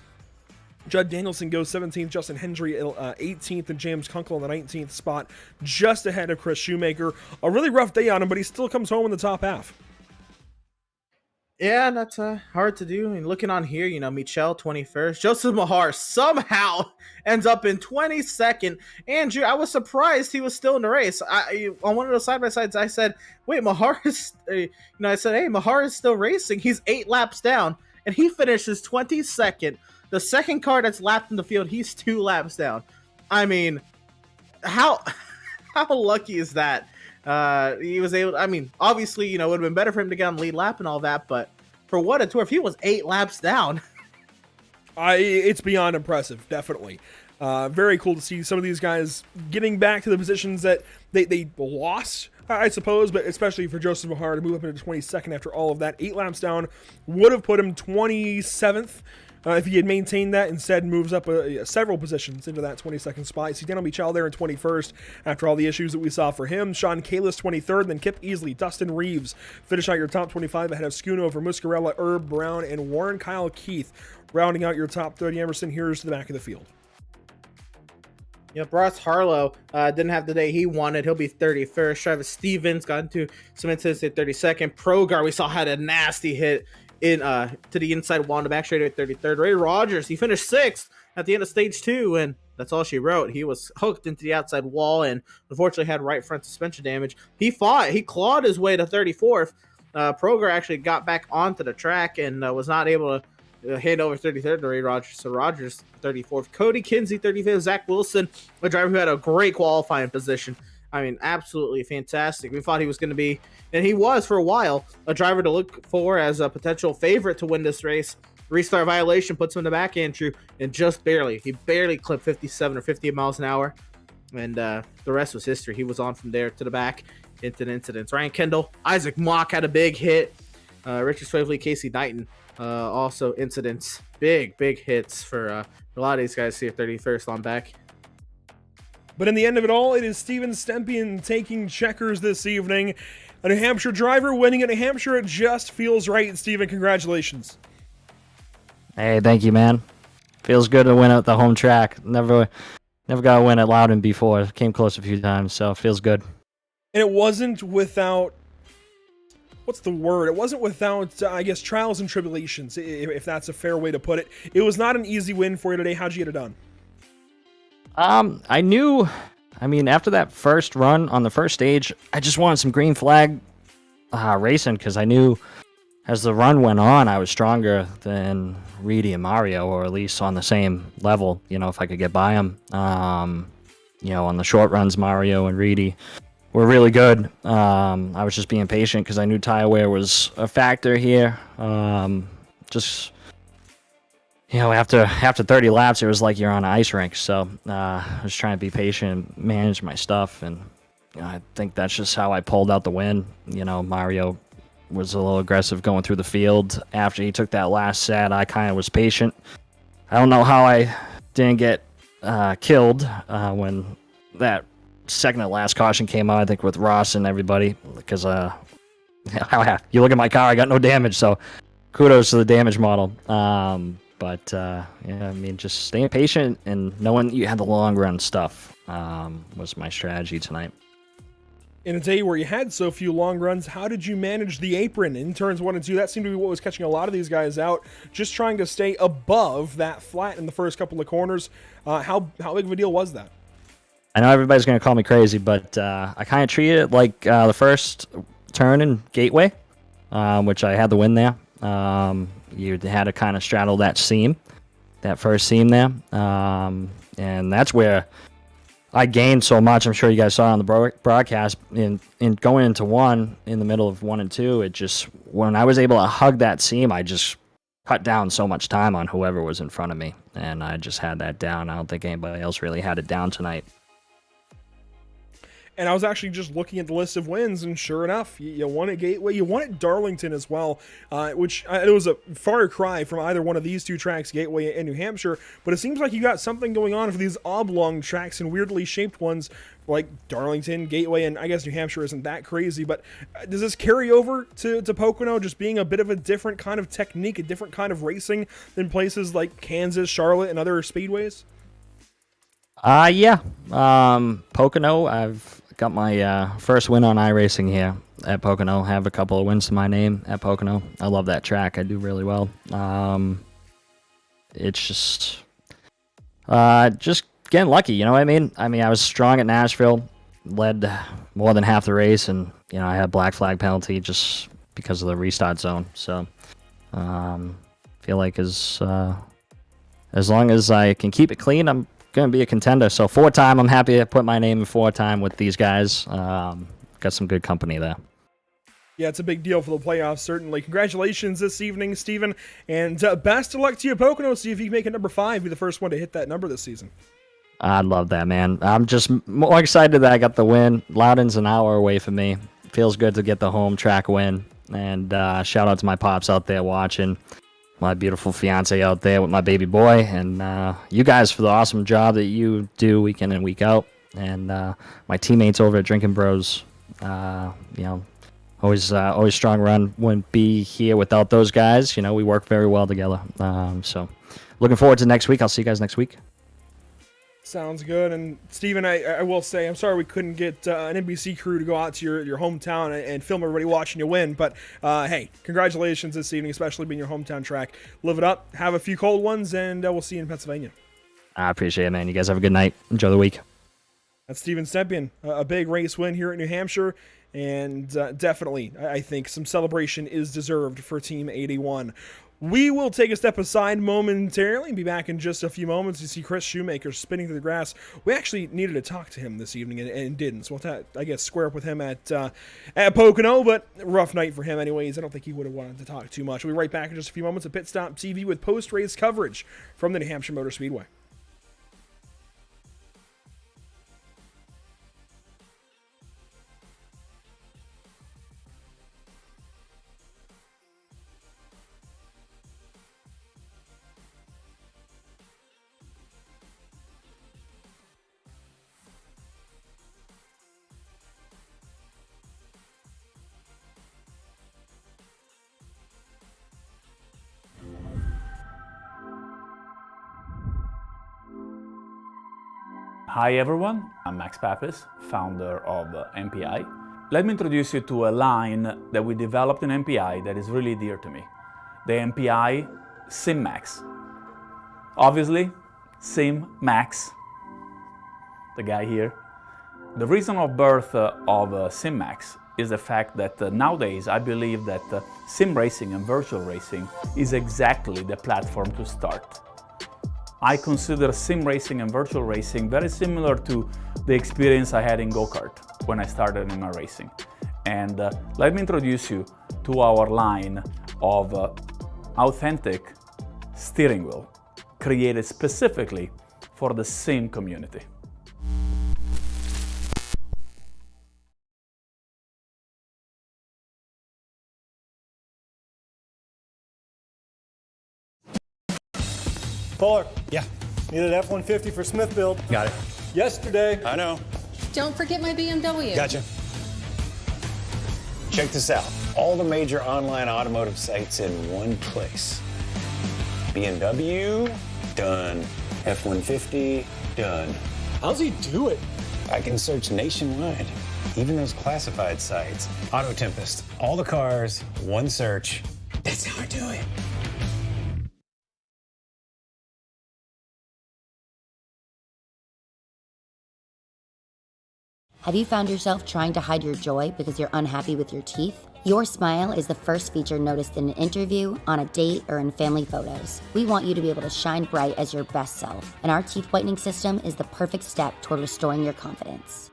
Judd Danielson goes 17th, Justin Hendry 18th, and James Kunkel in the 19th spot, just ahead of Chris Shoemaker. A really rough day on him, but he still comes home in the top half. Yeah, that's hard to do. I mean, looking on here, Michel 21st. Joseph Mahar somehow ends up in 22nd. Andrew, I was surprised he was still in the race. On one of those side-by-sides, I said, wait, Mahar is... I said, hey, Mahar is still racing. He's 8 laps down, and he finishes 22nd. The second car that's lapped in the field, he's 2 laps down. I mean, how lucky is that? He was able, obviously, it would have been better for him to get on the lead lap and all that, but for what it's worth, he was 8 laps down. It's beyond impressive, definitely. Very cool to see some of these guys getting back to the positions that they lost, I suppose, but especially for Joseph Mahar to move up into 22nd after all of that. 8 laps down would have put him 27th. If he had maintained that, instead moves up several positions into that 22nd spot. See Daniel Michel there in 21st after all the issues that we saw for him. Sean Kalis 23rd, then Kip Easley, Dustin Reeves finish out your top 25 ahead of Schoonover, Muscarella, Herb Brown, and Warren Kyle Keith rounding out your top 30. Emerson, here's to the back of the field. Yeah, Ross Harlow didn't have the day he wanted. He'll be 31st. Travis Stevens got into some incidents at 32nd. Progar, we saw, had a nasty hit in to the inside wall on the back straight at 33rd. Ray Rogers, he finished 6th at the end of stage 2, and that's all she wrote. He was hooked into the outside wall and unfortunately had right front suspension damage. He clawed his way to 34th. Progar actually got back onto the track and was not able to hand over 33rd to Ray Rogers. So Rogers 34th. Cody Kinsey 35th. Zach Wilson, a driver who had a great qualifying position. I mean, absolutely fantastic. We thought he was going to be, and he was for a while, a driver to look for as a potential favorite to win this race. Restart violation puts him in the back, Andrew, and he barely clipped 57 or 58 miles an hour. And the rest was history. He was on from there to the back into the incidents. Ryan Kendall, Isaac Mock had a big hit. Richard Swavely, Casey Knighton, also incidents. Big hits for a lot of these guys here, 31st on back. But in the end of it all, it is Steven Stempien taking checkers this evening. A New Hampshire driver winning at New Hampshire. It just feels right. Steven, congratulations. Hey, thank you, man. Feels good to win at the home track. Never got a win at Loudon before. Came close a few times, so it feels good. And it wasn't without, what's the word? It wasn't without, I guess, trials and tribulations, if that's a fair way to put it. It was not an easy win for you today. How'd you get it done? I knew, after that first run on the first stage, I just wanted some green flag racing because I knew as the run went on, I was stronger than Reedy and Mario, or at least on the same level, if I could get by them. On the short runs, Mario and Reedy were really good. I was just being patient because I knew tire wear was a factor here. After 30 laps, it was like you're on an ice rink. So I was trying to be patient, manage my stuff, and I think that's just how I pulled out the win. Mario was a little aggressive going through the field. After he took that last set, I kind of was patient. I don't know how I didn't get killed when that second to last caution came out, I think with Ross and everybody, because you look at my car, I got no damage, so kudos to the damage model. Just staying patient and knowing you had the long run stuff was my strategy tonight. In a day where you had so few long runs, how did you manage the apron in turns 1 and 2? That seemed to be what was catching a lot of these guys out, just trying to stay above that flat in the first couple of corners. How big of a deal was that? I know everybody's going to call me crazy, but I kind of treated it like the first turn in Gateway, which I had the win there. You had to kind of straddle that seam, that first seam there. And that's where I gained so much. I'm sure you guys saw it on the broadcast. In going into one, in the middle of 1 and 2, it just, when I was able to hug that seam, I just cut down so much time on whoever was in front of me. And I just had that down. I don't think anybody else really had it down tonight. And I was actually just looking at the list of wins, and sure enough, you won at Gateway, you won at Darlington as well, which it was a far cry from either one of these two tracks, Gateway and New Hampshire, but it seems like you got something going on for these oblong tracks and weirdly shaped ones like Darlington, Gateway, and I guess New Hampshire isn't that crazy, but does this carry over to Pocono, just being a bit of a different kind of technique, a different kind of racing than places like Kansas, Charlotte, and other speedways? Yeah. Pocono, I've got my first win on iRacing here at Pocono. Have a couple of wins to my name at Pocono. I love that track. I do really well. It's just getting lucky, you know what I mean? I was strong at Nashville, led more than half the race, and I had a black flag penalty just because of the restart zone. So feel like as long as I can keep it clean, I'm going to be a contender. So 4-time, I'm happy to put my name in 4-time with these guys. Got some good company there. Yeah, it's a big deal for the playoffs, certainly. Congratulations this evening, Steven, and best of luck to you, Pocono. See if you can make it number 5, be the first one to hit that number this season. I'd love that, man. I'm just more excited that I got the win. Loudon's an hour away from me. Feels good to get the home track win. And shout out to my pops out there watching. My beautiful fiance out there with my baby boy, and you guys for the awesome job that you do week in and week out, and my teammates over at Drinking Bros. Always strong run. Wouldn't be here without those guys. We work very well together. So looking forward to next week. I'll see you guys next week. Sounds good. And Steven, I will say, I'm sorry we couldn't get an NBC crew to go out to your hometown and film everybody watching you win. But hey, congratulations this evening, especially being your hometown track. Live it up. Have a few cold ones, and we'll see you in Pennsylvania. I appreciate it, man. You guys have a good night. Enjoy the week. That's Steven Stempien, a big race win here at New Hampshire. And definitely, I think some celebration is deserved for Team 81. We will take a step aside momentarily and be back in just a few moments. You see Chris Shoemaker spinning through the grass. We actually needed to talk to him this evening and didn't. So we'll, I guess, square up with him at Pocono, but rough night for him anyways. I don't think he would have wanted to talk too much. We'll be right back in just a few moments at PitStop TV with post-race coverage from the New Hampshire Motor Speedway. Hi everyone, I'm Max Papis, founder of MPI. Let me introduce you to a line that we developed in MPI that is really dear to me. The MPI SimMax. Obviously, SimMax, the guy here. The reason of birth of SimMax is the fact that nowadays I believe that sim racing and virtual racing is exactly the platform to start. I consider sim racing and virtual racing very similar to the experience I had in go-kart when I started in my racing. And let me introduce you to our line of authentic steering wheel created specifically for the sim community. Fuller. Yeah. Needed F-150 for Smith build. Got it. Yesterday. I know. Don't forget my BMW. Gotcha. Check this out. All the major online automotive sites in one place. BMW, done. F-150, done. How's he do it? I can search nationwide. Even those classified sites. Auto Tempest, all the cars, one search. That's how I do it. Have you found yourself trying to hide your joy because you're unhappy with your teeth? Your smile is the first feature noticed in an interview, on a date, or in family photos. We want you to be able to shine bright as your best self, and our teeth whitening system is the perfect step toward restoring your confidence.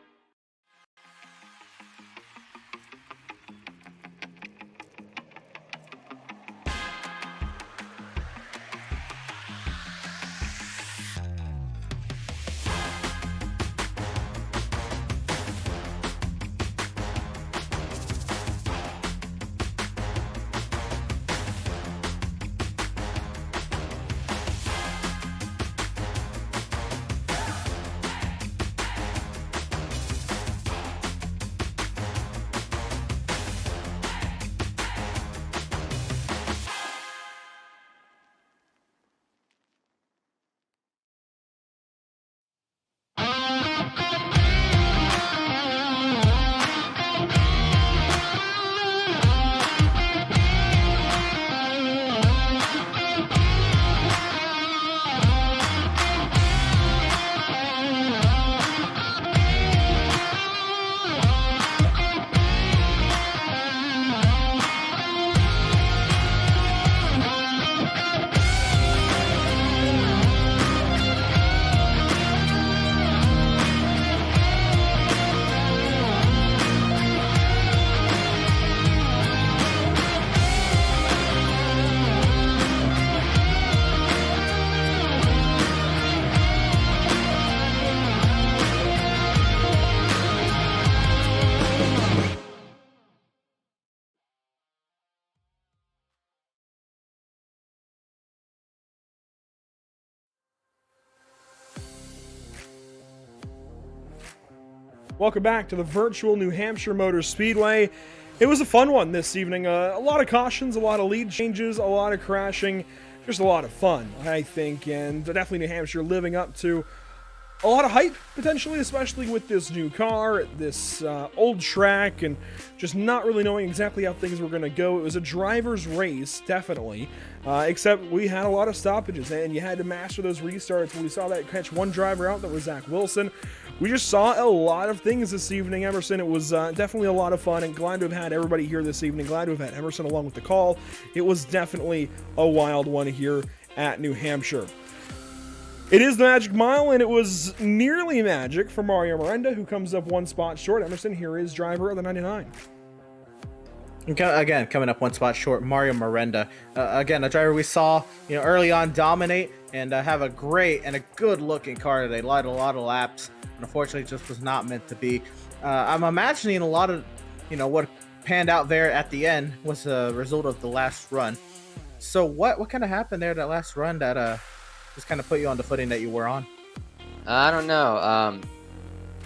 Welcome back to the virtual New Hampshire Motor Speedway. It was a fun one this evening. A lot of cautions, a lot of lead changes, a lot of crashing. Just a lot of fun, I think, and definitely New Hampshire living up to a lot of hype, potentially, especially with this new car, this old track, and just not really knowing exactly how things were going to go. It was a driver's race, definitely, except we had a lot of stoppages, and you had to master those restarts. We saw that catch one driver out, that was Zach Wilson. We just saw a lot of things this evening, Emerson. It was definitely a lot of fun, and glad to have had everybody here this evening. Glad to have had Emerson along with the call. It was definitely a wild one here at New Hampshire. It is the Magic Mile, and it was nearly magic for Mario Miranda, who comes up one spot short. Emerson, here is driver of the 99. Again, coming up one spot short, Mario Miranda. Again, a driver we saw, early on dominate and have a great and a good-looking car. They led a lot of laps, and unfortunately, it just was not meant to be. I'm imagining a lot of, what panned out there at the end was a result of the last run. So, what kind of happened there that last run that just kind of put you on the footing that you were on? I don't know.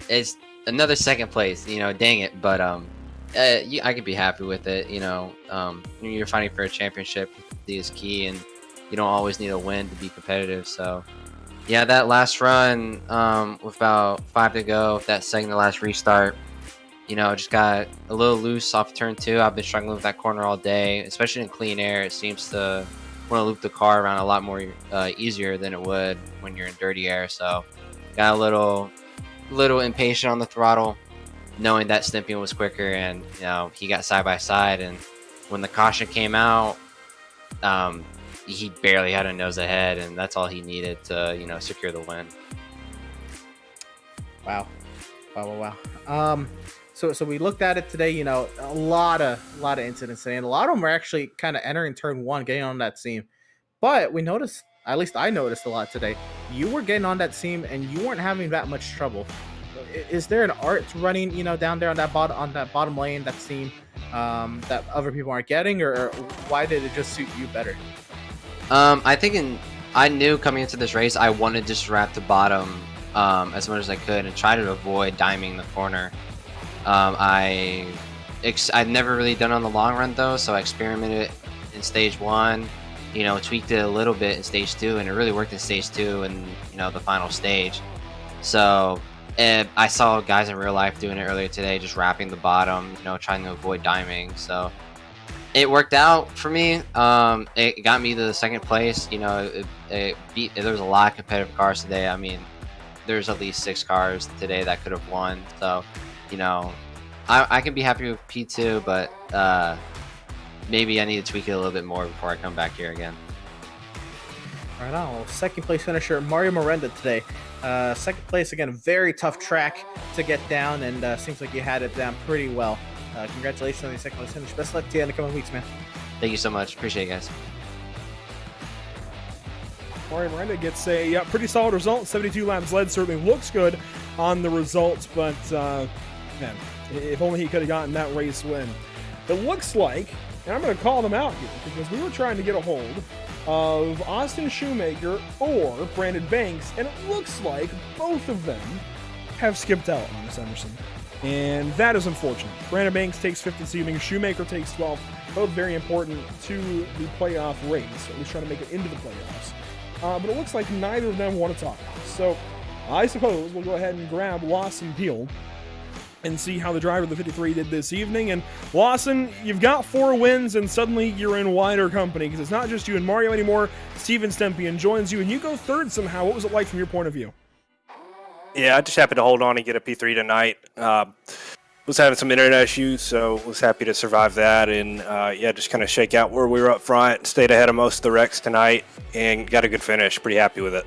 It's another second place. Dang it, but I could be happy with it. When you're fighting for a championship, is key, and you don't always need a win to be competitive. So, Yeah, that last run, with about 5 to go, that second to last restart, just got a little loose off turn 2. I've been struggling with that corner all day, especially in clean air. It seems to want to loop the car around a lot more easier than it would when you're in dirty air. So got a little impatient on the throttle, knowing that Stympian was quicker, and he got side by side. And when the caution came out, he barely had a nose ahead, and that's all he needed to secure the win. Wow. So we looked at it today. A lot of incidents today, and a lot of them are actually kind of entering turn 1, getting on that seam. But we noticed, at least I noticed a lot today, you were getting on that seam and you weren't having that much trouble. Is there an art to running, down there on that bottom lane, that seam, that other people aren't getting, or why did it just suit you better? I knew coming into this race I wanted to just wrap the bottom as much as I could and try to avoid diming the corner. I've never really done it on the long run though, so I experimented in stage 1, tweaked it a little bit in stage 2, and it really worked in stage 2 and the final stage. So I saw guys in real life doing it earlier today, just wrapping the bottom, trying to avoid diming. So it worked out for me. It got me to the second place. There was a lot of competitive cars today. I mean, there's at least 6 cars today that could have won. So, I can be happy with P2, but maybe I need to tweak it a little bit more before I come back here again. Right on. Second place finisher Mario Miranda today. Second place again, very tough track to get down, and seems like you had it down pretty well. Congratulations on your second place finish. Best luck to you in the coming weeks, man. Thank you so much. Appreciate it, guys. Mario Miranda gets a pretty solid result. 72 laps led, certainly looks good on the results, but man, if only he could have gotten that race win. It looks like, and I'm going to call them out here, because we were trying to get a hold of Austin Shoemaker or Brandon Banks, and it looks like both of them have skipped out on this Emerson. And that is unfortunate. Brandon Banks takes 5th this evening, Shoemaker takes 12th. Both very important to the playoff race, or at least trying to make it into the playoffs. But it looks like neither of them want to talk. So I suppose we'll go ahead and grab Lawson Peel and see how the driver of the 53 did this evening. And Lawson, you've got 4 wins, and suddenly you're in wider company, because it's not just you and Mario anymore. Steven Stympian joins you, and you go 3rd somehow. What was it like from your point of view? Yeah, I just happened to hold on and get a P3 tonight. Was having some internet issues, so was happy to survive that, and just kind of shake out where we were up front. Stayed ahead of most of the wrecks tonight, and got a good finish. Pretty happy with it.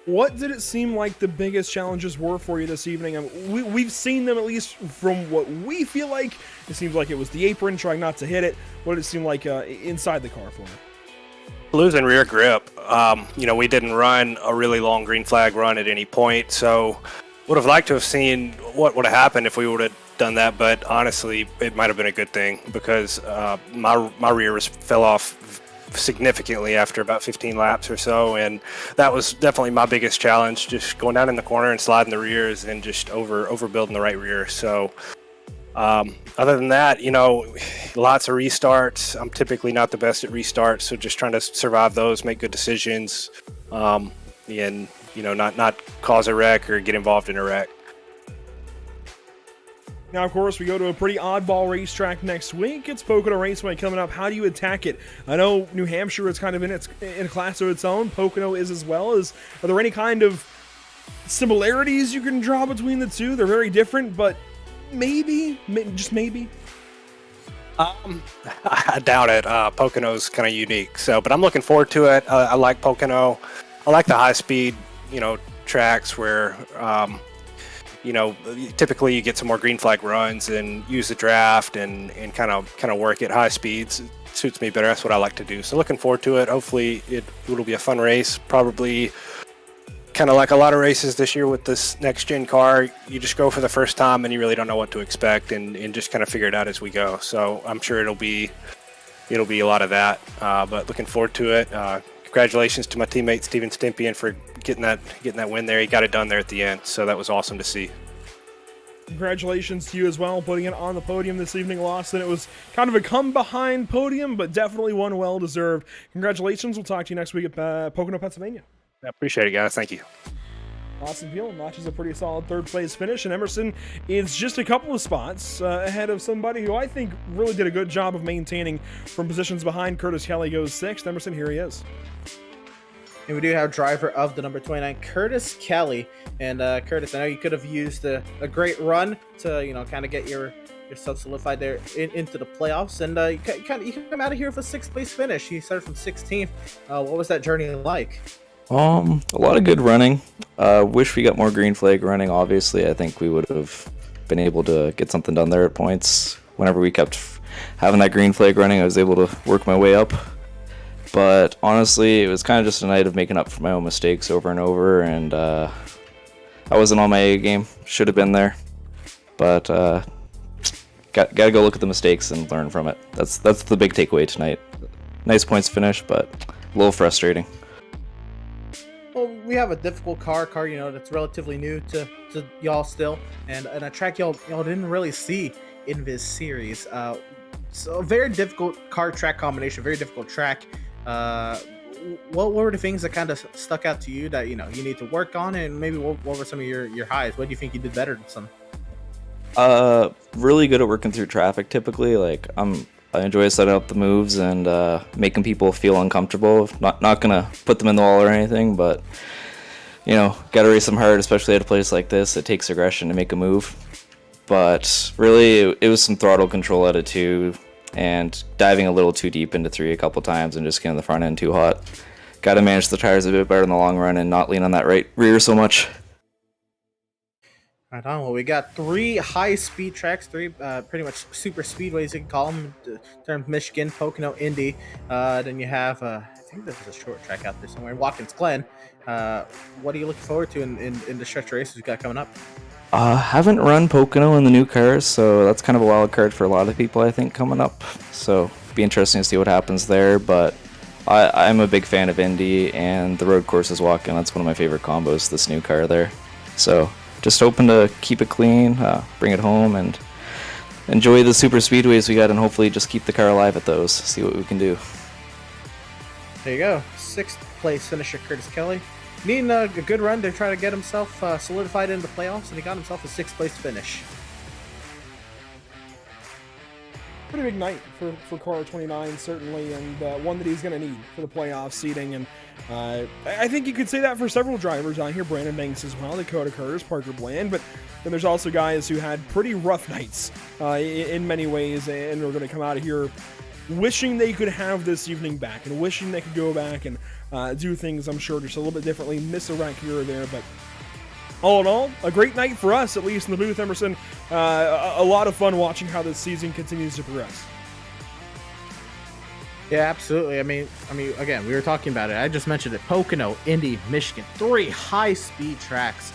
What did it seem like the biggest challenges were for you this evening? I mean, we've seen them, at least from what we feel like. It seems like it was the apron, trying not to hit it. What did it seem like inside the car for you? Losing rear grip. We didn't run a really long green flag run at any point, so would have liked to have seen what would have happened if we would have done that, but honestly, it might have been a good thing, because my rear fell off significantly after about 15 laps or so, and that was definitely my biggest challenge, just going down in the corner and sliding the rears and just overbuilding the right rear. So other than that, lots of restarts. I'm typically not the best at restarts, so just trying to survive those, make good decisions, and not cause a wreck or get involved in a wreck. Now, of course, we go to a pretty oddball racetrack next week. It's Pocono Raceway coming up. How do you attack it? I know New Hampshire is kind of in a class of its own. Pocono is as well. Are there any kind of similarities you can draw between the two? They're very different, but just maybe. I doubt it. Pocono's kind of unique. But I'm looking forward to it. I like Pocono. I like the high speed, tracks where. Typically you get some more green flag runs and use the draft and kind of work at high speeds. It suits me better. That's what I like to do. So looking forward to it. Hopefully it'll be a fun race. Probably kind of like a lot of races this year with this next gen car. You just go for the first time and you really don't know what to expect and just kind of figure it out as we go. So I'm sure it'll be a lot of that. But looking forward to it. Congratulations to my teammate Steven Stympian for getting that win there. He got it done there at the end, so that was awesome to see. Congratulations to you as well, putting it on the podium this evening, Lawson. It was kind of a come-behind podium, but definitely one well-deserved. Congratulations. We'll talk to you next week at Pocono, Pennsylvania. I appreciate it, guys. Thank you. Awesome deal. Notches a pretty solid third place finish, and Emerson is just a couple of spots ahead of somebody who I think really did a good job of maintaining from positions behind. Curtis Kelly goes 6th. Emerson, here he is. And we do have driver of the number 29, Curtis Kelly. And Curtis, I know you could have used a great run to, kind of get yourself solidified there into the playoffs. And you come out of here with a 6th place finish. You started from 16th. What was that journey like? A lot of good running. Wish we got more green flag running. Obviously, I think we would have been able to get something done there at points. Whenever we kept having that green flag running, I was able to work my way up. But honestly, it was kind of just a night of making up for my own mistakes over and over, and I wasn't on my A game. Should have been there, but got to go look at the mistakes and learn from it. That's the big takeaway tonight. Nice points finish, but a little frustrating. Well, we have a difficult car, that's relatively new to y'all still, and a track y'all didn't really see in this series. So a very difficult car track combination, very difficult track. What were the things that kind of stuck out to you that you need to work on, and maybe what were some of your highs? What do you think you did better than some? Really good at working through traffic. Typically, I enjoy setting up the moves and making people feel uncomfortable. Not gonna put them in the wall or anything, but gotta race them hard, especially at a place like this. It takes aggression to make a move. But really, it was some throttle control at it too, and diving a little too deep into 3 a couple times and just getting the front end too hot. Got to manage the tires a bit better in the long run and not lean on that right rear so much. Right on. Well, we got 3 high-speed tracks, 3 pretty much super speedways, you can call them, in terms of Michigan, Pocono, Indy. Then you have, I think there's a short track out there somewhere, Watkins Glen. What are you looking forward to in the stretch races we got coming up? Haven't run Pocono in the new cars, so that's kind of a wild card for a lot of people, I think, coming up. So be interesting to see what happens there, but I'm a big fan of Indy, and the road course is walking. That's one of my favorite combos, this new car there. So just hoping to keep it clean, bring it home, and enjoy the super speedways we got, and hopefully just keep the car alive at those, see what we can do. There you go. 6th place finisher Curtis Kelly. Needing a good run to try to get himself solidified in the playoffs, and he got himself a 6th place finish. Pretty big night for car 29, certainly, and one that he's going to need for the playoff seeding. And I think you could say that for several drivers on here. Brandon Banks as well, Dakota Curtis, Parker Bland, but then there's also guys who had pretty rough nights in many ways, and are going to come out of here wishing they could have this evening back, and wishing they could go back and do things, I'm sure, just a little bit differently, miss a wreck here or there. But all in all, a great night for us, at least in the booth, Emerson. A lot of fun watching how this season continues to progress. Yeah, absolutely. I mean, again, we were talking about it. I just mentioned it. Pocono, Indy, Michigan, 3 high-speed tracks.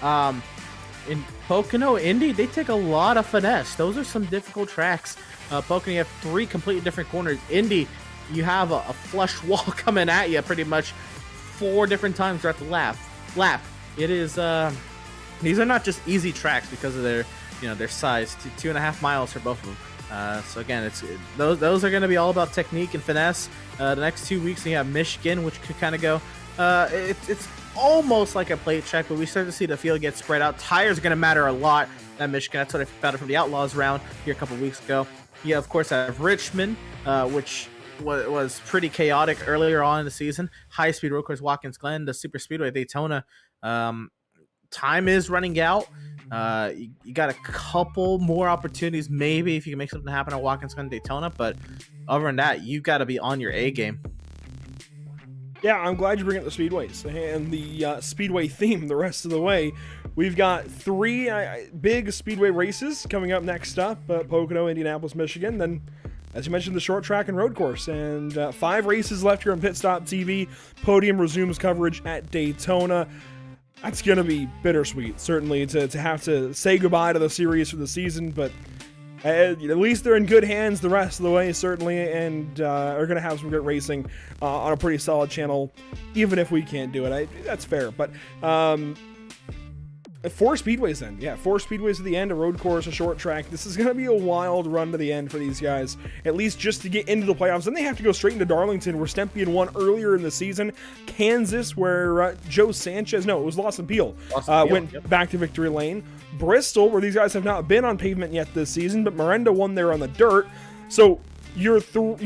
In Pocono, Indy, they take a lot of finesse. Those are some difficult tracks. Pocono, you have 3 completely different corners. Indy, you have a flush wall coming at you pretty much 4 different times throughout the lap. It is these are not just easy tracks because of their size. 2.5 miles for both of them. So again, those are going to be all about technique and finesse. The next 2 weeks we have Michigan, which could kind of go. It's almost like a plate track, but we start to see the field get spread out. Tires are going to matter a lot at Michigan. That's what I found out from the Outlaws round here a couple weeks ago. Yeah, of course, I have Richmond, which was pretty chaotic earlier on in the season. High-speed road course, Watkins Glen, the super speedway, Daytona. Time is running out. You got a couple more opportunities, maybe, if you can make something happen at Watkins Glen, Daytona. But other than that, you got to be on your A game. Yeah, I'm glad you bring up the speedways and the speedway theme the rest of the way. We've got 3 big speedway races coming up next up, Pocono, Indianapolis, Michigan. Then, as you mentioned, the short track and road course. And 5 races left here on PitStop TV. Podium resumes coverage at Daytona. That's going to be bittersweet, certainly, to have to say goodbye to the series for the season, but at least they're in good hands the rest of the way, certainly, and are going to have some good racing on a pretty solid channel, even if we can't do it. That's fair. But 4 speedways then. Yeah, 4 speedways to the end, a road course, a short track. This is going to be a wild run to the end for these guys, at least just to get into the playoffs. Then they have to go straight into Darlington, where Stempien won earlier in the season. Kansas, where Joe Sanchez, no, it was Lawson Peele, went back to victory lane. Bristol, where these guys have not been on pavement yet this season, but Miranda won there on the dirt. So your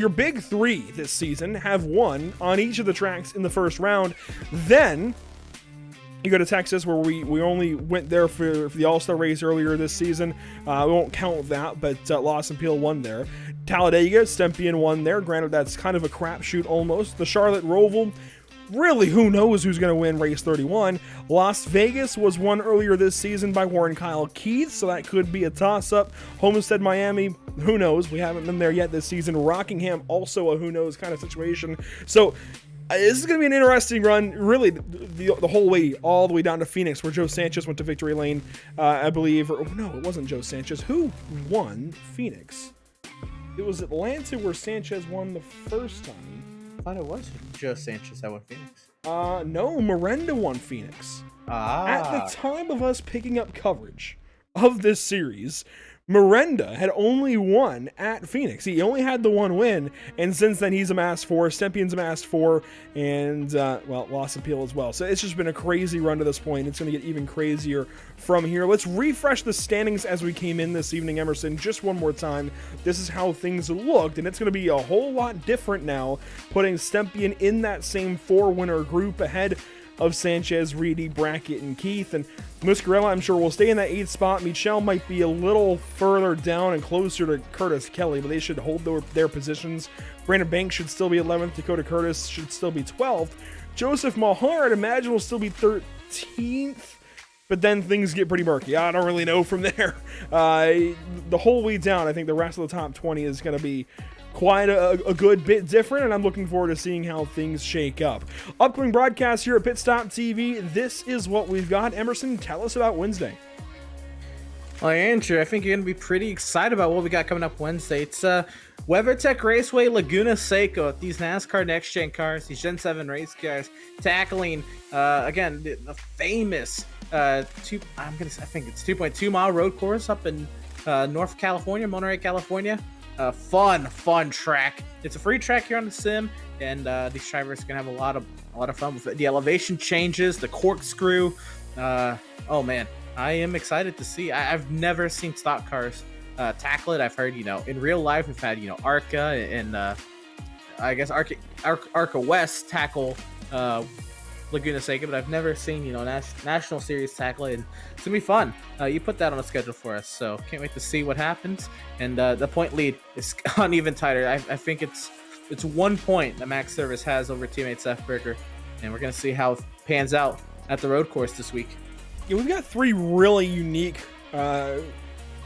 big 3 this season have won on each of the tracks in the first round. Then you go to Texas, where we only went there for the All-Star race earlier this season. We won't count that, but Lawson Peele won there. Talladega, Stempien won there. Granted, that's kind of a crapshoot almost. The Charlotte Roval, really, who knows who's going to win race 31. Las Vegas was won earlier this season by Warren Kyle Keith, so that could be a toss-up. Homestead, Miami, who knows? We haven't been there yet this season. Rockingham, also a who knows kind of situation. So this is going to be an interesting run, really, the whole way, all the way down to Phoenix, where Joe Sanchez went to victory lane, I believe. Or no, it wasn't Joe Sanchez. Who won Phoenix? It was Atlanta, where Sanchez won the first time. I thought it was Joe Sanchez that won Phoenix. No, Miranda won Phoenix. At the time of us picking up coverage of this series, Miranda had only won at Phoenix. He only had the one win, and since then he's amassed 4. Stempien's amassed 4, and Lawson Peele as well. So it's just been a crazy run to this point. It's going to get even crazier from here. Let's refresh the standings as we came in this evening, Emerson, just one more time. This is how things looked, and it's going to be a whole lot different now, putting Stempien in that same 4-winner group ahead of Sanchez, Reedy, Brackett, and Keith. And Muscarella, I'm sure, will stay in that 8th spot. Michelle might be a little further down and closer to Curtis Kelly, but they should hold their positions. Brandon Banks should still be 11th. Dakota Curtis should still be 12th. Joseph Mahar, I'd imagine, will still be 13th. But then things get pretty murky. I don't really know from there. The whole way down, I think the rest of the top 20 is going to be quite a good bit different, and I'm looking forward to seeing how things shake up. Upcoming broadcast here at PitStop TV, this is what we've got. Emerson, tell us about Wednesday. Well, Andrew, I think you're going to be pretty excited about what we got coming up Wednesday. It's WeatherTech Raceway Laguna Seca. These NASCAR Next Gen cars, these Gen 7 race cars, tackling, again, the famous, I think it's 2.2 mile road course up in North California, Monterey, California. Fun track. It's a free track here on the sim, and these drivers are gonna have a lot of fun with it. The elevation changes, the corkscrew. Oh man, I am excited to see. I've never seen stock cars tackle it. I've heard, in real life we've had, ARCA and I guess ARCA West tackle Laguna Seca, but I've never seen, National Series tackle it. And it's gonna be fun. You put that on the schedule for us, so can't wait to see what happens. And the point lead is on even tighter. I think it's 1 point that Max Service has over teammate Seth Bricker, and we're gonna see how it pans out at the road course this week. Yeah, we've got 3 really unique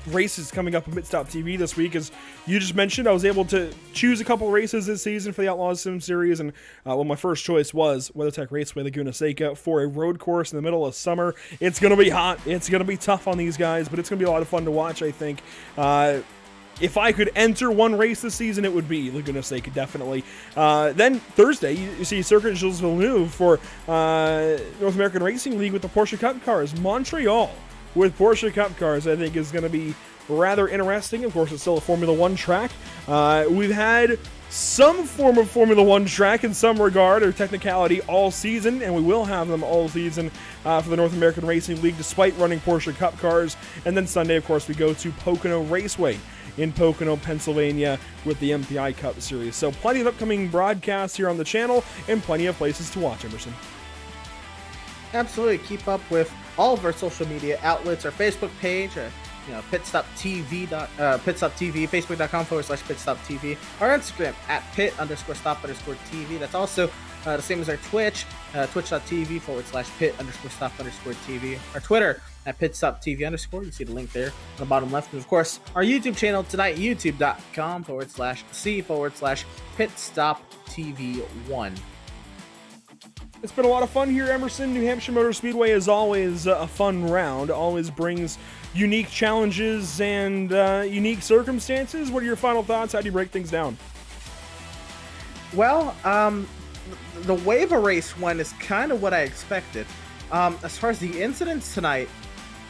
races coming up on PitStop TV this week. As you just mentioned, I was able to choose a couple races this season for the Outlaws Sim Series, and my first choice was WeatherTech Raceway Laguna Seca for a road course in the middle of summer. It's going to be hot. It's going to be tough on these guys, but it's going to be a lot of fun to watch, I think. If I could enter one race this season, it would be Laguna Seca, definitely. Then Thursday, you see Circuit Gilles Villeneuve for North American Racing League with the Porsche Cup cars. Montreal with Porsche Cup cars, I think, is going to be rather interesting. Of course, it's still a Formula 1 track. We've had some form of Formula 1 track in some regard or technicality all season, and we will have them all season for the North American Racing League, despite running Porsche Cup cars. And then Sunday, of course, we go to Pocono Raceway in Pocono, Pennsylvania with the MPI Cup Series. So plenty of upcoming broadcasts here on the channel and plenty of places to watch, Emerson. Absolutely. Keep up with all of our social media outlets, our Facebook page, PitStop TV, Facebook.com/PitStop TV, our Instagram at Pit_Stop_TV. That's also the same as our Twitch, Twitch.tv/Pit_Stop_TV. Our Twitter at PitStop TV_. You see the link there on the bottom left. And of course, our YouTube channel tonight, YouTube.com/C/PitStop TV1. It's been a lot of fun here, Emerson. New Hampshire Motor Speedway is always a fun round, always brings unique challenges and unique circumstances. What are your final thoughts? How do you break things down? Well, the waiver race one is kind of what I expected. As far as the incidents tonight,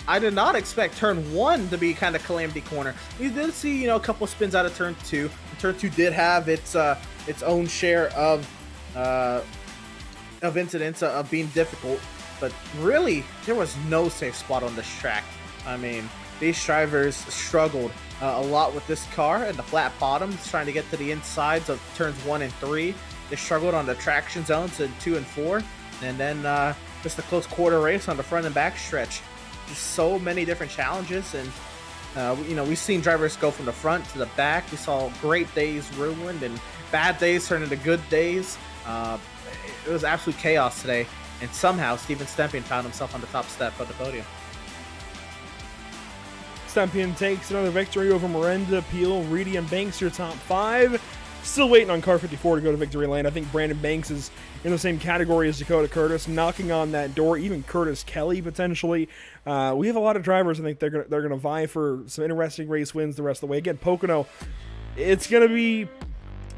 I did not expect turn 1 to be kind of calamity corner. We did see, a couple spins out of turn 2. Turn 2 did have its own share of incidents of being difficult, but really there was no safe spot on this track. I mean, these drivers struggled a lot with this car and the flat bottoms, trying to get to the insides of turns 1 and 3. They struggled on the traction zones in 2 and 4, and then just a close quarter race on the front and back stretch. Just so many different challenges, and we've seen drivers go from the front to the back. We saw great days ruined and bad days turn into good days. It was absolute chaos today, and somehow Steven Stempien found himself on the top step of the podium. Stempien takes another victory over Miranda, Peel, Reedy, and Banks, your top 5. Still waiting on car 54 to go to victory lane. I think Brandon Banks is in the same category as Dakota Curtis, knocking on that door. Even Curtis Kelly potentially. We have a lot of drivers. I think they're gonna vie for some interesting race wins the rest of the way. Again, Pocono, it's gonna be.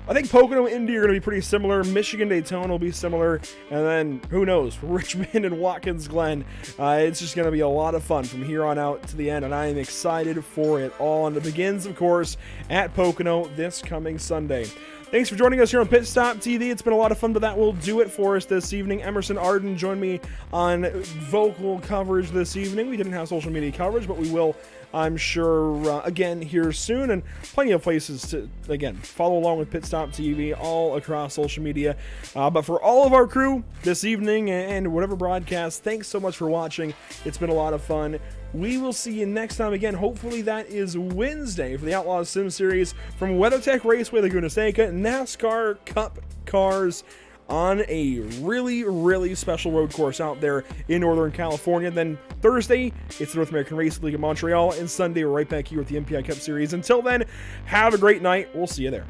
I think Pocono and Indy are going to be pretty similar. Michigan Daytona will be similar. And then, who knows, Richmond and Watkins Glen. It's just going to be a lot of fun from here on out to the end. And I am excited for it all. And it begins, of course, at Pocono this coming Sunday. Thanks for joining us here on PitStop TV. It's been a lot of fun, but that will do it for us this evening. Emerson Arden joined me on vocal coverage this evening. We didn't have social media coverage, but we will, I'm sure, again here soon, and plenty of places to, again, follow along with PitStop TV all across social media. But for all of our crew this evening and whatever broadcast, thanks so much for watching. It's been a lot of fun. We will see you next time again. Hopefully that is Wednesday for the Outlaws Sim Series from WeatherTech Raceway Laguna Seca, NASCAR Cup Cars on a really, really special road course out there in Northern California. Then Thursday, it's the North American Racing League in Montreal, and Sunday we're right back here with the MPI Cup Series. Until then, have a great night. We'll see you there.